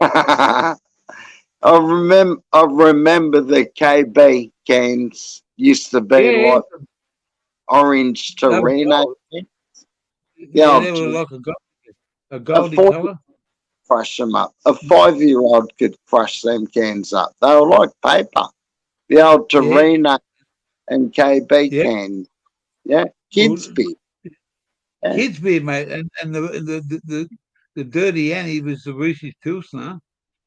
I remember the KB cans used to be like orange Torino. Yeah, they were like a goldy colour. Crush them up. A 5-year-old could crush them cans up. They were like paper. The old Torino and KB cans. Yeah, kids' beer. Yeah. Kids' beer, mate. And the Dirty Annie was the Rishi's Pilsner,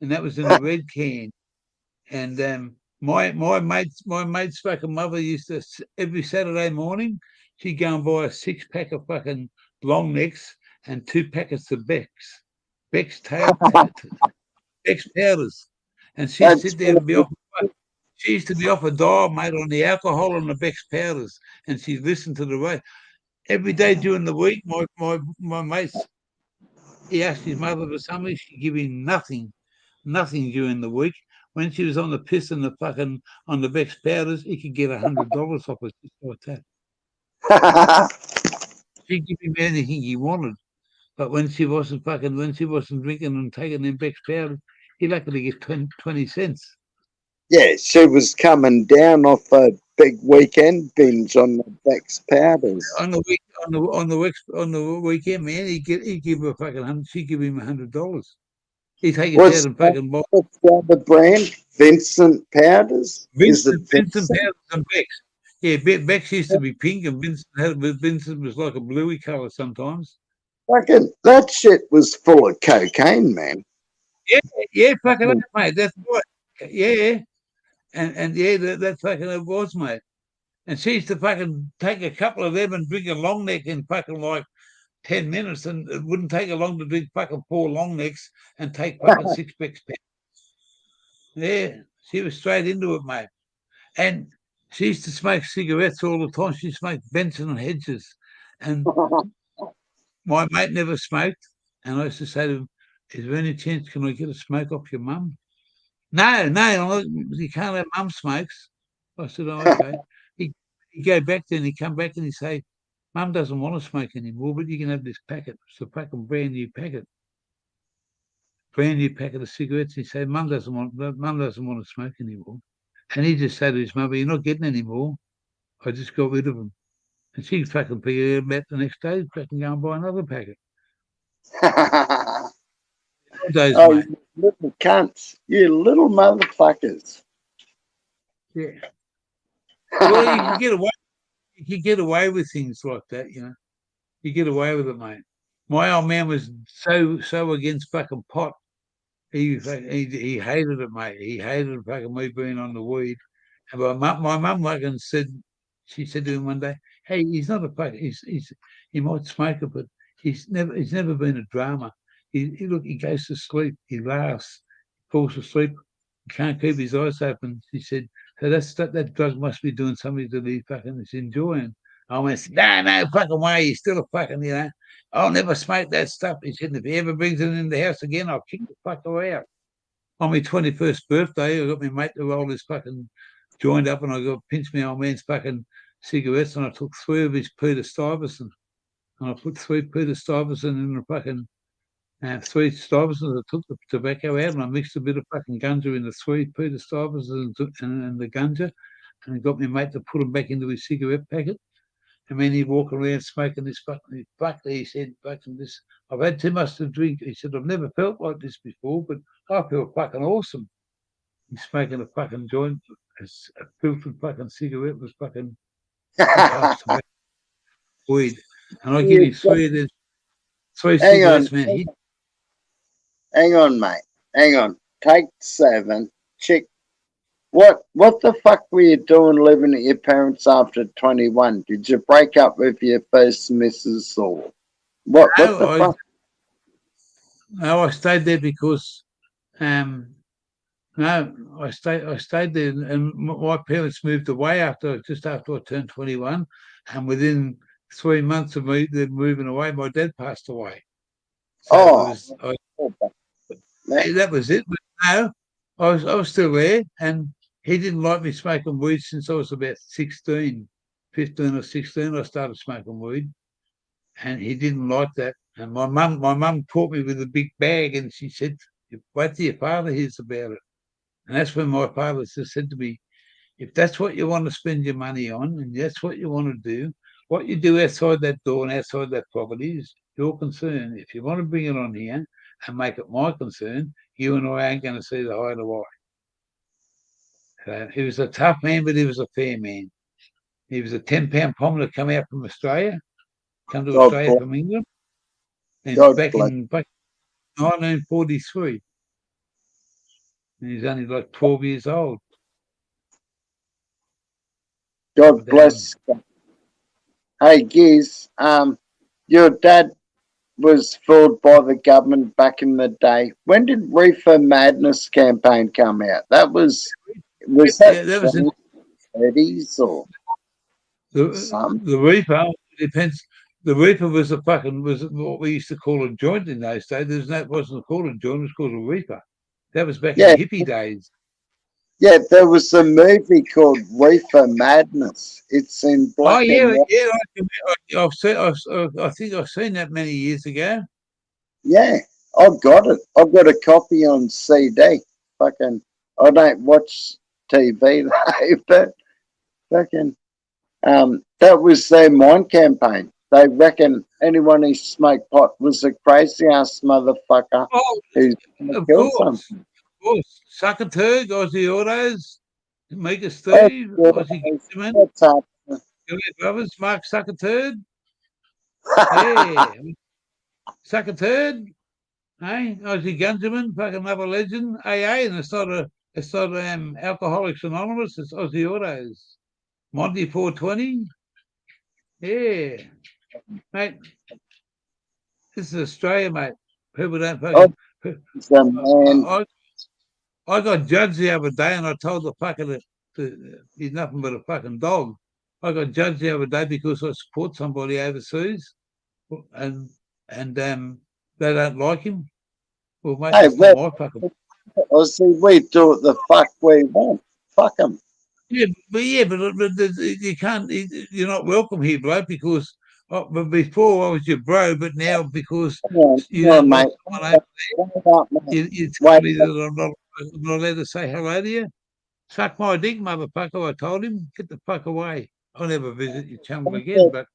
and that was in the red can. And my mate's fucking mother used to, every Saturday morning, she'd go and buy a 6-pack of fucking long necks and 2 packets of Beck's powders. And she'd sit there and she used to be off a dial, mate, on the alcohol and the Beck's powders. And she'd listen to the radio. Every day during the week, my mates, he asked his mother for something, she'd give him nothing during the week. When she was on the piss and on the Beck's powders, he could get $100 off it just like that. She'd give him anything he wanted. But when she wasn't drinking and taking them Beck's powders, he luckily get 20 cents. Yeah, she was coming down off a big weekend binge on the Beck's powders. On the weekend, man, he'd give her she'd give him $100. He'd take it out and fucking buy. What's the other brand? Vincent Powders? Vincent Powders and Beck's. Yeah, Beck's used to be pink and Vincent was like a bluey colour sometimes. Fucking, that shit was full of cocaine, man. Yeah, fucking mate. That's right. Yeah. And yeah, that fucking it was, mate. And she used to fucking take a couple of them and drink a long neck in fucking like 10 minutes, and it wouldn't take her long to drink fucking 4 long necks and take fucking 6 Beck's. Yeah, she was straight into it, mate. And she used to smoke cigarettes all the time. She smoked Benson and Hedges. And my mate never smoked. And I used to say to him, is there any chance can I get a smoke off your mum? No, you can't have mum smokes. I said, oh, okay. He'd go back there and he'd come back and he'd say, Mum doesn't want to smoke anymore, but you can have this packet. It's a fucking brand new packet of cigarettes. He'd say, Mum doesn't want to smoke anymore. And he'd just say to his mother, you're not getting any more. I just got rid of them. And she'd fucking be about the next day, fucking go and buy another packet. Days, oh, mate. You little cunts. You little motherfuckers. Yeah. Well, you can get away with things like that, you know. You get away with it, mate. My old man was so against fucking pot. He hated it, mate. He hated fucking me being on the weed. And my mum fucking said, she said to him one day, hey, he's not a fuck. He might smoke it, but he's never been a drama. He goes to sleep, he laughs, falls asleep, he can't keep his eyes open. He said, so that drug must be doing something that he fucking is enjoying. I went, no fucking way, he's still a fucking, I'll never smoke that stuff. He said, if he ever brings it in the house again, I'll kick the fucker out. On my 21st birthday, I got my mate to roll his fucking joint up, and I got pinched my old man's fucking cigarettes, and I took 3 of his Peter Stuyvesant, and I put 3 Peter Stuyvesant in the fucking 3 Stuyvesant. I took the tobacco out, and I mixed a bit of fucking ganja in the 3 Peter Stuyvesant and the ganja, and I got my mate to put them back into his cigarette packet. And then he'd walk around smoking this fucking he said, fucking this, I've had too much to drink. He said, I've never felt like this before, but I feel fucking awesome. He's smoking a fucking joint, a filtered fucking cigarette with fucking weed. And I give you 3 of these 3 cigarettes, man. Hang on, mate. Hang on. Take 7. Check. What the fuck were you doing living at your parents' after 21? Did you break up with your first missus or what the fuck? No, I stayed there because I stayed there, and my parents moved away just after I turned 21, and within 3 months of me then moving away, my dad passed away. So that was it. But no, I was still there, and he didn't like me smoking weed since I was about 15 or 16. I started smoking weed, and he didn't like that. And my mum caught me with a big bag, and she said, "Wait till your father hears about it." And that's when my father just said to me, if that's what you want to spend your money on, and that's what you want to do, what you do outside that door and outside that property is your concern. If you want to bring it on here and make it my concern, you and I ain't going to see the eye to eye. He was a tough man, but he was a fair man. He was a 10-pound pommer to come out from Australia, come to Australia from England, and back in 1943. And he's only like 12 years old. God bless. Hey, Giz, your dad was fooled by the government back in the day. When did Reefer Madness campaign come out? That was that in the 30s or something? The Reefer depends. The Reefer was what we used to call a joint in those days. It wasn't called a joint; it was called a Reefer. That was back in the hippie days. Yeah, there was a movie called Reefer Madness. It's in black and white. I think I've seen that many years ago. Yeah, I've got it. I've got a copy on CD. Fucking, I don't watch TV though, but fucking, that was their mind campaign. They reckon anyone who smoked pot was a crazy ass motherfucker who's gonna kill something. Of course, Sucker Turd, Aussie Autos, Mega Steve, Aussie Gentleman, What's up? Brothers, Mark Sucker Turd. Yeah. Sucker Turd, hey, Aussie Gunjaman, fucking another legend, AA, and it's not Alcoholics Anonymous, it's Aussie Autos. Monty 420. Yeah. Mate. This is Australia, mate. People don't fucking I got judged the other day, and I told the fucker that he's nothing but a fucking dog. I got judged the other day because I support somebody overseas, and they don't like him. Well, mate, that's not my fucking. I see, we do it the fuck we want. Fuck them. Yeah, but you can't. You're not welcome here, bloke. Because but before I was your bro, but now because you don't like someone over there, you tell me that I'm not allowed to say hello to you. Suck my dick, motherfucker. I told him, get the fuck away. I'll never visit your channel again. But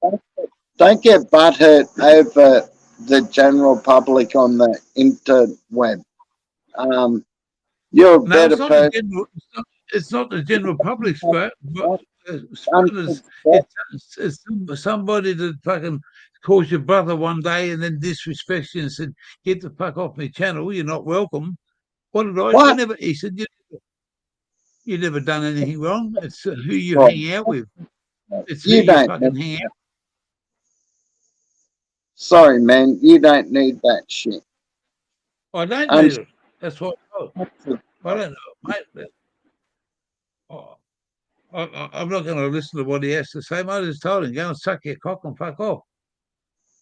don't get butthurt over the general public on the interweb. You're a better person. It's not the general public, but it's somebody that fucking calls your brother one day and then disrespects you and said, "Get the fuck off my channel. You're not welcome." What did I? He said, "You never done anything wrong. It's who you hang out with." It's who You you don't fucking need, hang out. sorry, man. You don't need that shit. I don't I'm need it. That's what I don't know, mate. I'm not going to listen to what he has to say. I just told him, go and suck your cock and fuck off.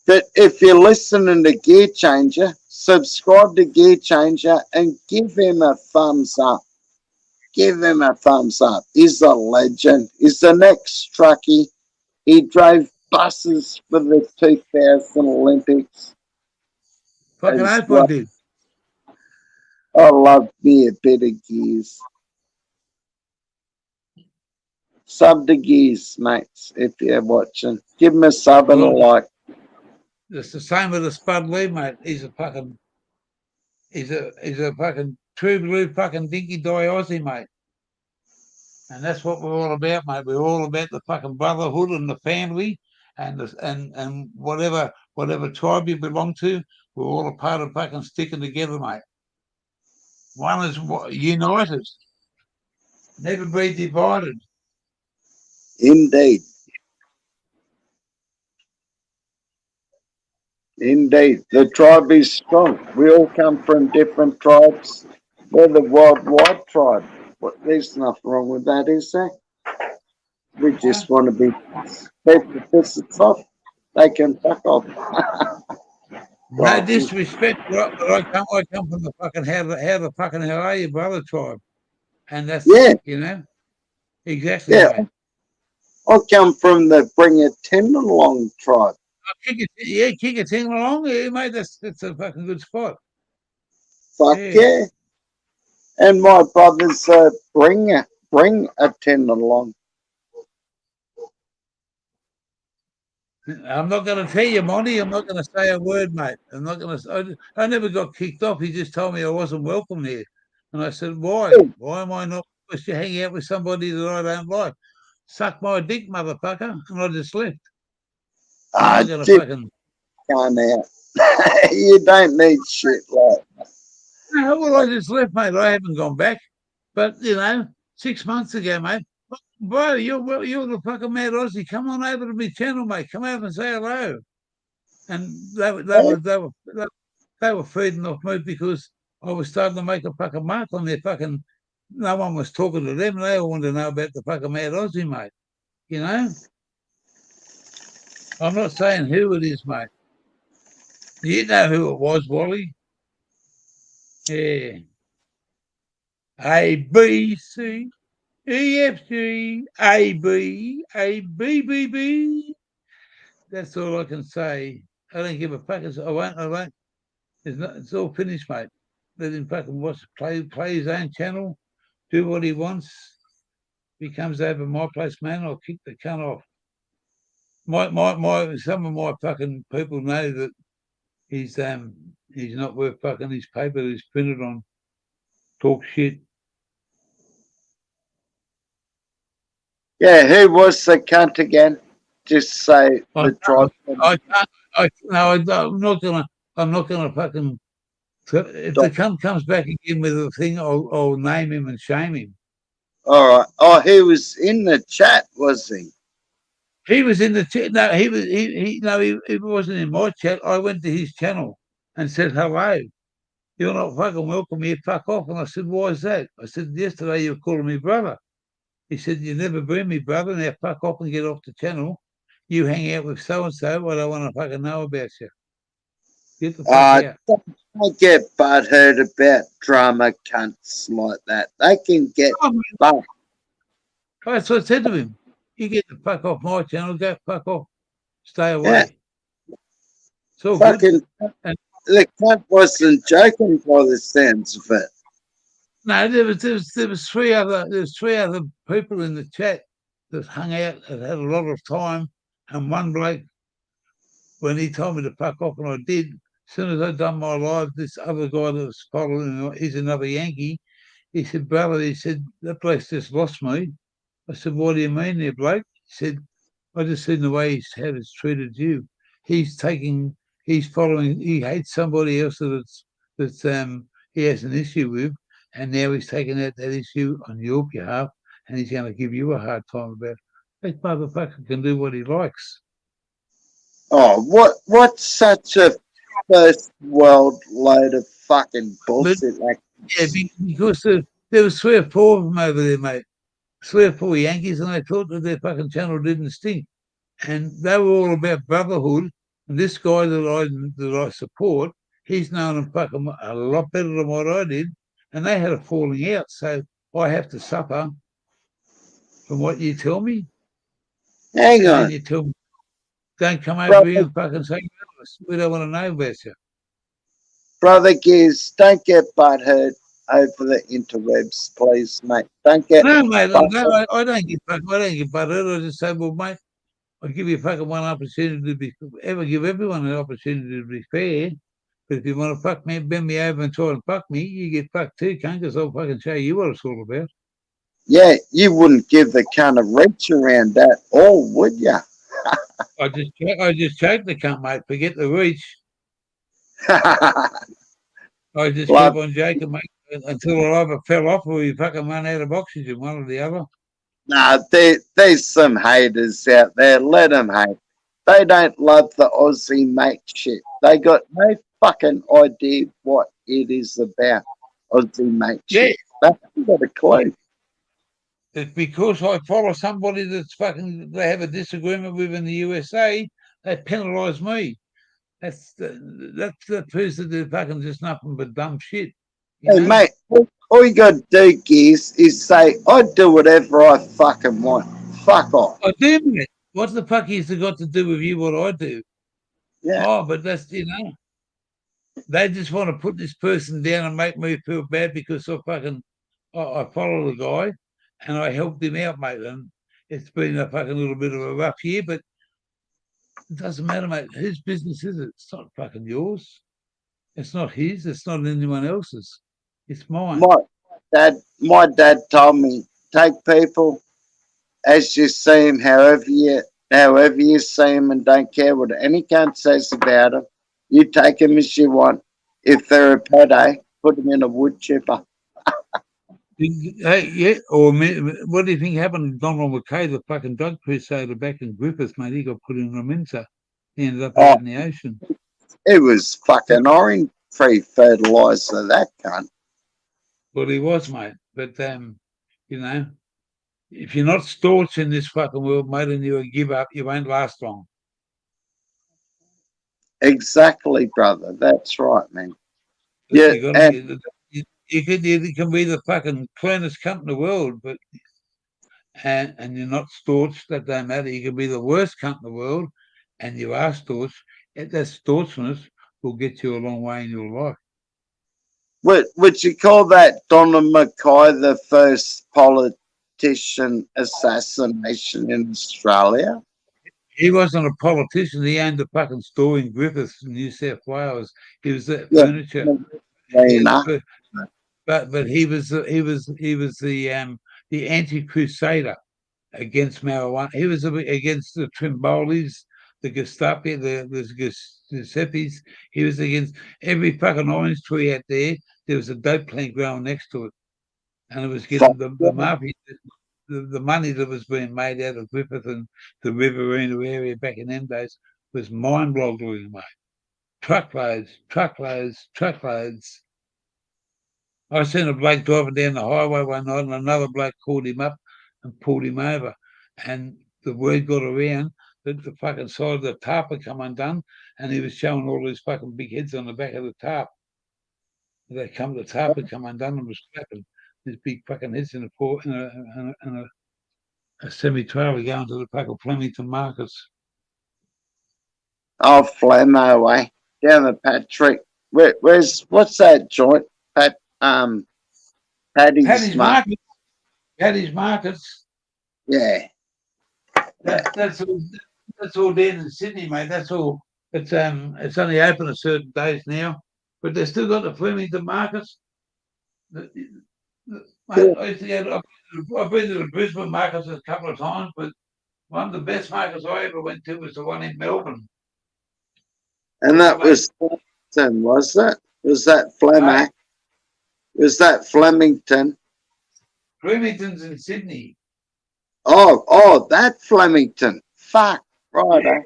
But if you're listening to Gear Changer, subscribe to Gear Changer and give him a thumbs up. Give him a thumbs up. He's a legend. He's the next Truckee. He drove buses for the 2000 Olympics Fucking as hope I well. did. I love me a bit of Gears. Sub to Gears, mates, if you're watching. Give him a sub and a Well, like. it's the same with the Spud Lee, mate. He's a fucking true blue fucking dinky die Aussie, mate. And that's what we're all about, mate. We're all about the fucking brotherhood and the family and whatever tribe you belong to, we're all a part of fucking sticking together, mate. One is united, never be divided. Indeed. Indeed. The tribe is strong. We all come from different tribes. We're the worldwide tribe. There's nothing wrong with that, is there? We just want to be people pissed off. They can fuck off. No Right. disrespect, but I come from the fucking how the fucking hell are you, brother tribe, and that's Yeah, exactly, yeah. mate. I come from the Bring a Tendon Along tribe. Kick a thing along, yeah, mate. That's a fucking good spot. Fuck yeah. And my brothers bring a tendon along. I'm not going to tell you, Monty. I'm not going to say a word, mate. I'm not going to. I never got kicked off. He just told me I wasn't welcome there, and I said, "Why? Why am I not supposed to hang out with somebody that I don't like? Suck my dick, motherfucker!" And I just left. I'm not going to fucking. Come out. You don't need shit like that. No, well, I just left, mate. I haven't gone back. But 6 months ago, mate. Bro, you're the fucking mad Aussie. Come on over to my channel, mate. Come over and say hello. And they were feeding off me because I was starting to make a fucking mark on their fucking. No one was talking to them. They all wanted to know about the fucking mad Aussie, mate. You know. I'm not saying who it is, mate. You know who it was, Wally. Yeah. A B C E F G A B A B B B. That's all I can say. I don't give a fuck. I won't. It's all finished, mate. Let him fucking play his own channel, do what he wants. If he comes over my place, man, I'll kick the cunt off. Some of my fucking people know that he's not worth fucking his paper that he's printed on. Talk shit. Yeah, who was the cunt again? Just say the tribe. I'm not gonna fucking. If the cunt comes back again with a thing, I'll name him and shame him. All right. Oh, he was in the chat, was he? He was in the chat. No, he wasn't in my chat. I went to his channel and said hello. You're not fucking welcome here. Fuck off. And I said, why is that? I said, yesterday you were calling me brother. He said, you never been me brother. Now fuck off and get off the channel. You hang out with so and so. I don't want to fucking know about you. Get the fuck out. Don't get butthurt about drama cunts like that. They can get butt. That's what I said to him. You get the fuck off my channel. Go fuck off. Stay away. Yeah. It's all Fucking, good. And the cunt wasn't joking by the sounds of it. no, there was three other people in the chat that hung out and had a lot of time. And one bloke, when he told me to fuck off, and I did, as soon as I'd done my live, this other guy that was following, he's another Yankee. He said, brother, he said, that bloke's just lost me. I said, what do you mean there, bloke? He said, I just seen the way he's treated you. He's following, he hates somebody else that's he has an issue with, and now he's taking out that issue on your behalf, and he's going to give you a hard time about it. That motherfucker can do what he likes. Oh, what's such a first world load of fucking bullshit like Yeah, because there was 3 or 4 of them over there, mate. 3 or 4 Yankees, and they thought that their fucking channel didn't stink. And they were all about brotherhood. And this guy that I support, he's known them fucking a lot better than what I did. And they had a falling out. So I have to suffer from what you tell me. hang And then on, you tell me, don't come over here brother and fucking say, we don't want to know about you. brother Gears, don't get butthurt over the interwebs, please, mate. Don't get No, mate, butthurt. I don't get butthurt. I just say, well, mate, I give you fucking one opportunity to give everyone an opportunity to be fair. But if you want to fuck me, bend me over and try and fuck me, you get fucked too, cunt, because I'll fucking show you what it's all about. Yeah, you wouldn't give the kind of reach around that all, would ya? I just choked the cunt, mate. Forget the reach. I just Love. keep on joking, mate, until I either fell off or you fucking run out of oxygen, one or the other. Nah, there's some haters out there. Let them hate. They don't love the Aussie mate shit. They got no fucking idea what it is about. Aussie mate Yeah, shit. They haven't got a clue. it's because I follow somebody that's fucking, they have a disagreement with in the USA, they penalise me. That's the person that fucking just nothing but dumb shit, you Hey, know? mate, all you got to do, Gears, is say, I do whatever I fucking want. Fuck off. I do, mate. What the fuck has it got to do with you, what I do? Yeah. Oh, but that's, they just want to put this person down and make me feel bad because I follow the guy and I helped him out, mate. And it's been a fucking little bit of a rough year, but it doesn't matter, mate. Whose business is it? It's not fucking yours. It's not his. It's not anyone else's. It's mine. My dad told me, take people as you see them, however you see them, and don't care what any cunt says about them. You take them as you want. If they're a pedo, put them in a wood chipper. Hey, yeah, or what do you think happened to Donald McKay, the fucking drug crusader back in Griffith, mate? He got put in a mincer. He ended up out Oh, in the ocean. it was fucking orange-free fertilizer, that cunt. Well, he was, mate. But you know, if you're not staunch in this fucking world, mate, and you give up, you won't last long. Exactly, brother. That's right, man. But Yeah, you got and to. You can be the fucking cleanest cunt in the world, but and you're not staunch. That don't matter. You can be the worst cunt in the world, and you are staunch. That staunchness will get you a long way in your life. would you call that Donald Mackay the first politician assassination in Australia? He wasn't a politician. He owned a fucking store in Griffiths, New South Wales. He was that Yeah, furniture. Lena. But he was the anti-crusader against marijuana. He was against the Trimbolis, the Gestapo, the Giuseppe's. He was against every fucking orange tree out there. There was a dope plant growing next to it, and it was getting the mafia. The money that was being made out of Griffith and the Riverina area back in them days was mind-boggling, mate. Truckloads, truckloads, truckloads. I seen a bloke driving down the highway one night, and another bloke called him up and pulled him over. And the word got around that the fucking side of the tarp had come undone, and he was showing all these fucking big heads on the back of the tarp. The tarp had come undone and was flapping. These big fucking heads in a semi-trailer going to the fucking Flemington markets. Oh, Flamo way down the Patrick. What's that joint? Paddy's Paddy's Market. Market. Paddy's Markets. Yeah. That's all down in Sydney, mate. That's all. It's only open on certain days now, but they've still got the Flemington markets. Mate, I've been to the Brisbane markets a couple of times, but one of the best markets I ever went to was the one in Melbourne. And that was Flemington, was it? Was that Flemac? Was that Flemington? Flemington's in Sydney. Oh, that Flemington. Fuck. Right, eh?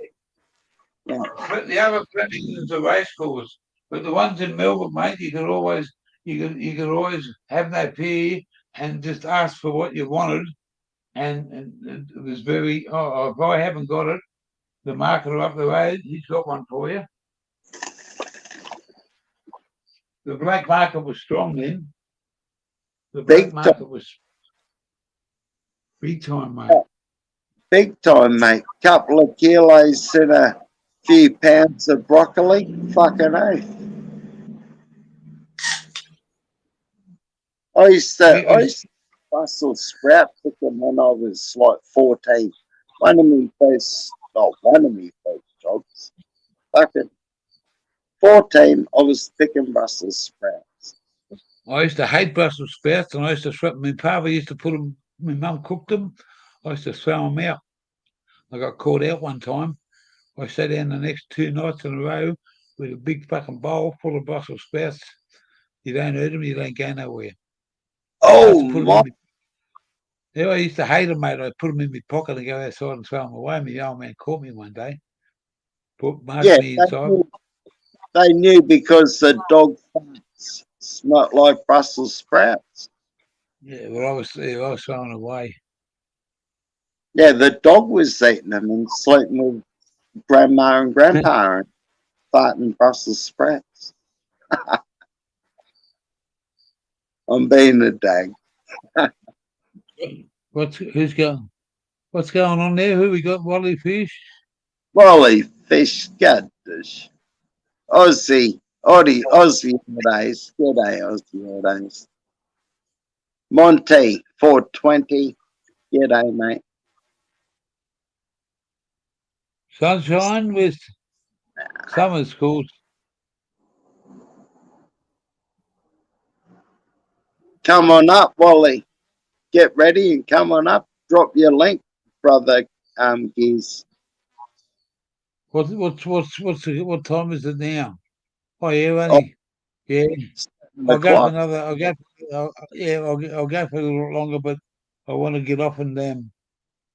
Yeah. But the other Flemington's a race course. But the ones in Melbourne, mate, you could always have no fear and just ask for what you wanted. And it was very. Oh, if I haven't got it, the marketer up the road, he's got one for you. The black market was strong then. The black Big market was big time, mate. Big time, mate. Couple of kilos and a few pounds of broccoli. Fucking oath. I used to Brussels sprout picking when I was like 14. One of me first jobs. Fucking 14, I was picking Brussels sprouts. I used to hate Brussels sprouts, and I used to throw. My father used to put them. My mum cooked them. I used to throw them out. I got caught out one time. I sat down the next 2 nights in a row with a big fucking bowl full of Brussels sprouts. You don't eat them, you don't go nowhere. I used Oh to put them my! in. Yeah, I used to hate them, mate. I put them in my pocket and go outside and throw them away. My old man caught me one day, marked Yeah, me inside. they knew because the dog farts smelled like Brussels sprouts. Yeah, well, I was throwing away. Yeah, the dog was eating them and sleeping with grandma and grandpa and farting Brussels sprouts. I'm being a dag. What's going on there? Who we got? Wally Fish? Wally fish goodness. Aussie days. G'day, Aussie days. Monty 420. G'day, mate. Sunshine with summer schools. Come on up, Wally. Get ready and come on up. Drop your link, brother. Geez. What time is it now? Oh yeah, only yeah. 7 I'll go for o'clock. another. I'll go for a little longer, but I want to get off and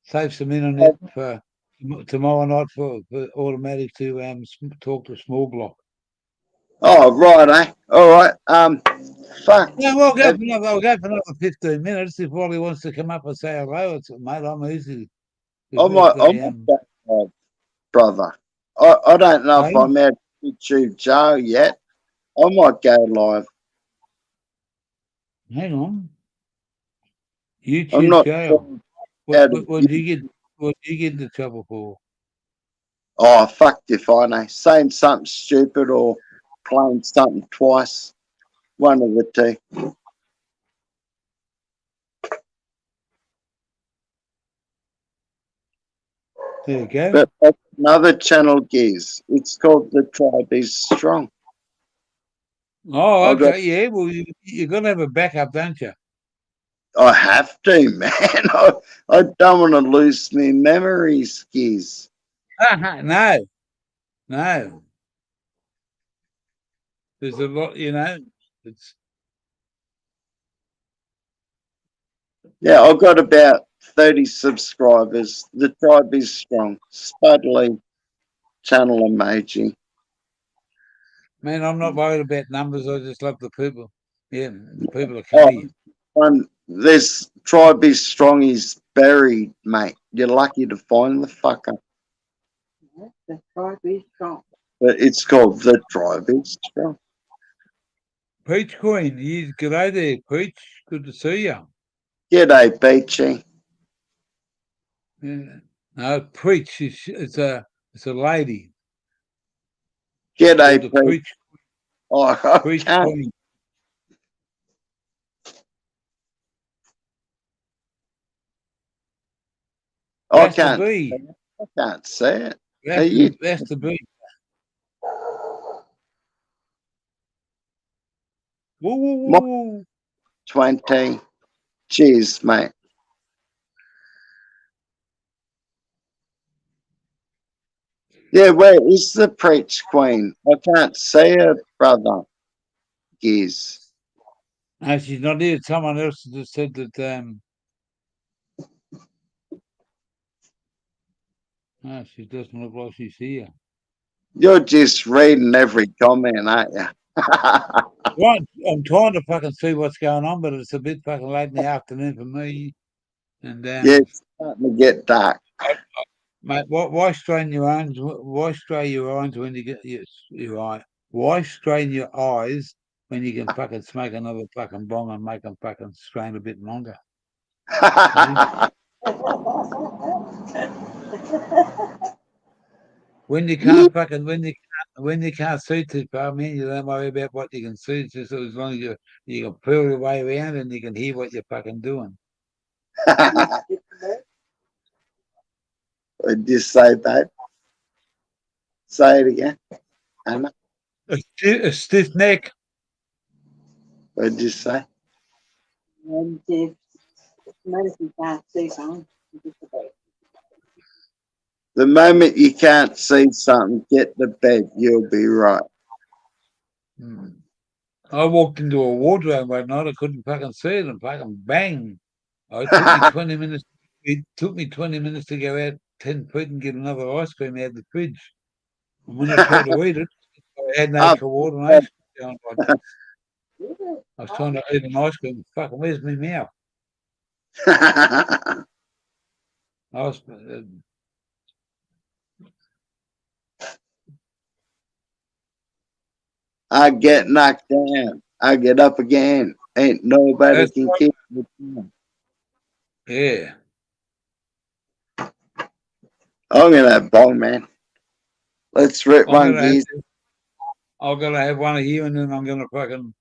save some internet for tomorrow night for automatic to talk to small block. Oh, right, eh? All right. Fuck. Yeah, well, I'll go for another 15 minutes if Wally wants to come up and say hello. Mate, I'm easy. I might go live, brother. I don't know if Hey, I'm out YouTube Joe yet. I might go live. hang on. I'm YouTube not jail. sure how to What do you get? What do you get into trouble for? Oh, fuck if I know. Saying something stupid or playing something twice. One of the two. There you go. But that's another channel, Gears. It's called The Tribe is Strong. Oh, I got. okay. Yeah. Well, you got to have a backup, don't you? I have to, man. I don't want to lose my memories, Gears. No, no. There's a lot, It's Yeah, I've got about 30 subscribers. The Tribe is Strong. Spudley channel emoji. man. I'm not worried about numbers. I just love the people. Yeah, the people are Oh, coming. this Tribe is Strong is buried, mate. You're lucky to find the fucker. The tribe is strong. But it's called The Tribe is Strong. Peach Queen, g'day there, Peach. Good to see you. G'day, Beachy. Yeah. No, Preach. It's a lady. G'day, The Pete. Preach Oh, I Preach can't. Queen. I Has to can't. be. I can't see it. Are Has you? to be. Woo, woo, woo, woo. 20. Cheers, mate. Yeah, where is the Preach Queen? I can't see her, brother. Gears. No, she's not here. Someone else just said that No, she doesn't look like she's here. You're just reading every comment, aren't you? Right, I'm trying to fucking see what's going on, but it's a bit fucking late in the afternoon for me. And Yeah, it's starting to get dark. mate, why strain your eyes? Why strain your eyes when you get your eye? Why strain your eyes when you can fucking smoke another fucking bong and make them fucking strain a bit longer? When you can't fucking when you can't see too far, man, you don't worry about what you can see. It's just as long as you can feel your way around and you can hear what you're fucking doing. What'd you say, babe? Say it again. Anna, A stiff neck. what'd you say? And if notice you can't see something, you get the bed. The moment you can't see something, get to bed. You'll be right. I walked into a wardrobe one night. I couldn't fucking see it, and fucking bang! It took me 20 minutes. It took me 20 minutes to go out 10 feet and get another ice cream out of the fridge. And when I tried to eat it, I had no coordination. Going like this. I was trying to eat an ice cream. Fucking, where's my mouth? I was. I get knocked down. I get up again. Ain't nobody That's can right. keep me down. Yeah. I'm gonna have bong, man. Let's rip one, geez. I'm gonna have one of you, and then I'm gonna fucking.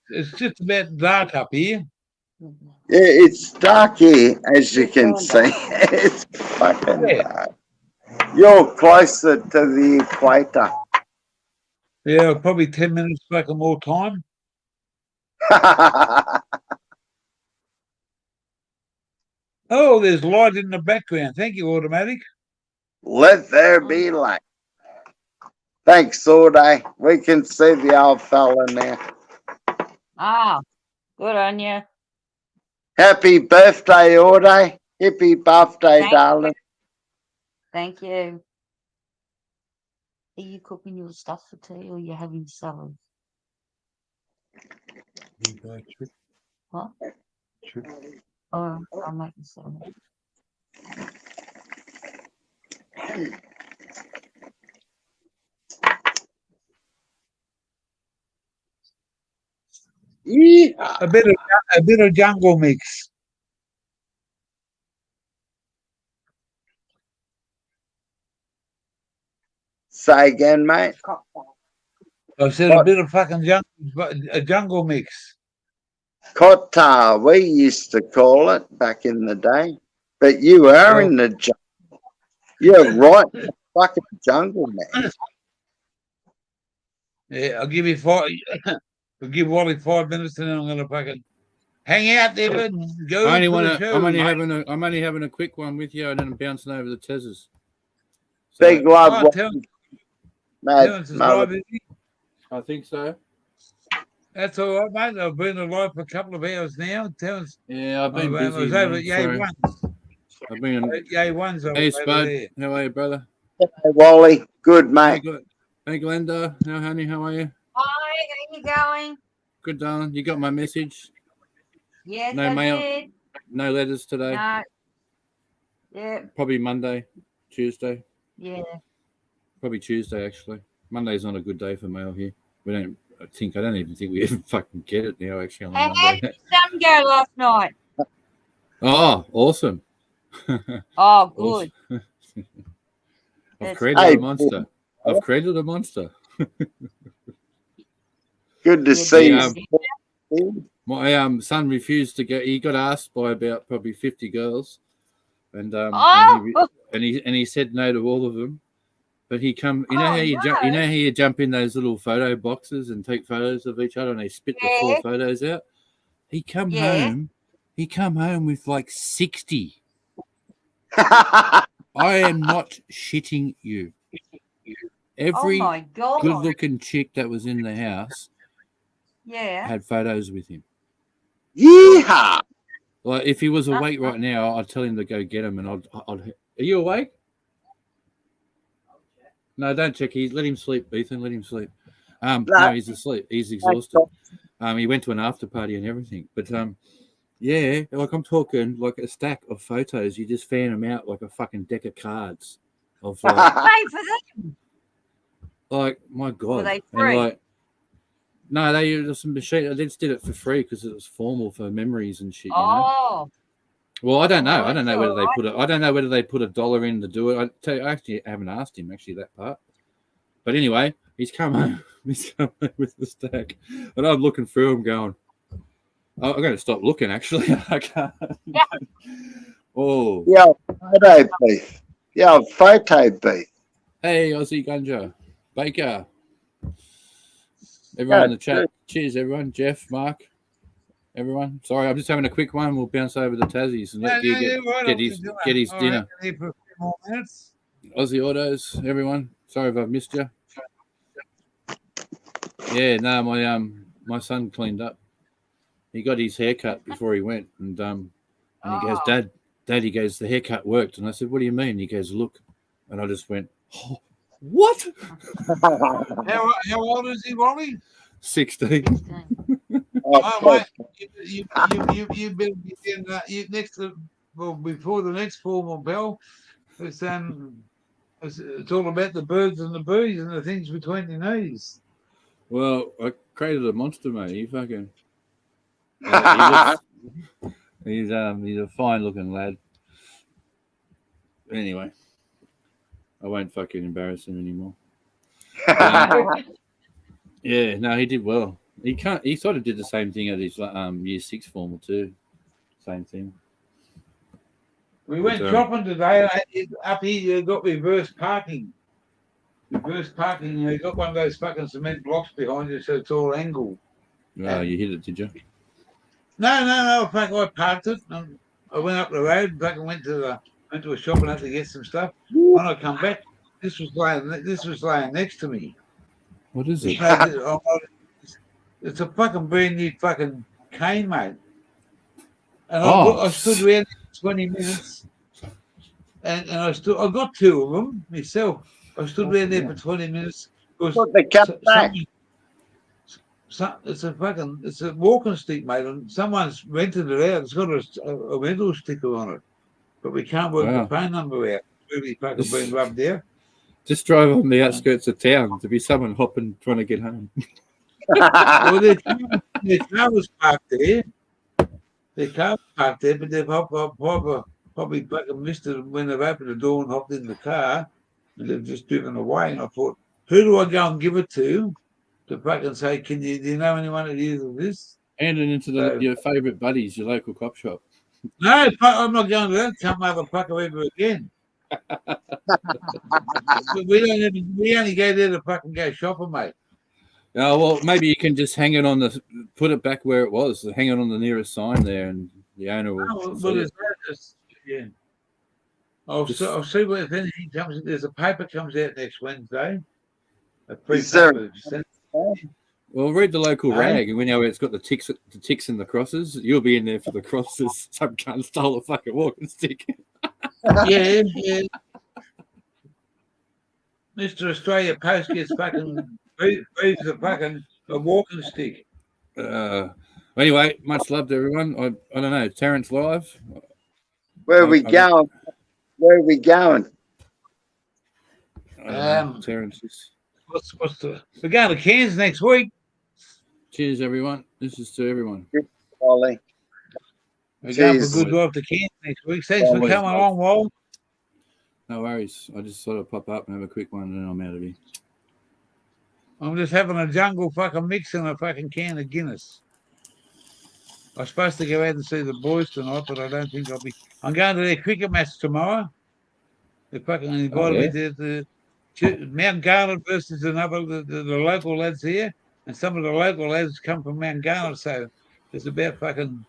It's just about dark up here. Yeah, it's dark here, as you can see. It's fucking dark. You're closer to the equator. Yeah, probably 10 minutes fucking more time. Oh, there's light in the background. Thank you, automatic. Let there be light. Thanks, Sorday. We can see the old fella now. Ah, good on you. Happy birthday, Orday. Happy birthday, darling. Thank you. Are you cooking your stuff for tea or are you having salad? What? Oh, I'm making salad. Yeah. A bit of jungle mix. Say again, mate. I said a bit of fucking jungle mix. Kotar, we used to call it back in the day. But you are in the jungle. You're right in the fucking jungle, man. Yeah, I'll give you I'll give Wally 5 minutes, and then I'm gonna fucking hang out there and go. I'm only having a quick one with you, and then I'm bouncing over the Tezzers. So, big love, Terence is live, is he? I think so. That's all right, mate. I've been alive for a couple of hours now. Terence. Yeah, I've been I busy. was over at Yay Ones. I've been. Yay Ones. Hey, Spud. How are you, brother? Hey, Wally. Good, mate. Hey, Glenda. How, honey? How are you? Hi, how you going? Good, darling. You got my message? Yes, No I mail. did. No letters today. No. Yeah. Probably Monday, Tuesday. Yeah. Probably Tuesday, actually. Monday's not a good day for mail here. I don't even think we even fucking get it now, actually, on a How Monday. did your son go last night? Oh, awesome. Oh, good. Awesome. I've That's created a monster. I've created a monster. Good to see you. My son refused to go. He got asked by about probably 50 girls, and he said no to all of them. But he come. You know how you jump. You know how you jump in those little photo boxes and take photos of each other, and they spit the 4 photos out. He come home. He come home with like 60. I am not shitting you. Every good-looking chick that was in the house had photos with him. Yeehaw! Like if he was awake right now, I'd tell him to go get him, and I'd. Are you awake? No, don't check. Let him sleep, Ethan. Let him sleep. No, he's asleep. He's exhausted. He went to an after party and everything. But yeah, like I'm talking like a stack of photos. You just fan them out like a fucking deck of cards. Of like, Pay for them. like my god, Were they and free? like no, they used some machine. I just did it for free because it was formal for memories and shit. You know. Oh, Well, I don't know. Oh, I don't know that's whether they all put it. I don't know whether they put $1 in to do it. I actually haven't asked him actually that part. But anyway, he's come home. He's come home with the stack, and I'm looking through him, going, "Oh, I'm going to stop looking." Actually, I can't. Yeah. Oh, Yeah, photo beef. Yeah, photo beef. hey, Aussie Gunja, Baker, everyone in the chat. Cheers, everyone. Jeff, Mark, everyone. Sorry, I'm just having a quick one. We'll bounce over the Tassies and let Gear get his dinner. Here for a few more minutes. Aussie Autos, everyone. Sorry if I've missed you. Yeah, no, my son cleaned up. He got his haircut before he went, and he goes, Dad, he goes, the haircut worked. And I said, what do you mean? He goes, look. And I just went, oh, what? How old is he, Wally? 16. Oh, mate, you better be in next to, well, before the next formal bell. It's all about the birds and the bees and the things between your knees. Well, I created a monster, mate. He fucking he's a fine looking lad. Anyway, I won't fucking embarrass him anymore. Yeah, no, he did well. He sort of did the same thing at his year 6 formal too. Same thing. We went shopping today. Up here, you got reverse parking. Reverse parking. You got one of those fucking cement blocks behind you, so it's all angled. Oh, you hit it, did you? No. Fuck, I parked it. I went up the road. And fucking went to a shop and had to get some stuff. When I come back, this was laying next to me. What is it? It's a fucking brand new fucking cane, mate. And I stood around 20 minutes, and I got 2 of them myself. I stood around there for 20 minutes. It's a walking stick, mate, and someone's rented it out. It's got a rental sticker on it, but we can't work the phone number out. It's really fucking been rubbed out. Just drive on the outskirts of town to be someone hopping trying to get home. Well, their car was parked there. Their car was parked there, but they've probably fucking missed it when they've opened the door and hopped in the car, and they've just driven away. And I thought, who do I go and give it to fucking say, do you know anyone that uses this? Hand it into your favourite buddies, your local cop shop. No, I'm not going to that some motherfucker ever again. we only go there to fucking go shopping, mate. Oh, well, maybe you can just hang it put it back where it was, hang it on the nearest sign there, and the owner will. Yeah. I'll see what if anything comes. There's a paper comes out next Wednesday. A free paper. Well, read the local rag, and we know it's got the ticks and the crosses. You'll be in there for the crosses. Some cunt stole a fucking walking stick. Yeah. Mr. Australia Post gets fucking beats a walking stick. Anyway, much love to everyone. I don't know, Terrence live. Where are we going? Where are we going? Terrence is. We're going to Cairns next week. Cheers, everyone. This is to everyone. Ollie. We're going for a good drive to Cairns next week. Thanks for coming along, Wal. No worries. I just thought I'd pop up and have a quick one, and then I'm out of here. I'm just having a jungle fucking mix and a fucking can of Guinness. I was supposed to go out and see the boys tonight, but I don't think I'll be. I'm going to their cricket match tomorrow. They fucking invited me to Mount Garland versus the local lads here, and some of the local lads come from Mount Garland, so there's about fucking.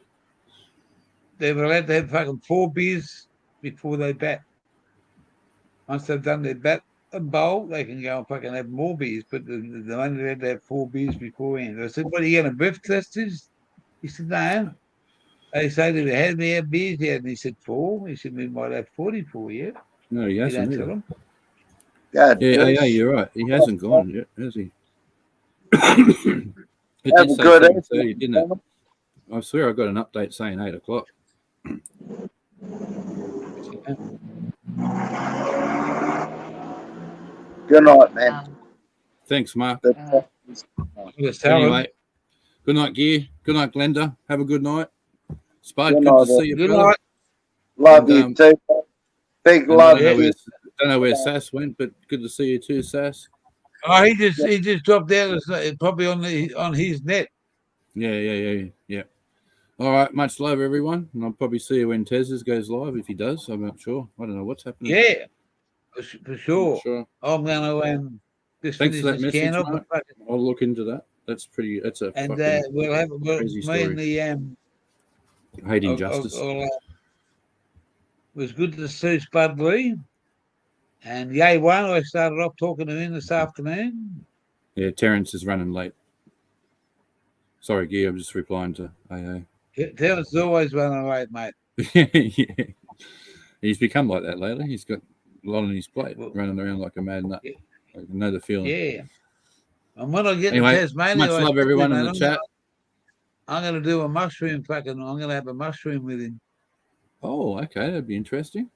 They're allowed to have fucking 4 beers before they bat. Once they've done their bat and bowl, they can go and fucking have more beers, but they're only allowed to have 4 beers beforehand. I said, what are you going to breath test this? He said, no. They say to me, how many beers you had? And he said 4. He said, we might have 44 yet. No, he You hasn't. don't tell Either. him. God Yeah, bless. yeah, you're right. He hasn't gone yet, has he? It Have did a say good 7:30, didn't it? evening. I swear I got an update saying 8 o'clock. Good night, man. Thanks, Mark. The- Just tell him. Anyway, good night, Gear. Good night, Glenda. Have a good night. Spud, Good good to night, see you, Good brother. night. Love And, you too. Big And I love don't know to you. where Sass went, but good to see you too, Sass. Oh, he just dropped out. It's probably on his net. Yeah. All right, much love, everyone. And I'll probably see you when Tez's goes live if he does. I'm not sure. I don't know what's happening. Yeah, for I'm sure. not sure. I'm going to just Thanks finish for that this can message, up. Mark. I'll look into that. That's pretty. That's a And fucking we'll have crazy me and story. the Hate injustice. it was good to see Spud Lee. And yay one, I started off talking to him this afternoon. Yeah, Terrence is running late. Sorry, Guy, I'm just replying to AA. Terrence is always running late, mate. Yeah. He's become like that lately. He's got a lot on his plate, Well, running around like a mad nut. I know the feeling. Yeah. And when I get Anyway, to Tasmania, much I love, said to him, everyone in "Mate, the chat. I'm going to do a mushroom fucking. I'm going to have a mushroom with him. Oh, okay, that'd be interesting.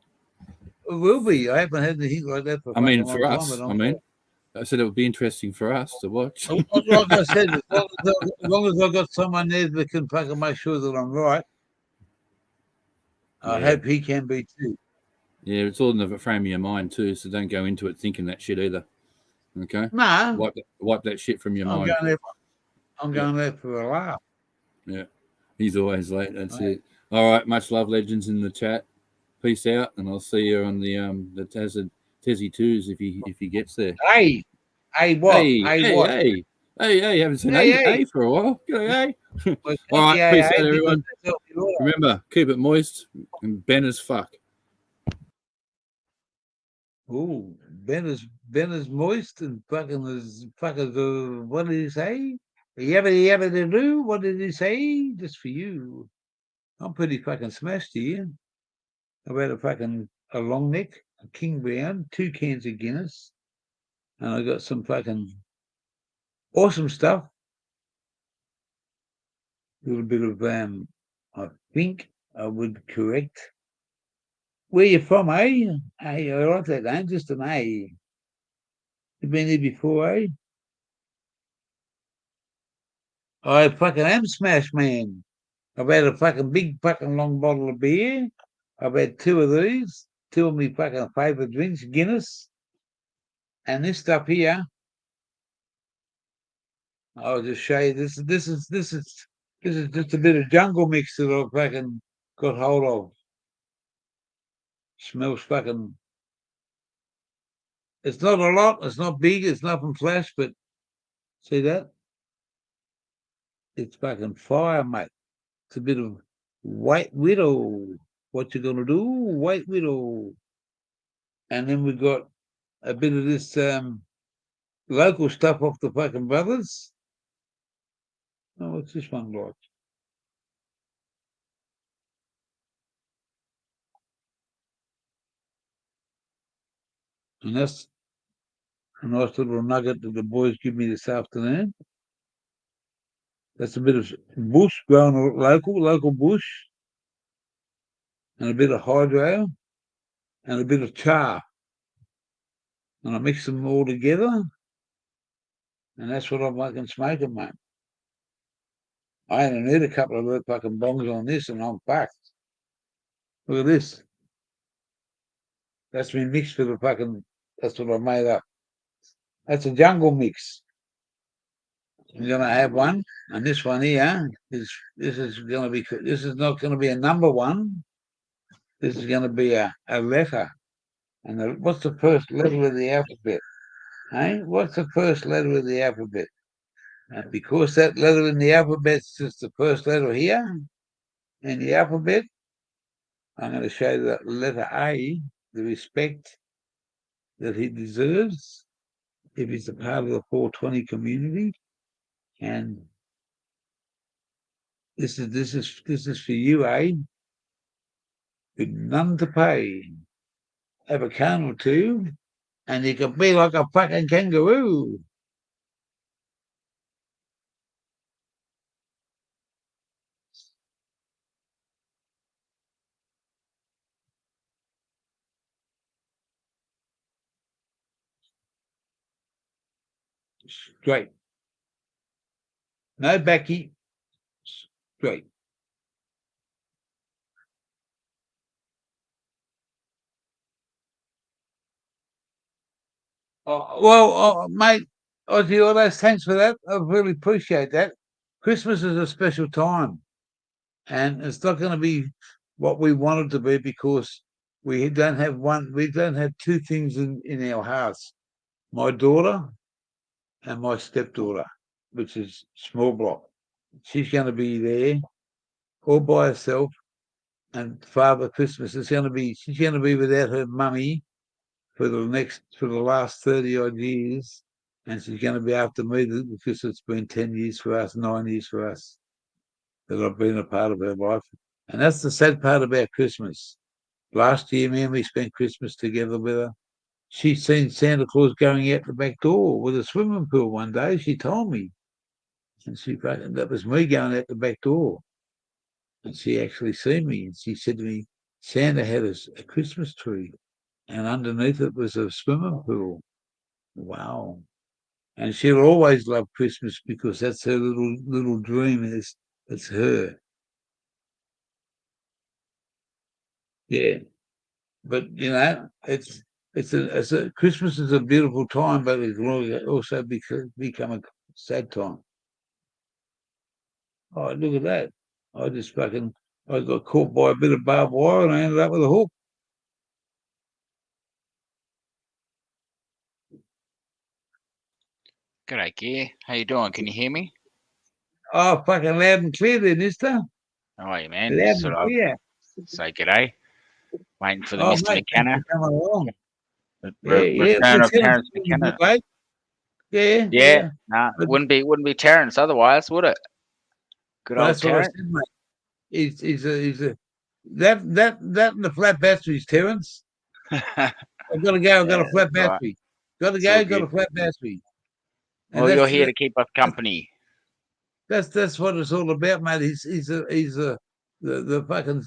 It will be. I haven't had anything like that for a I mean, fucking for long us. time. I mean, I said it would be interesting for us to watch. Like I said, as long as I've got someone there that can fucking make sure that I'm right, I hope he can be too. Yeah, it's all in the frame of your mind too, so don't go into it thinking that shit either. Okay? No. Wipe that shit from your mind. I'm going there for a laugh. Yeah. He's always late. That's it. All right, much love, legends in the chat. Peace out, and I'll see you on the Tessie twos if he gets there. Hey, what? What? Hey, haven't seen A for a while. Hey. All right, peace out, everyone. Remember, keep it moist and Ben as fuck. Oh, Ben is moist and fucking what did he say? Yabba to do. What did he say? Just for you. I'm pretty fucking smashed here. I've had a long neck, a King Brown, 2 cans of Guinness, and I got some fucking awesome stuff. A little bit of I think I would correct. Where you from, eh? Hey, I like that name, just an A. You been here before, eh? I fucking am smash man. I've had a fucking big fucking long bottle of beer. I've had 2 of these, 2 of my fucking favourite drinks, Guinness. And this stuff here, I'll just show you. This is just a bit of jungle mix that I've fucking got hold of. Smells fucking. It's not a lot. It's not big. It's nothing flash, but see that? It's fucking fire, mate. It's a bit of White Widow. What you gonna do, White Widow? And then we've got a bit of this local stuff off the fucking brothers. Oh, what's this one like? And that's a nice little nugget that the boys give me this afternoon. That's a bit of bush grown local bush, and a bit of hydro, and a bit of char. And I mix them all together, and that's what I'm fucking smoking, mate. I only need a couple of fucking bongs on this, and I'm fucked. Look at this. That's been mixed with that's what I made up. That's a jungle mix. I'm gonna have one, and this one here is this is not gonna be a number one. This is gonna be a letter. And what's the first letter of the alphabet? Hey, what's the first letter of the alphabet? And because that letter in the alphabet is just the first letter here in the alphabet, I'm going to show that letter A the respect that he deserves if he's a part of the 420 community. And This is for you, eh? With none to pay. Have a can or two, and you can be like a fucking kangaroo. Straight. No backy. Straight. Mate, Ozzy, all those thanks for that. I really appreciate that. Christmas is a special time, and it's not going to be what we want it to be because we don't have two things in our house. My daughter and my stepdaughter, which is small block. She's going to be there all by herself, and Father Christmas she's going to be without her mummy for the last 30 odd years, and she's going to be after me because it's been 10 years for us, 9 years for us that I've been a part of her life. And that's the sad part about Christmas. Last year, me and we spent Christmas together with her. She seen Santa Claus going out the back door with a swimming pool one day. She told me, and that was me going out the back door. And she actually seen me, and she said to me, Santa had a Christmas tree, and underneath it was a swimming pool. Wow. And she'll always love Christmas because that's her little dream is it's her. Yeah. But it's a Christmas is a beautiful time, but it can also become a sad time. Oh, look at that. I got caught by a bit of barbed wire and I ended up with a hook. G'day, Gear. How you doing? Can you hear me? Oh, fucking loud and clear there, mister. How are you, man? Loud Just and sort of clear. say g'day. Waiting for the Oh, Mr. mate, thanks McKenna. for coming along. Return Well, of Terence Terence is a McKenna. good bloke. Yeah, Yeah, yeah. nah, But wouldn't be Terence otherwise, would it? Good old that's what I Terence. said, mate. He's a that and the flat batteries, Terence. I've got to go. I've got Yeah, a flat that's all right. battery. Got to It's all go. Got good. a flat battery. And Well, you're here to keep us company. that's what it's all about, mate. He's the fucking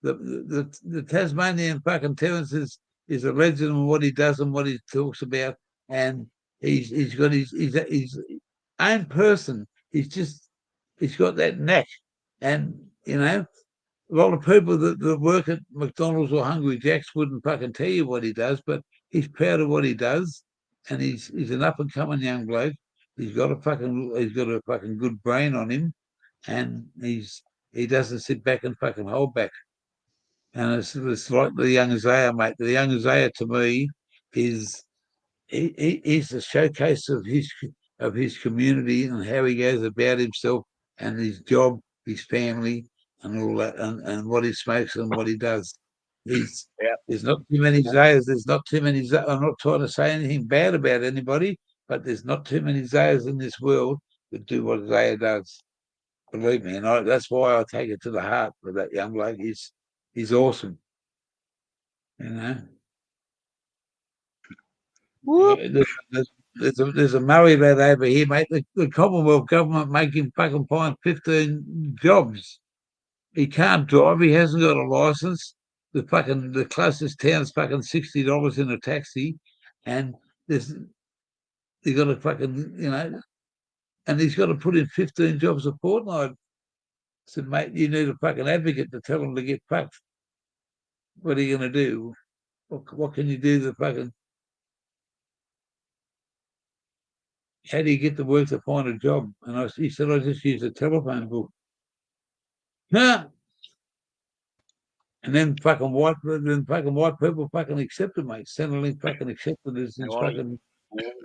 the Tasmanian fucking Terence is a legend in what he does and what he talks about, and he's got his own person. He's got that knack, and a lot of people that work at McDonald's or Hungry Jack's wouldn't fucking tell you what he does, but he's proud of what he does, and he's an up and coming young bloke. He's got a fucking good brain on him, and he doesn't sit back and fucking hold back. And it's like the young Isaiah, mate. The young Isaiah to me is he's the showcase of his community and how he goes about himself and his job, his family, and all that, and what he smokes and what he does. There's not too many Zayas. There's not too many. I'm not trying to say anything bad about anybody, but there's not too many Zayas in this world that do what Zaya does. Believe me, and that's why I take it to the heart for that young bloke. He's awesome, you know. There's a Murray lad over here, mate. The Commonwealth government make him fucking find 15 jobs. He can't drive. He hasn't got a license. The closest town's fucking $60 in a taxi, and there's he got to fucking and he's got to put in 15 jobs a fortnight. I said, mate, you need a fucking advocate to tell him to get fucked. What are you going to do? What can you do to fucking? How do you get to work to find a job? And he said, I just use a telephone book. Huh? And then fucking white people fucking accepted, mate. Centrelink fucking accepted as his How are you? fucking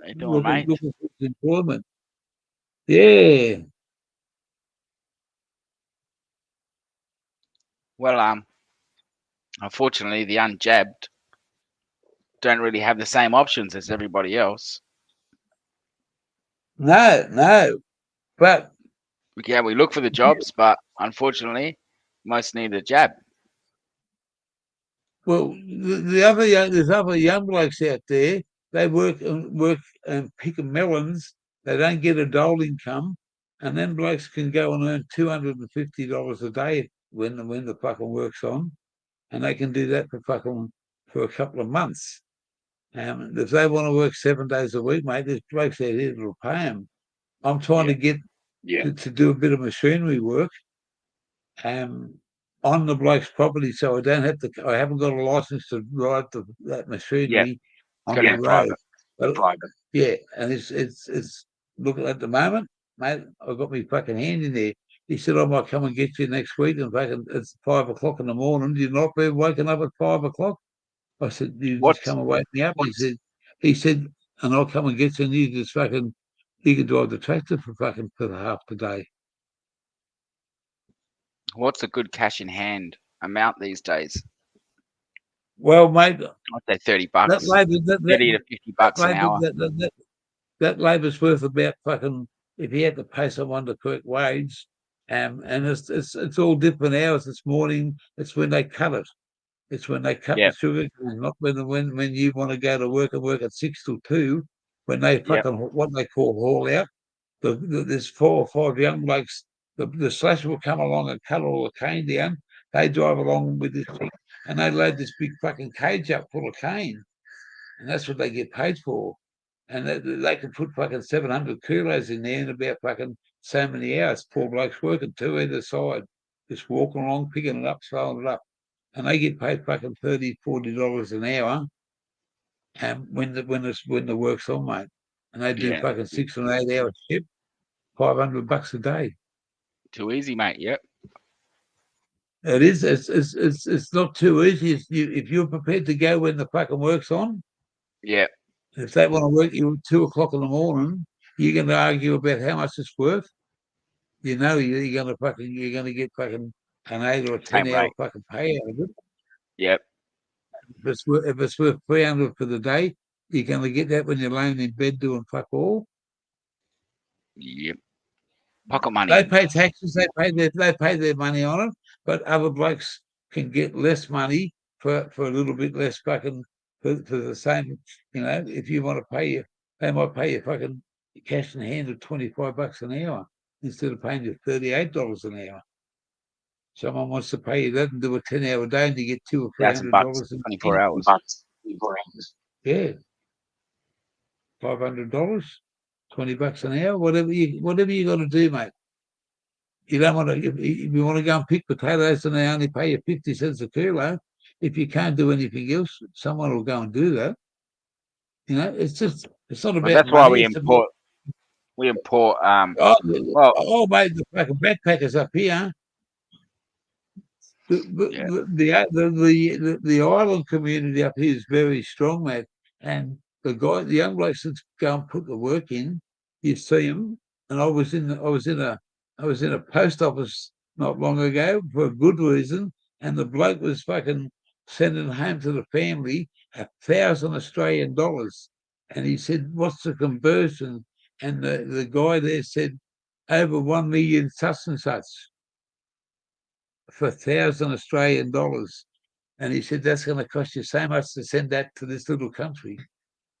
How you doing, mate? looking for his employment. Yeah. Well, unfortunately, the unjabbed don't really have the same options as everybody else. No. But Yeah, we look for the jobs, but unfortunately, most need a jab. Well, there's other young blokes out there. They work and picking melons. They don't get a dole income, and then blokes can go and earn $250 a day when the fucking work's on, and they can do that for a couple of months. If they want to work 7 days a week, mate, there's blokes out here that'll pay them. I'm trying to get to do a bit of machinery work on the bloke's property, so I don't have to. I haven't got a license to ride that machinery on Gotta the be road. private. But, yeah, and it's look at the moment, mate. I've got my fucking hand in there. He said I might come and get you next week, and fucking it's 5 o'clock in the morning. Do you not be waking up at 5 o'clock? I said, you What? just come and wake me up. He said, and I'll come and get you, and you just fucking, you can drive the tractor for half the day. What's a good cash in hand amount these days? Well, mate, I'd say $30, that labour, 30 to $50 an hour. that labour's worth about fucking, if you had to pay someone the correct wage, and it's all different hours. It's morning. It's when they cut it. It's when they cut Yeah. the sugar, not when you want to go to work and work at 6 till 2. When they fucking what they call haul out. There's 4 or 5 young blokes. The slasher will come along and cut all the cane down. They drive along with this thing, and they load this big fucking cage up full of cane, and that's what they get paid for. And they can put fucking 700 kilos in there in about fucking so many hours. 4 blokes working 2 either side, just walking along, picking it up, throwing it up, and they get paid fucking $30-40 an hour. And when the work's on, mate, and they do fucking 6 and 8 hour shift, $500 a day. Too easy, mate. Yep. It is. It's not too easy. If you're prepared to go when the fucking work's on. Yeah. If they want to work you at 2 o'clock in the morning, you're going to argue about how much it's worth. You know, you're going to get fucking an 8 or a 10-hour fucking pay out of it. Yep. If it's worth $300 for the day, you're going to get that when you're laying in bed doing fuck all. Yep. Pocket money. They pay taxes. They pay their money on it, but other blokes can get less money for a little bit less fucking for the same. You know, if you want to pay they might pay you fucking cash in hand of $25 an hour instead of paying you $38 an hour. Someone wants to pay you that and do a 10-hour day, and you get $200 or $300 in 24 hours. Yeah, $500, $20 an hour, whatever you got to do, mate. You don't want to. If you want to go and pick potatoes and they only pay you 50 cents a kilo, if you can't do anything else, someone will go and do that. You know, it's not about. But that's why we import. We import. Oh, mate, the fucking backpackers up here. The island community up here is very strong, mate. And the young blokes that go and put the work in, you see them. And I was in a post office not long ago for a good reason, and the bloke was fucking sending home to the family 1,000 Australian dollars. And he said, "What's the conversion?" And the guy there said, "Over 1 million such and such for 1,000 Australian dollars." And he said, "That's going to cost you so much to send that to this little country."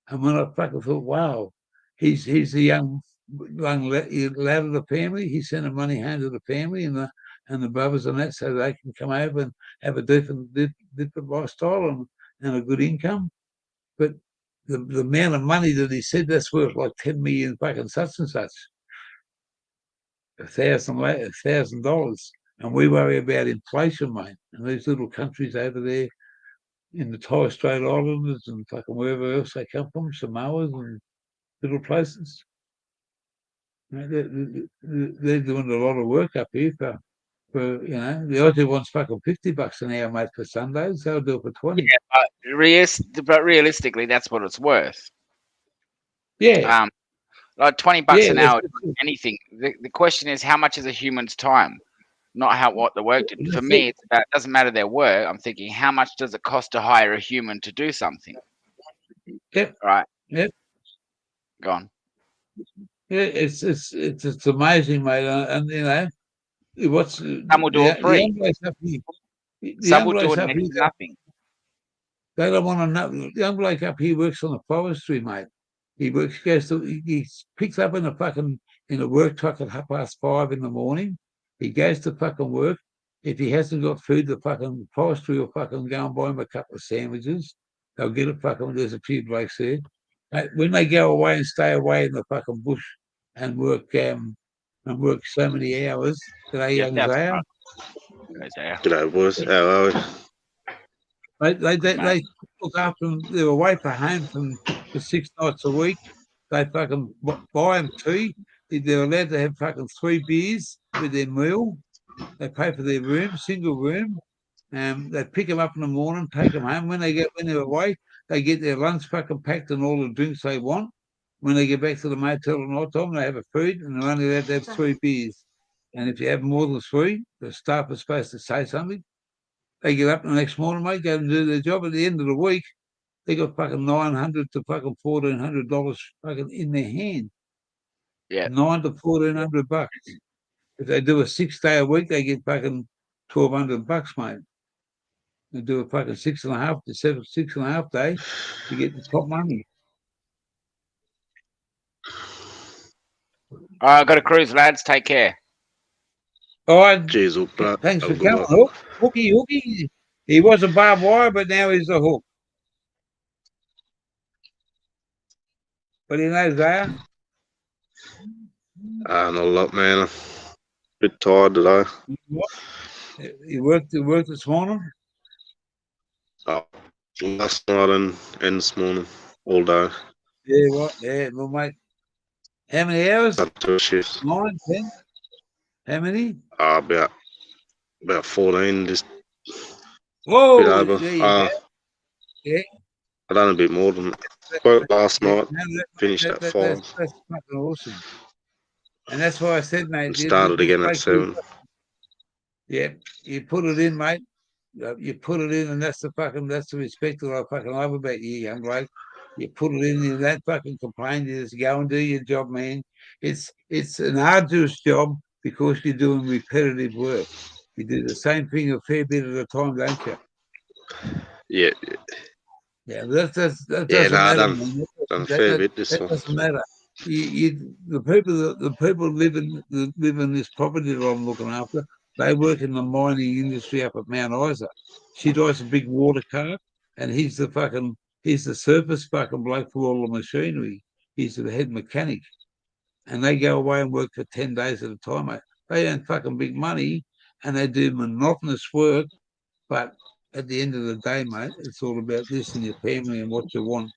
And when I fucking thought, wow, he's a young lad of the family. He's sending money home to the family and the brothers and that, so they can come over and have a different lifestyle and a good income. But the amount of money that he said, that's worth like 10 million fucking such and such. $1,000, and we worry about inflation, mate. And these little countries over there in the Torres Strait Islanders and fucking wherever else they come from, Samoas and little places. They're doing a lot of work up here for the Aussie wants fucking $50 an hour, mate, for Sundays. They'll do it for 20. Yeah, but realistically, that's what it's worth. Yeah. Like $20 an hour, anything. The question is, how much is a human's time? Not what the work did. For me, it's about, it doesn't matter their work. I'm thinking, how much does it cost to hire a human to do something? Yep. Right. Yep. Go on. Yeah, it's amazing, mate, and what's Some will do it the free. young blokes up here? The Some young will do blokes it up next here, to nothing. they don't want to know. The young bloke up here works on the forestry, mate. He he picks up in a work truck at 5:30 in the morning. He goes to fucking work. If he hasn't got food, the fucking forestry will fucking go and buy him a couple of sandwiches. They'll get a fucking. There's a few blokes there. When they go away and stay away in the fucking bush and work so many hours, g'day, Yes, young that's Zaya. right. Isaiah. G'day, boys. How are we? They look after them. They're away from home for 6 nights a week. They fucking buy them tea. They're allowed to have fucking 3 beers with their meal. They pay for their room, single room. They pick them up in the morning, take them home. When they're away, they get their lunch fucking packed and all the drinks they want. When they get back to the motel at night time, they have a food and they're only allowed to have 3 beers. And if you have more than 3, the staff is supposed to say something. They get up the next morning, mate, go and do their job. At the end of the week, they got fucking $900 to fucking $1,400 fucking in their hand. Yeah. $900 to $1,400. If they do a 6-day a week, they get fucking $1,200, mate. They do a fucking 6.5 to 6.5 day, you get the top money. All right, got a cruise, lads. Take care. All right. Cheers, Hook, bro. Thanks Have for a good coming, one. Hook. Hooky. He was a barbed wire, but now he's a hook. What do you know, Zaya? Not a lot, man. Bit tired today. You worked this morning? Last night and this morning, all day. Yeah, right. Yeah, well, mate. How many hours? Had 2 shifts. 9, 10? How many? About 14, just Whoa, bit over. there you go. Yeah. I done a bit more than worked last night. No, Finished at 5. that's fucking awesome. And that's why I said, mate. Started again at 7. Yeah, you put it in, mate. You put it in, and that's the respect that I fucking love about you, young bloke. You put it in, you don't fucking complain. You just go and do your job, man. It's an arduous job because you're doing repetitive work. You do the same thing a fair bit at a time, don't you? Yeah. Yeah, that doesn't I matter. done a fair bit this That one. doesn't matter. The people live in this property that I'm looking after. They work in the mining industry up at Mount Isa. She drives a big water car, and he's the surface fucking bloke for all the machinery. He's the head mechanic, and they go away and work for 10 days at a time, mate. They earn fucking big money, and they do monotonous work, but at the end of the day, mate, it's all about this and your family and what you want.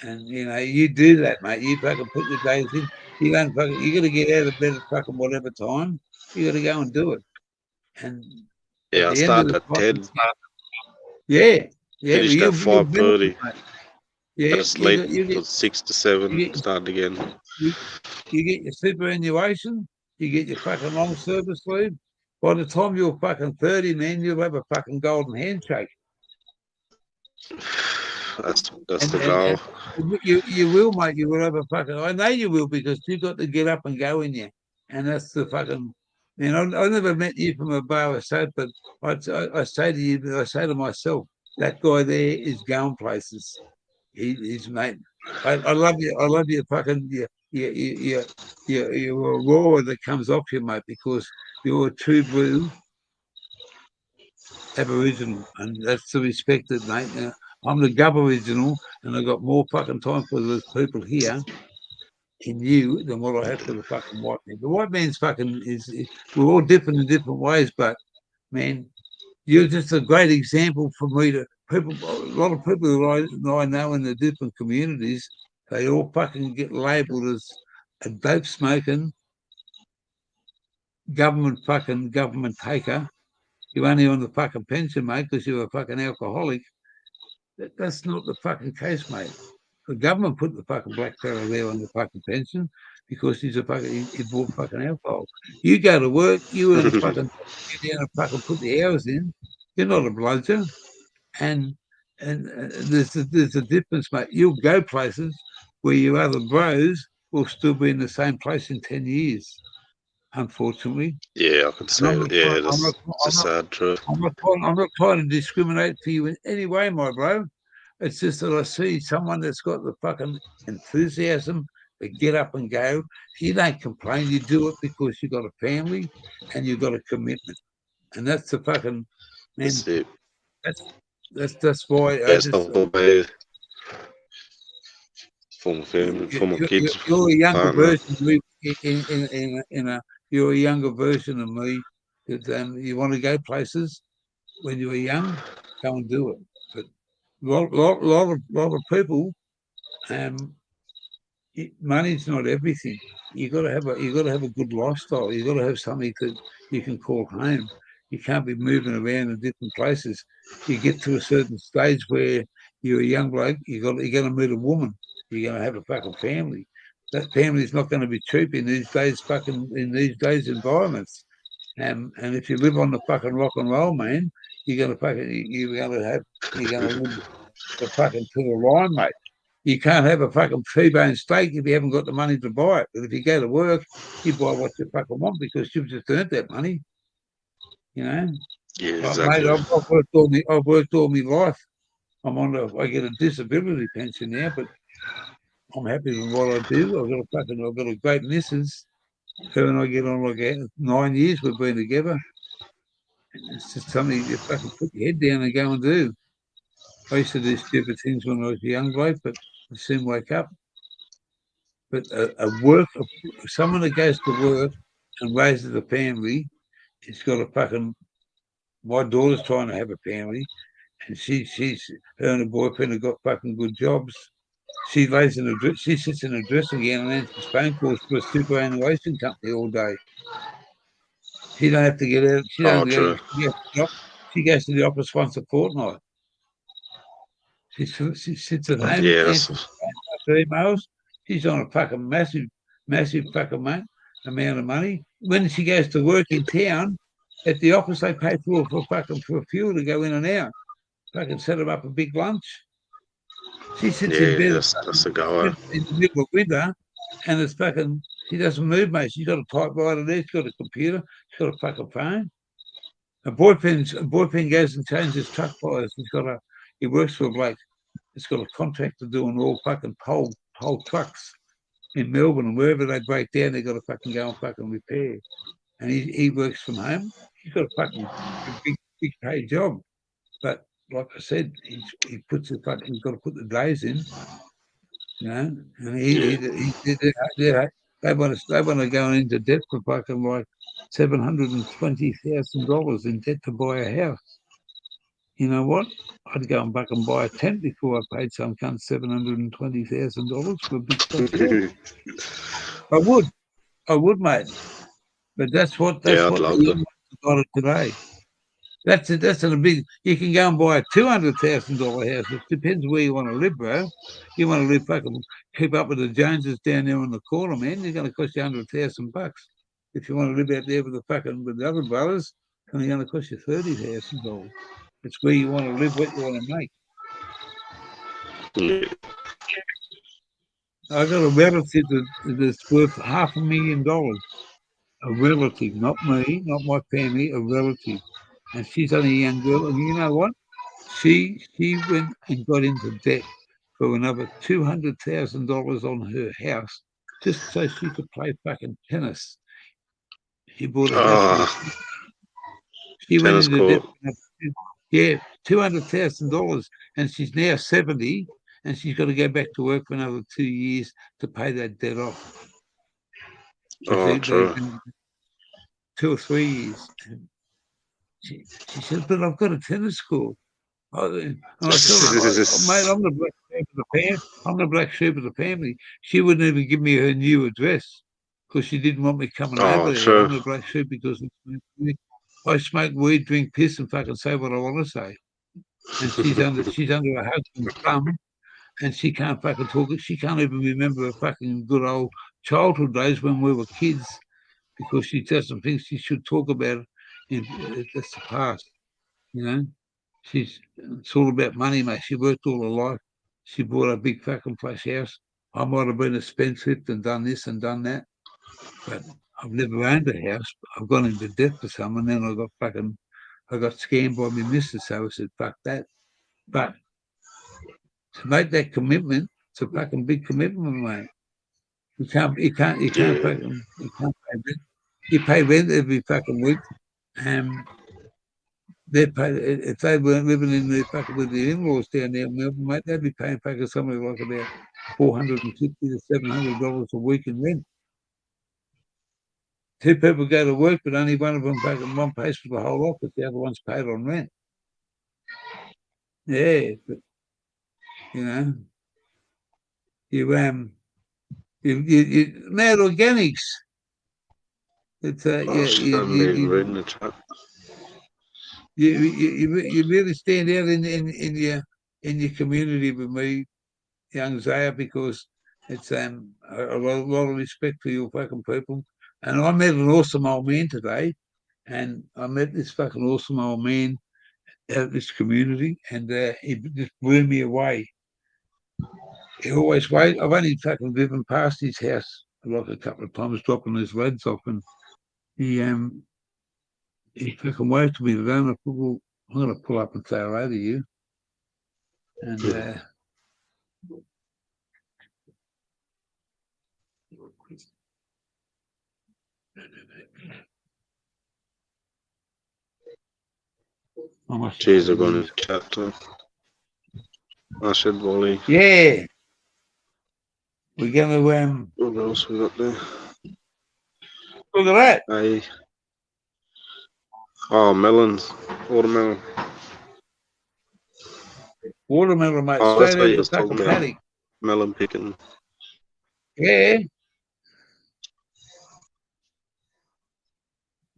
And you do that, mate. You fucking put your days in. You got to get out of bed at fucking whatever time. You got to go and do it. And Yeah, at I the end of started the at time, 10. yeah. Finished at 5:30. Yeah, Had a sleep from 6 to 7. Started again. You get your superannuation. You get your fucking long service leave. By the time you're fucking 30, man, you'll have a fucking golden handshake. That's the goal. You will, mate. You will have a fucking. I know you will because you got to get up and go in you, and that's the fucking. I never met you from a bar or so, but I say to you, I say to myself, that guy there is going places. He's mate. I love you. I love you. Fucking your roar that comes off you, mate, because you're a true blue Aboriginal, and that's to respect it, mate. I'm the Gub original, and I've got more fucking time for those people here in you than what I have for the fucking white man. The white man's fucking we're all different in different ways, but man, you're just a great example for me to people. A lot of people that I know in the different communities, they all fucking get labelled as a dope smoking government taker. You're only on the fucking pension, mate, because you're a fucking alcoholic. That's not the fucking case, mate. The government put the fucking black fella there on the fucking pension because he bought fucking alcohol. You go to work, you earn fucking get down and fucking put the hours in. You're not a bludger, and there's a difference, mate. You'll go places where your other bros will still be in the same place in 10 years. unfortunately. Yeah, I can see it. Yeah, that's a sad truth. I'm not trying to discriminate for you in any way, my bro. It's just that I see someone that's got the fucking enthusiasm to get up and go. You don't complain. You do it because you've got a family and you've got a commitment. And that's the fucking, man, That's it. that's why I Best just, of the way for my family, for my kids, you're a younger partner. version of me you're a younger version of me that you want to go places when you were young, go and do it. But lot of people, money's not everything. You got to have a good lifestyle. You got to have something that you can call home. You can't be moving around in different places. You get to a certain stage where you're a young bloke. You're going to meet a woman. You're going to have a fucking family. That family's not going to be cheap in these days. In these days environments. And if you live on the fucking rock and roll, man, you're going to live the fucking to the line, mate. You can't have a fucking T-bone steak if you haven't got the money to buy it. But if you go to work, you buy what you fucking want because you've just earned that money. You know, Yeah, mate, exactly. I've worked all my life. I get a disability pension now, but I'm happy with what I do. I've got a great missus. Her and I get on like 9 years we've been together. It's just something you fucking put your head down and go and do. I used to do stupid things when I was a young bloke, but I soon wake up. But someone that goes to work and raises a family, it's got a fucking. My daughter's trying to have a family, and her and her boyfriend have got fucking good jobs. She sits in a dressing gown and answers phone calls for a superannuation company all day. She don't have to get out. She Oh, don't go. true. She goes to the office once a fortnight. She sits at home, Yeah, answers emails. She's on a fucking massive fucking amount of money. When she goes to work in town, at the office, they pay for fuel to go in and out. Fucking set them up a big lunch. She sits in bed that's a goer. in the middle of winter, and it's fucking. She doesn't move, mate. She's got a typewriter there. She's got a computer. She's got a fucking phone. A boyfriend goes and changes truck tires. He works for a bloke. It's got a contractor doing all fucking whole trucks in Melbourne, and wherever they break down, they got to fucking go and fucking repair. And he works from home. He's got a fucking big paid job, but like I said, he puts the fucking. He's got to put the days in, you know. And they want to go into debt for fucking like $720,000 in debt to buy a house. You know what? I'd go and fucking buy a tent before I paid some cunt $720,000 for a big fat house. I would, mate. But that's what Yeah, I'd the love young that. ones got it today. That's it. That's a big. You can go and buy a $200,000 house. It depends where you want to live, bro. You want to live fucking keep up with the Joneses down there in the corner, man. You're going to cost you $100,000. If you want to live out there with the other brothers, it's only going to cost you $30,000. It's where you want to live, what you want to make. Yeah. I got a relative that's worth $500,000. A relative, not me, not my family, a relative. And she's only a young girl. And you know what? She went and got into debt for another $200,000 on her house just so she could play fucking tennis. She bought a house. She went Tennis into debt. court. Yeah, $200,000, and she's now 70, and she's got to go back to work for another 2 years to pay that debt off. Oh, true. 2 or 3 years. And she said, "But I've got a tennis court." And I told her, "Mate, I'm the black sheep of the family. I'm the black sheep of the family." She wouldn't even give me her new address because she didn't want me coming over Oh, there. true. I'm the black sheep because I smoke weed, drink piss, and fucking say what I want to say. And she's under her husband's thumb, and she can't fucking talk. She can't even remember her fucking good old childhood days when we were kids because she doesn't think she should talk about it. That's the past, you know. It's all about money, mate. She worked all her life. She bought a big fucking flash house. I might have been a spendthrift and done this and done that, but I've never owned a house. I've gone into debt for some, and then I got scammed by my missus. So I said, "Fuck that." But to make that commitment, it's a fucking big commitment, mate. You can't Yeah. fucking, you can't pay rent. You pay rent every fucking week. They pay if they weren't living in their fucking with their in-laws down there in Melbourne, mate, they'd be paying fucking somewhere like about $450 to $700 a week in rent. Two people go to work, but only one of them fucking one pays for the whole office. The other one's paid on rent. Yeah, but you know, you mad organics. It's I haven't been reading the chat. you really stand out in your community with me, young Zaya, because it's a lot of respect for your fucking people. And I met an awesome old man today, and I met this fucking awesome old man out of this community, and he just blew me away. He always wait. I've only fucking driven past his house like a couple of times, dropping his lads off, and he fucking waved to me today, and I thought, well, I'm going to pull up and say hello to you. And Jeez, they're going to chat to I said Wally. Yeah. We're going to What else we got there? Look at that. Hey. Oh, melons. Watermelon. Watermelon, mate. Oh, Straight that's what out you the was talking fucking about. paddock. Melon picking. Yeah.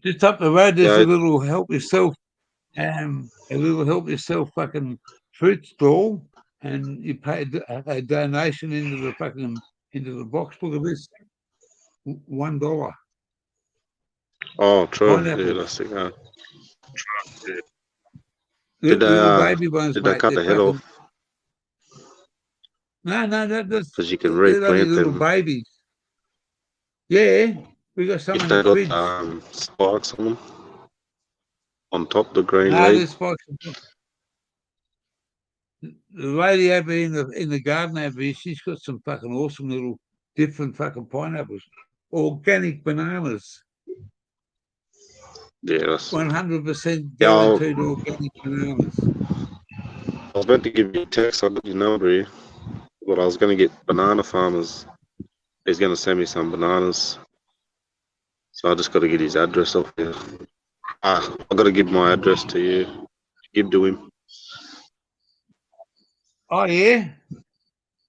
Just up the road, there's a little help yourself fucking fruit stall, and you pay a donation into the box. Look at this, $1. Oh, true. Pineapples. Yeah, that's it. Little baby ones, did mate. they cut the head fucking, off? No, that's Because you can they're only replant little them. babies. Yeah, we got some If in they the got fridge. spikes on them, on top the green No, leaf. there's spikes. The lady over in the garden over here, she's got some fucking awesome little different fucking pineapples, organic bananas. Yeah, that's 100% guaranteed organic bananas. I was about to give you a text. I got your number here, but I was going to get banana farmers. He's going to send me some bananas, so I just got to get his address off here. I got to give my address to you. Give to him. Oh yeah,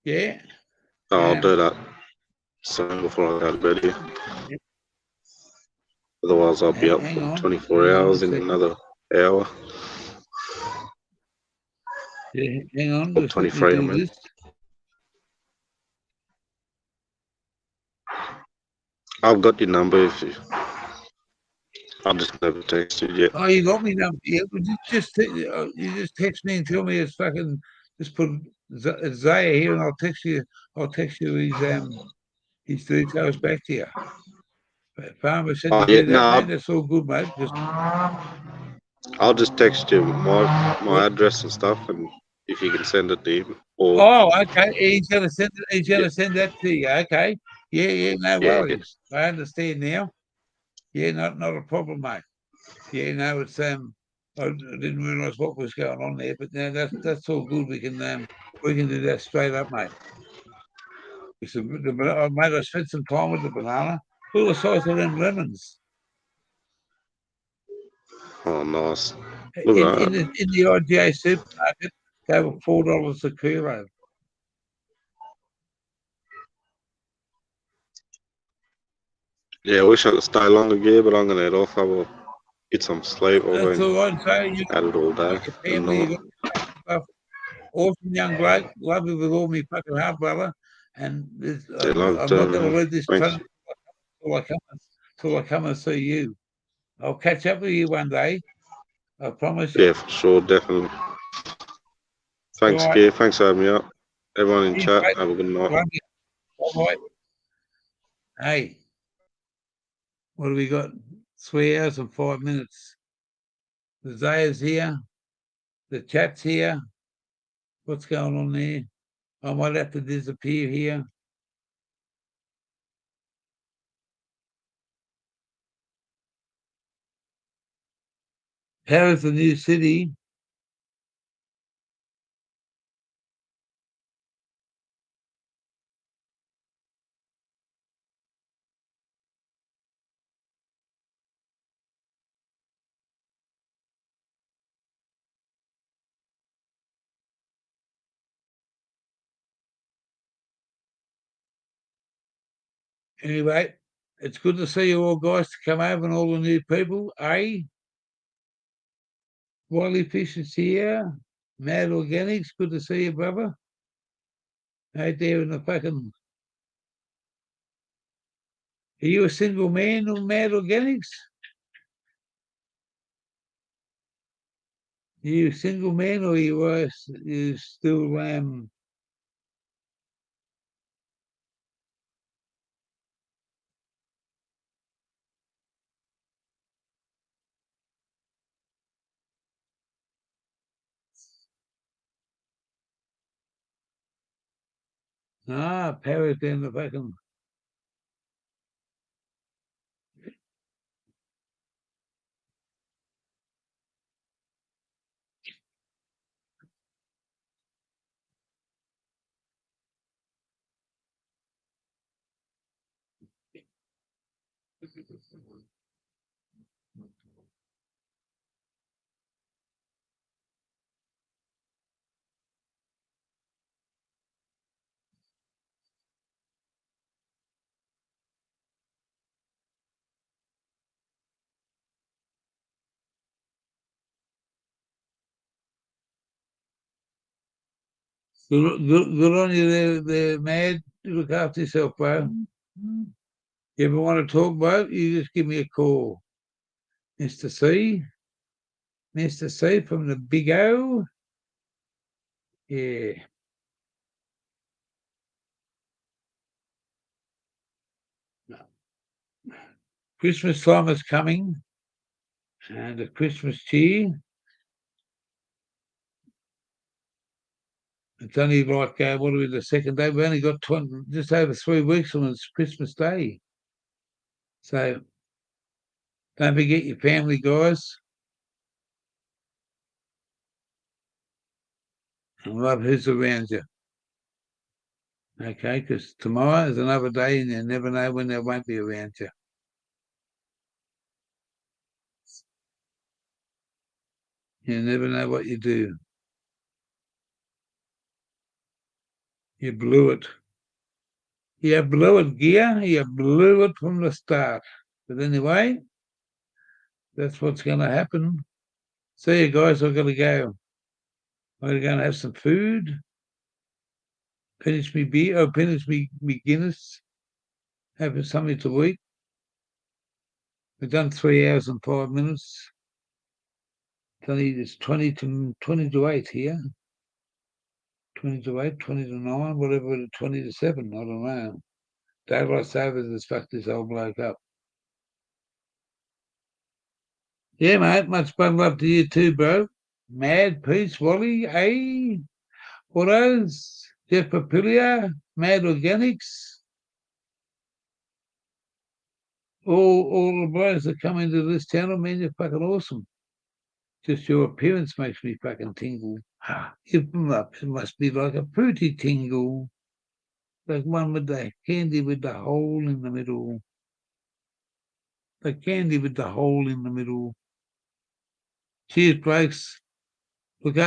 yeah. I'll do that soon before I go to bed here. Yeah. Otherwise, I'll be up Hang for on. 24 hours in another hour. Yeah, hang on. Just 23, I let me do mean. this. I've got your number. If you, I've just never texted yet. Oh, you got me number. Yeah, you just text me and tell me it's fucking. Just put Zaya here, and I'll text you. His details back to you. Farmer said to do that, mate. That's all good, mate. I'll just text you my address and stuff, and if you can send it to him. Okay. He's gonna send it. He's gonna send that to you. Okay. Yeah. No worries. I understand now. Yeah, not a problem, mate. Yeah, no, it's I didn't realise what was going on there, but now that's all good. We can do that straight up, mate. Mate, I spent some time with the banana. Look at the size of them lemons. Oh, nice. In the IGA supermarket, they were $4 a kilo. Yeah, I wish I could stay longer, but I'm gonna head off. I will get some sleep. I've That's been all right. So you at it all day. your family, you got awesome young bloke, love you with all my fucking heart, brother. And I'm not going to leave this till I come and see you. I'll catch up with you one day. I promise you. Yeah, for sure, definitely. Thanks, Right. Keir. Thanks for having me up. Everyone in chat, have a good night. Bye. Hey. What have we got? 3 hours and 5 minutes. The Zaya's here. The chat's here. What's going on there? I might have to disappear here. How is the new city? Anyway, it's good to see you all guys to come over and all the new people, eh? Wily Fish is here. Mad Organics, good to see you, brother. Out there in the fucking... Are you a single man on Mad Organics? Are you a single man or you still Paris in the fucking... Good on you there, Mad. You look after yourself, bro. You ever want to talk, bro? You just give me a call. Mr. C. Mr. C from the Big O. Yeah. Christmas time is coming. And the Christmas tree. It's only like, what are we, the second day? We only got just over 3 weeks on it's Christmas Day. So don't forget your family, guys. And love who's around you. Okay, because tomorrow is another day and you never know when they won't be around you. You never know what you do. You blew it. You blew it, Gear. You blew it from the start. But anyway, that's what's going to happen. See you guys. I've got to go. I'm going to go and have some food. Finish me beer. Oh, finish me Guinness. Have something to eat. We've done 3 hours and 5 minutes. It's 20 to 8 here. 20 to 8, 20 to 9, whatever, 20 to 7. I don't know. Daylight savers has fucked this old bloke up. Yeah, mate. Much fun love to you too, bro. Mad Peace, Wally, what else? Jeff Papilia, Mad Organics. All the brothers that come into this channel, man, you're fucking awesome. Just your appearance makes me fucking tingle. It must be like a fruity tingle. Like one with the candy with the hole in the middle. The candy with the hole in the middle. Cheers, Blakes. Look up.